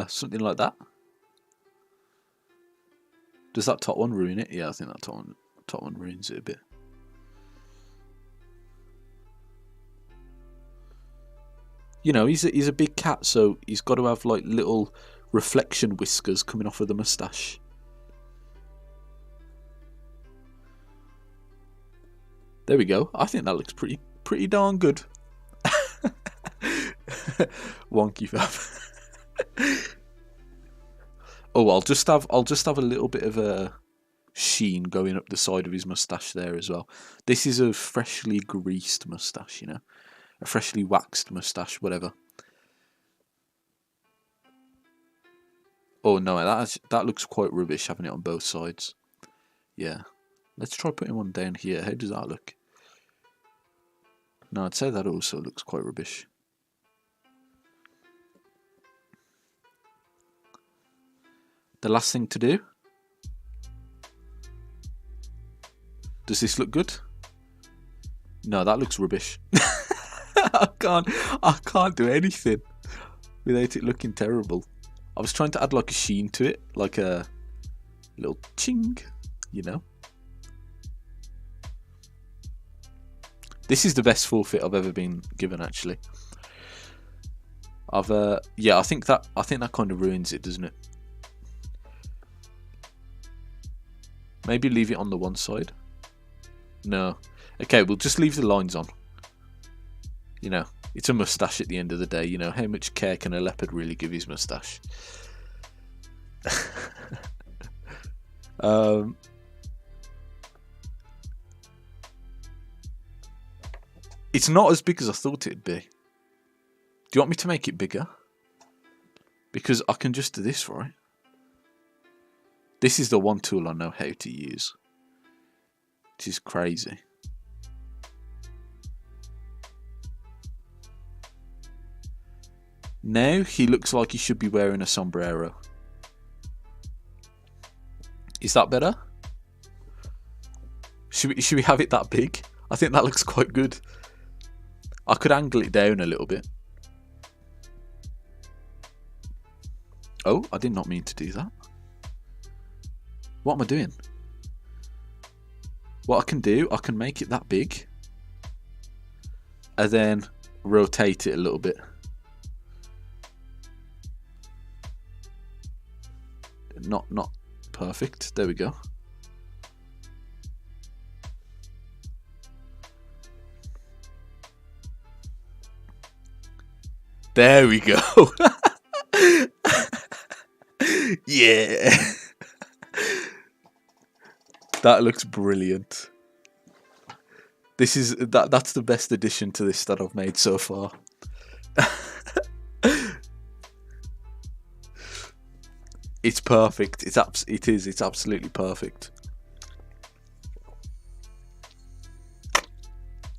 [SPEAKER 1] Something like that. Does that top one ruin it? Yeah, I think that top one ruins it a bit. You know, he's a big cat, so he's got to have like little reflection whiskers coming off of the moustache. There we go. I think that looks pretty darn good. Wonky fab. Oh, I'll just have a little bit of a sheen going up the side of his moustache there as well. This is a freshly greased moustache, you know, a freshly waxed moustache, whatever. Oh no, that looks quite rubbish having it on both sides. Yeah, let's try putting one down here. How does that look? No, I'd say that also looks quite rubbish. The last thing to do. Does this look good? No, that looks rubbish. I can't do anything without it looking terrible. I was trying to add like a sheen to it, like a Little ching, you know. This is the best forfeit I've ever been given, actually. Yeah, I think that kind of ruins it, doesn't it? Maybe leave it on the one side. No. Okay, we'll just leave the lines on. You know, it's a moustache at the end of the day. You know, how much care can a leopard really give his moustache? It's not as big as I thought it'd be. Do you want me to make it bigger? Because I can just do this, right? This is the one tool I know how to use. Which is crazy. Now he looks like he should be wearing a sombrero. Is that better? Should we have it that big? I think that looks quite good. I could angle it down a little bit. Oh, I did not mean to do that. What am I doing? What I can do, I can make it that big. And then rotate it a little bit. Not perfect. There we go. There we go. Yeah. That looks brilliant. This is that's the best addition to this that I've made so far. It's perfect. It's absolutely perfect.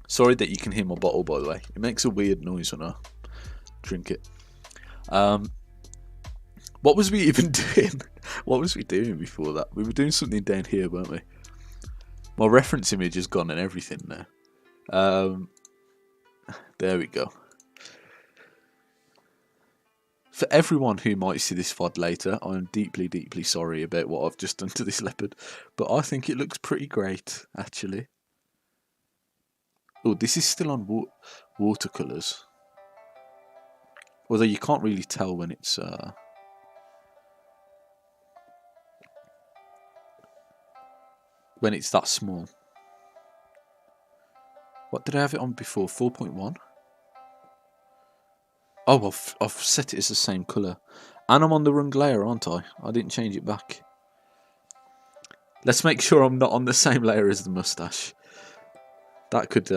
[SPEAKER 1] Sorry that you can hear my bottle, by the way. It makes a weird noise when I drink it. What was we even doing? What was we doing before that? We were doing something down here, weren't we? My reference image has gone and everything now. There we go. For everyone who might see this VOD later, I'm deeply, deeply sorry about what I've just done to this leopard. But I think it looks pretty great, actually. Oh, this is still on watercolours. Although you can't really tell when it's... when it's that small. What did I have it on before? 4.1? Oh, I've set it as the same colour. And I'm on the wrong layer, aren't I? I didn't change it back. Let's make sure I'm not on the same layer as the moustache. That could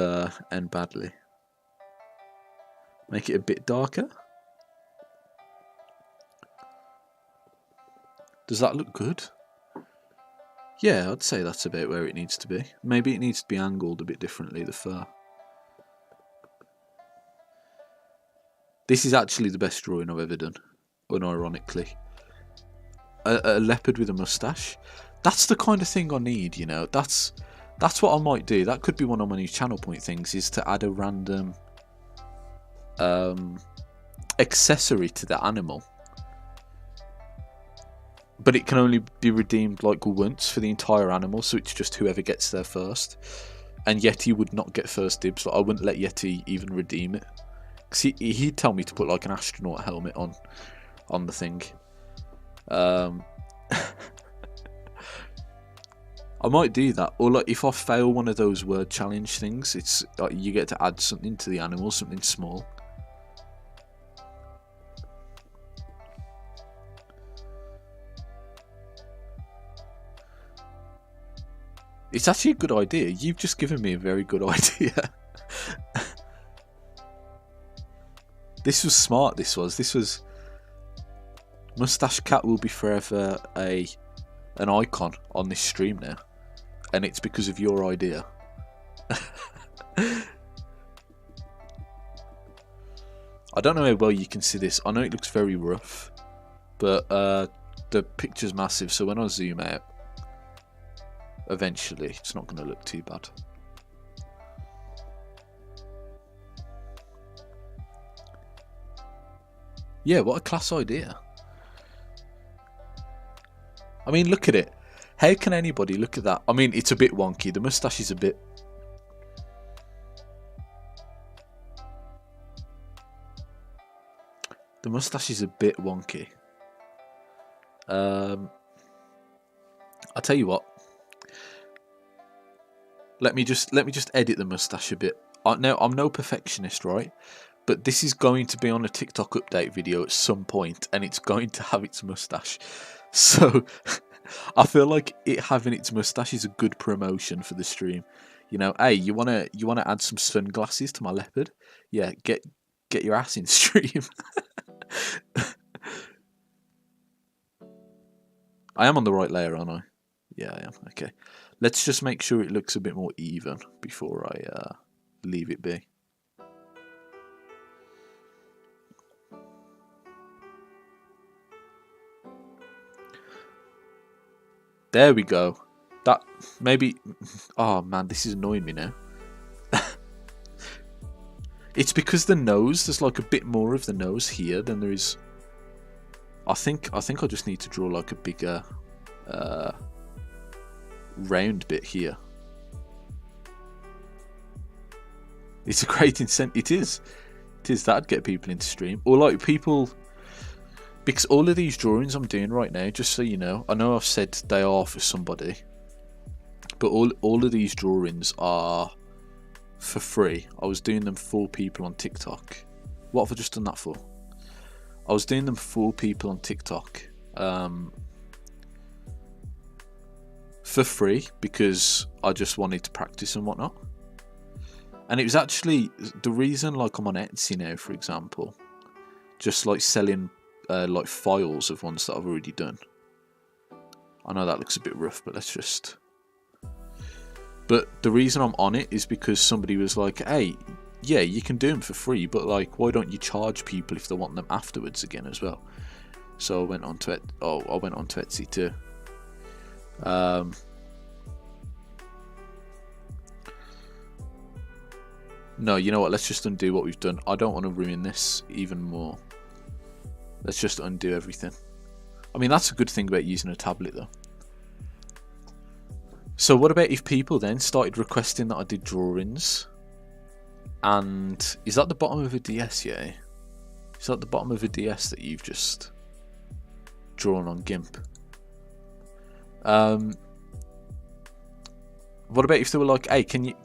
[SPEAKER 1] end badly. Make it a bit darker. Does that look good? Yeah, I'd say that's about where it needs to be. Maybe it needs to be angled a bit differently, the fur. This is actually the best drawing I've ever done, unironically. A leopard with a moustache. That's the kind of thing I need, you know. That's what I might do. That could be one of my new channel point things, is to add a random accessory to the animal. But it can only be redeemed like once for the entire animal, so it's just whoever gets there first. And Yeti would not get first dibs. Like, I wouldn't let Yeti even redeem it. Because he'd tell me to put like an astronaut helmet on the thing. I might do that. Or like if I fail one of those word challenge things, it's like you get to add something to the animal, something small. It's actually a good idea. You've just given me a very good idea. This was smart, this was... Moustache Cat will be forever an icon on this stream now. And it's because of your idea. I don't know how well you can see this. I know it looks very rough. But the picture's massive, so when I zoom out, eventually it's not going to look too bad. Yeah, what a class idea. I mean, look at it. How can anybody look at that? I mean, it's a bit wonky. The moustache is a bit... The moustache is a bit wonky. I'll tell you what. Let me just edit the moustache a bit. Now, I'm no perfectionist, right? But this is going to be on a TikTok update video at some point, and it's going to have its moustache. So I feel like it having its moustache is a good promotion for the stream. You know, hey, you wanna add some sunglasses to my leopard? Yeah, get your ass in stream. I am on the right layer, aren't I? Yeah, I am. Okay. Let's just make sure it looks a bit more even before I leave it be. There we go. That maybe... Oh man, this is annoying me now. It's because the nose, there's like a bit more of the nose here than there is... I think I just need to draw like a bigger round bit here. It's a great incentive. It is. That'd get people into stream. Or like people... Because all of these drawings I'm doing right now, just so you know, I know I've said they are for somebody, but all of these drawings are for free. I was doing them for people on TikTok. What have I just done that for? I was doing them for people on TikTok for free because I just wanted to practice and whatnot. And it was actually the reason, like I'm on Etsy now, for example, just like selling like files of ones that I've already done. I know that looks a bit rough, but let's just... But the reason I'm on it is because somebody was like, hey, yeah, you can do them for free, but like, why don't you charge people if they want them afterwards again as well? So I went on to Etsy too. No, you know what? Let's just undo what we've done. I don't want to ruin this even more. Let's just undo everything. I mean, that's a good thing about using a tablet, though. So what about if people then started requesting that I did drawings? And is that the bottom of a DS, yeah? Is that the bottom of a DS that you've just drawn on GIMP? What about if they were like, hey, can you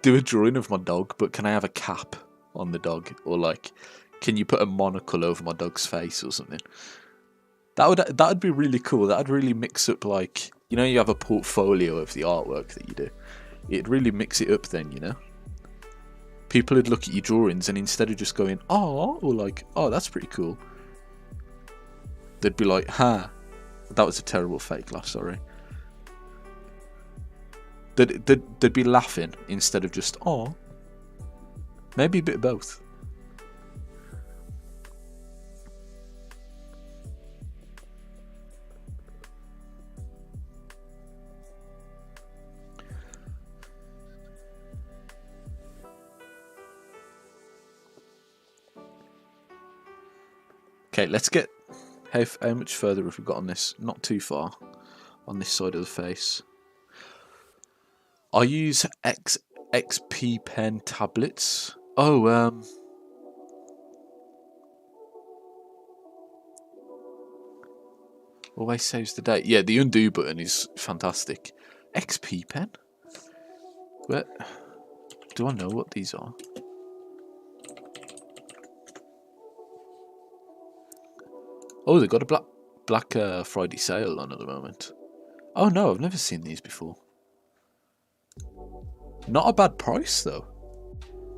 [SPEAKER 1] do a drawing of my dog, but can I have a cap on the dog? Or like, can you put a monocle over my dog's face or something? That'd be really cool. That'd really mix up, like, you know, you have a portfolio of the artwork that you do. It'd really mix it up then, you know? People would look at your drawings and instead of just going, oh, or like, oh, that's pretty cool, they'd be like, ha, that was a terrible fake laugh, sorry. They'd be laughing instead of just, oh. Maybe a bit of both. Okay, let's get... How much further have we got on this? Not too far. On this side of the face. I use XP pen tablets. Oh, always saves the day. Yeah, the undo button is fantastic. XP pen? Where... Do I know what these are? Oh, they've got a Black Friday sale on at the moment. Oh no, I've never seen these before. Not a bad price though.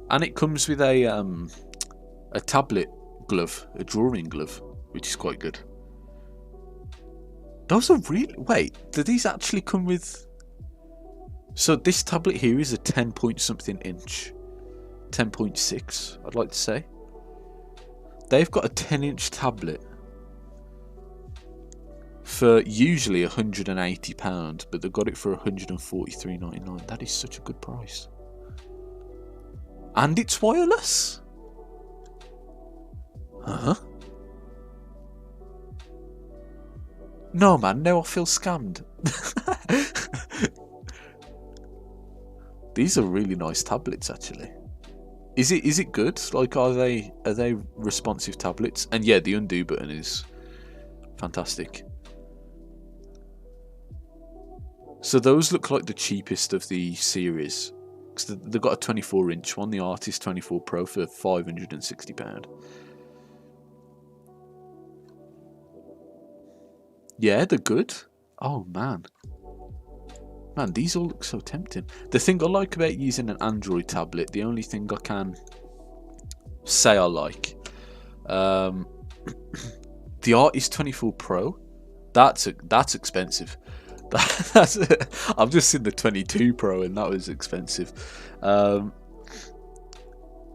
[SPEAKER 1] And it comes with a tablet glove, a drawing glove, which is quite good. Those are really... Wait, do these actually come with... So this tablet here is a 10 point something inch. 10.6, I'd like to say. They've got a 10-inch tablet for usually £180, but they've got it for £143.99. That is such a good price. And it's wireless. Huh? No, man, now I feel scammed. These are really nice tablets, actually. Is it good? Like, are they responsive tablets? And yeah, the undo button is fantastic. So those look like the cheapest of the series. Because they've got a 24-inch one, the Artist 24 Pro for £560. Yeah, they're good. Oh, man. Man, these all look so tempting. The thing I like about using an Android tablet, the only thing I can say I like, the Artist 24 Pro, that's expensive. I've just seen the 22 Pro and that was expensive.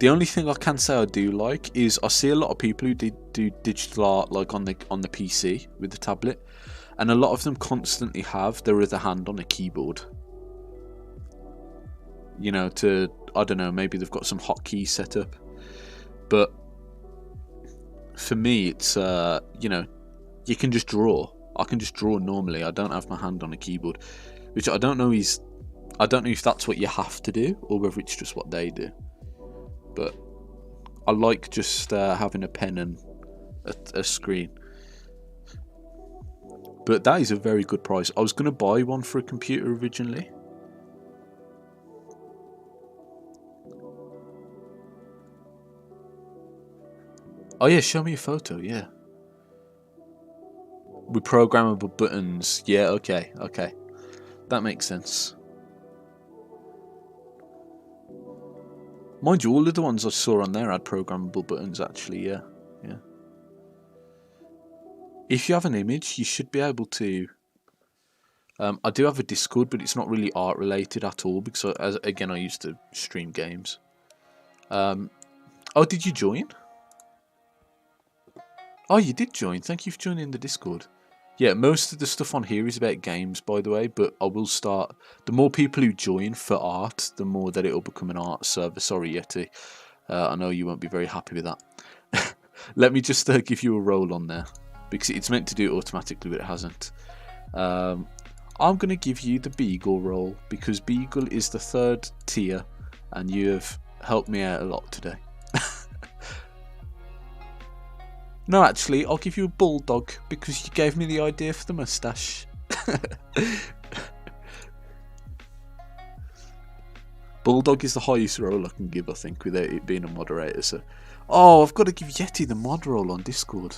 [SPEAKER 1] The only thing I can say I do like is I see a lot of people who do digital art like on the PC with the tablet, and a lot of them constantly have their other hand on a keyboard. You know, I don't know, maybe they've got some hotkeys set up. But for me, it's you know, you can just draw. I can just draw normally. I don't have my hand on a keyboard, which I don't know if that's what you have to do or whether it's just what they do. But I like just having a pen and a screen. But that is a very good price. I was going to buy one for a computer originally. Oh yeah, show me a photo, yeah. With programmable buttons. Yeah, okay. That makes sense. Mind you, all of the ones I saw on there had programmable buttons, actually, yeah. If you have an image, you should be able to... I do have a Discord, but it's not really art related at all, because, again, I used to stream games. Oh, did you join? Oh, you did join. Thank you for joining the Discord. Yeah, most of the stuff on here is about games, by the way, but I will start... The more people who join for art, the more that it'll become an art server. Sorry, Yeti. I know you won't be very happy with that. Let me just give you a role on there, because it's meant to do it automatically, but it hasn't. I'm going to give you the Beagle role, because Beagle is the 3rd tier, and you have helped me out a lot today. No, actually, I'll give you a Bulldog, because you gave me the idea for the moustache. Bulldog is the highest role I can give, I think, without it being a moderator. So, oh, I've got to give Yeti the mod role on Discord.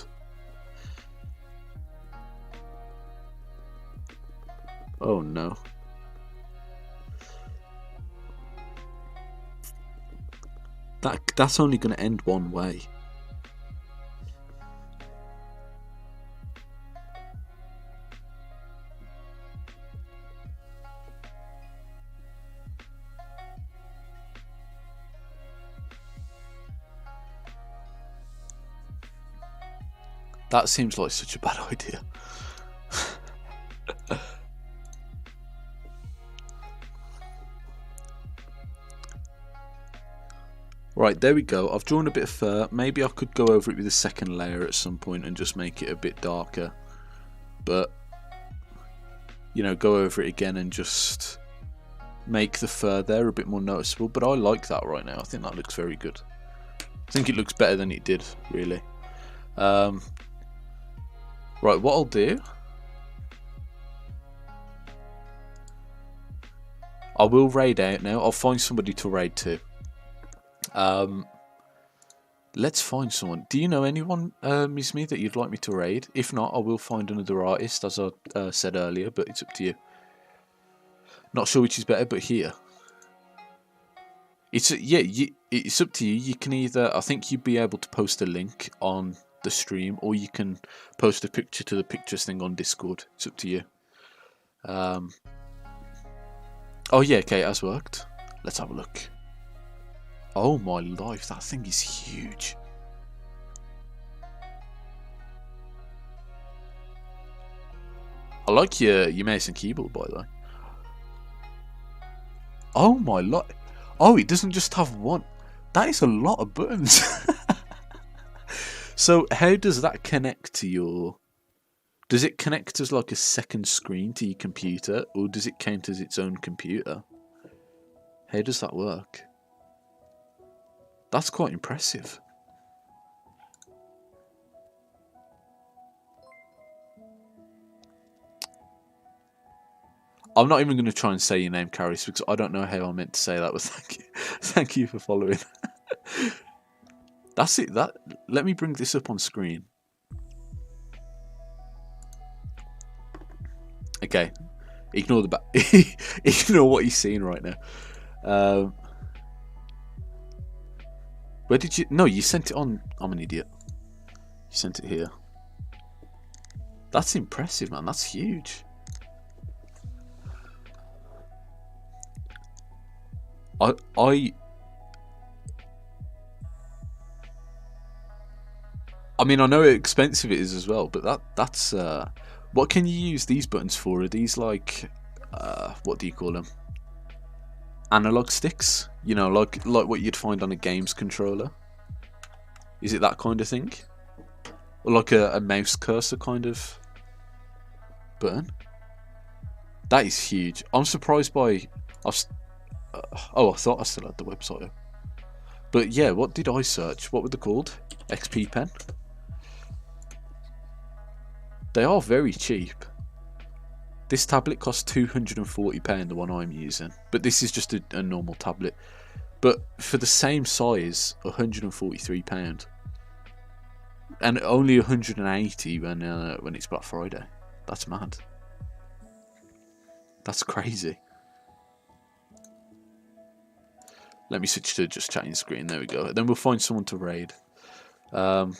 [SPEAKER 1] Oh no. That's only going to end one way. That seems like such a bad idea. Right, there we go. I've drawn a bit of fur. Maybe I could go over it with a second layer at some point and just make it a bit darker. But, you know, go over it again and just make the fur there a bit more noticeable. But I like that right now. I think that looks very good. I think it looks better than it did, really. Right, what I'll do... I will raid out now. I'll find somebody to raid to. Let's find someone. Do you know anyone, Miss Me, that you'd like me to raid? If not, I will find another artist, as I said earlier, but it's up to you. Not sure which is better, but here. It's it's up to you. You can either, I think you'd be able to post a link on the stream, or you can post a picture to the pictures thing on Discord. It's up to you. Oh yeah, okay, it has worked. Let's have a look. Oh my life, that thing is huge. I like your mouse and keyboard, by the way. Oh my life. Oh, it doesn't just have one. That is a lot of buttons. So how does that connect to your Does it connect as like a second screen to your computer, or does it count as its own computer? How does that work? That's quite impressive. I'm not even going to try and say your name, Caris, because I don't know how I meant to say that, but thank you. Thank you for following. That's it. Let me bring this up on screen. Okay. Ignore the ignore what he's seeing right now. Where did you... No, you sent it on... I'm an idiot. You sent it here. That's impressive, man. That's huge. I mean, I know how expensive it is as well, but that's what can you use these buttons for? Are these like what do you call them? Analog sticks? You know, like what you'd find on a games controller. Is it that kind of thing? Or like a mouse cursor kind of button? That is huge. I'm surprised by... oh, I thought I still had the website up. But yeah, what did I search? What were they called? XP Pen? They are very cheap. This tablet costs £240, the one I'm using. But this is just a normal tablet. But for the same size, £143. And only £180 when it's Black Friday. That's mad. That's crazy. Let me switch to just chatting screen. There we go. Then we'll find someone to raid. Oh,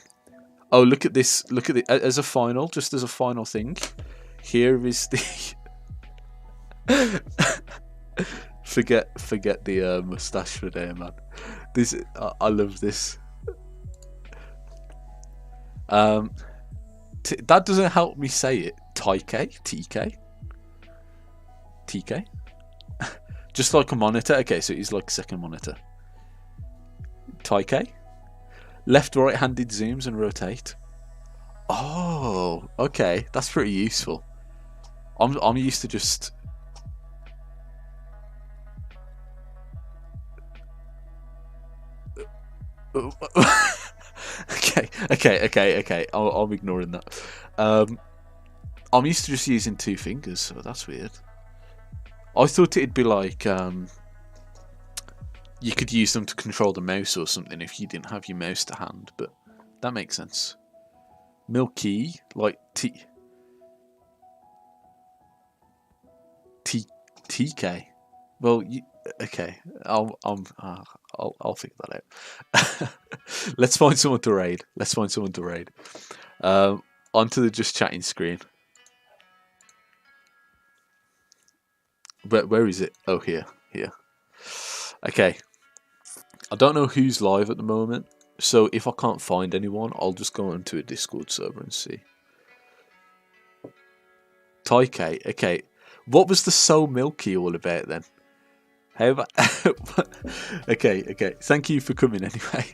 [SPEAKER 1] look at this. Look at it as a final, just as a final thing. Here is the forget the mustache for there, man. This I love this. That doesn't help me say it. TK. Just like a monitor. Okay, so it's like a second monitor. TK. Left, right-handed zooms and rotate. Oh, okay. That's pretty useful. I'm used to just... Okay. I'm ignoring that. I'm used to just using two fingers, so that's weird. I thought it'd be like you could use them to control the mouse or something if you didn't have your mouse to hand, but that makes sense. Milky, like TK. Well, okay. I'll figure that out. Let's find someone to raid. Onto the just chatting screen. Where is it? Oh, here. Okay. I don't know who's live at the moment, so if I can't find anyone, I'll just go onto a Discord server and see. TK. Okay. What was the So Milky all about then? How about... Okay. Thank you for coming anyway.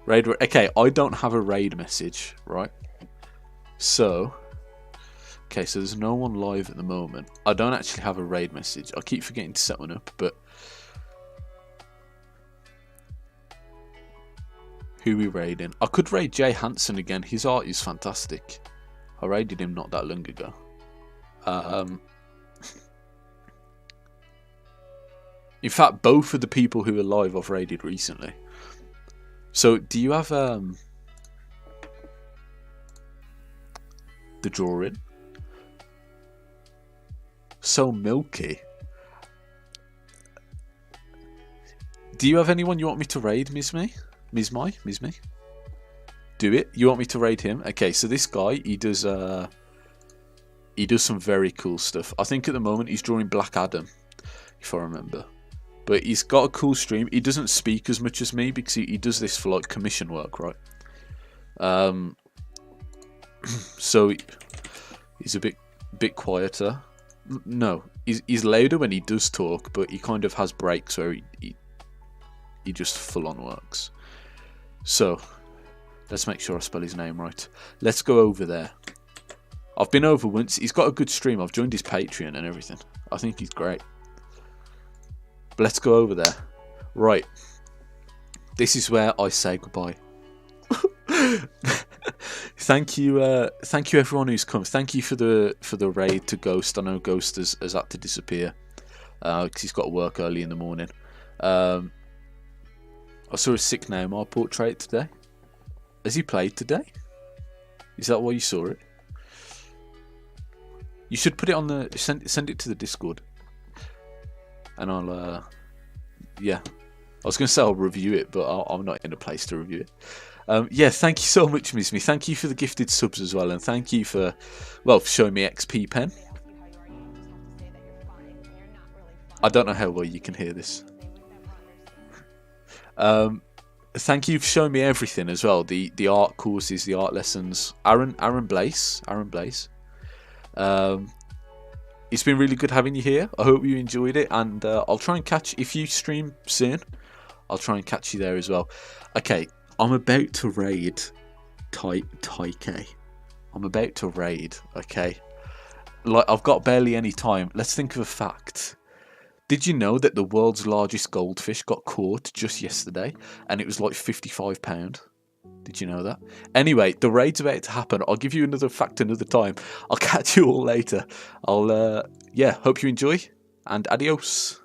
[SPEAKER 1] Raid. Okay, I don't have a raid message, right? So... Okay, so there's no one live at the moment. I don't actually have a raid message. I keep forgetting to set one up, but... Who we raiding? I could raid Jay Hansen again. His art is fantastic. I raided him not that long ago. In fact, both of the people who are live I've raided recently. So, do you have the drawing? So Milky. Do you have anyone you want me to raid, Mizme? Do it. You want me to raid him? Okay, so this guy, he does some very cool stuff. I think at the moment he's drawing Black Adam, if I remember. But he's got a cool stream. He doesn't speak as much as me because he does this for like commission work, right? So he's a bit quieter. No, he's louder when he does talk, but he kind of has breaks where he just full on works. So Let's make sure I spell his name right. Let's go over there. I've been over once. He's got a good stream. I've joined his Patreon and everything. I think he's great. But let's go over there. Right. This is where I say goodbye. Thank you everyone who's come. Thank you for the raid to Ghost. I know Ghost has had to disappear because he's got to work early in the morning. I saw a sick Neymar portrait today. Has he played today? Is that why you saw it? You should put it on the send it to the Discord, and I'll yeah. I was going to say I'll review it, but I'm not in a place to review it. Yeah, thank you so much, Miss Me. Thank you for the gifted subs as well, and thank you for showing me XP pen. I don't know how well you can hear this. Thank you for showing me everything as well. The art courses, the art lessons. Aaron Blaze. It's been really good having you here. I hope you enjoyed it, and I'll try and catch, if you stream soon, I'll try and catch you there as well. Okay, I'm about to raid Taike. I'm about to raid, okay? Like, I've got barely any time. Let's think of a fact. Did you know that the world's largest goldfish got caught just yesterday, and it was like £55? Did you know that? Anyway, the raid's about to happen. I'll give you another fact another time. I'll catch you all later. Yeah, hope you enjoy, and adios.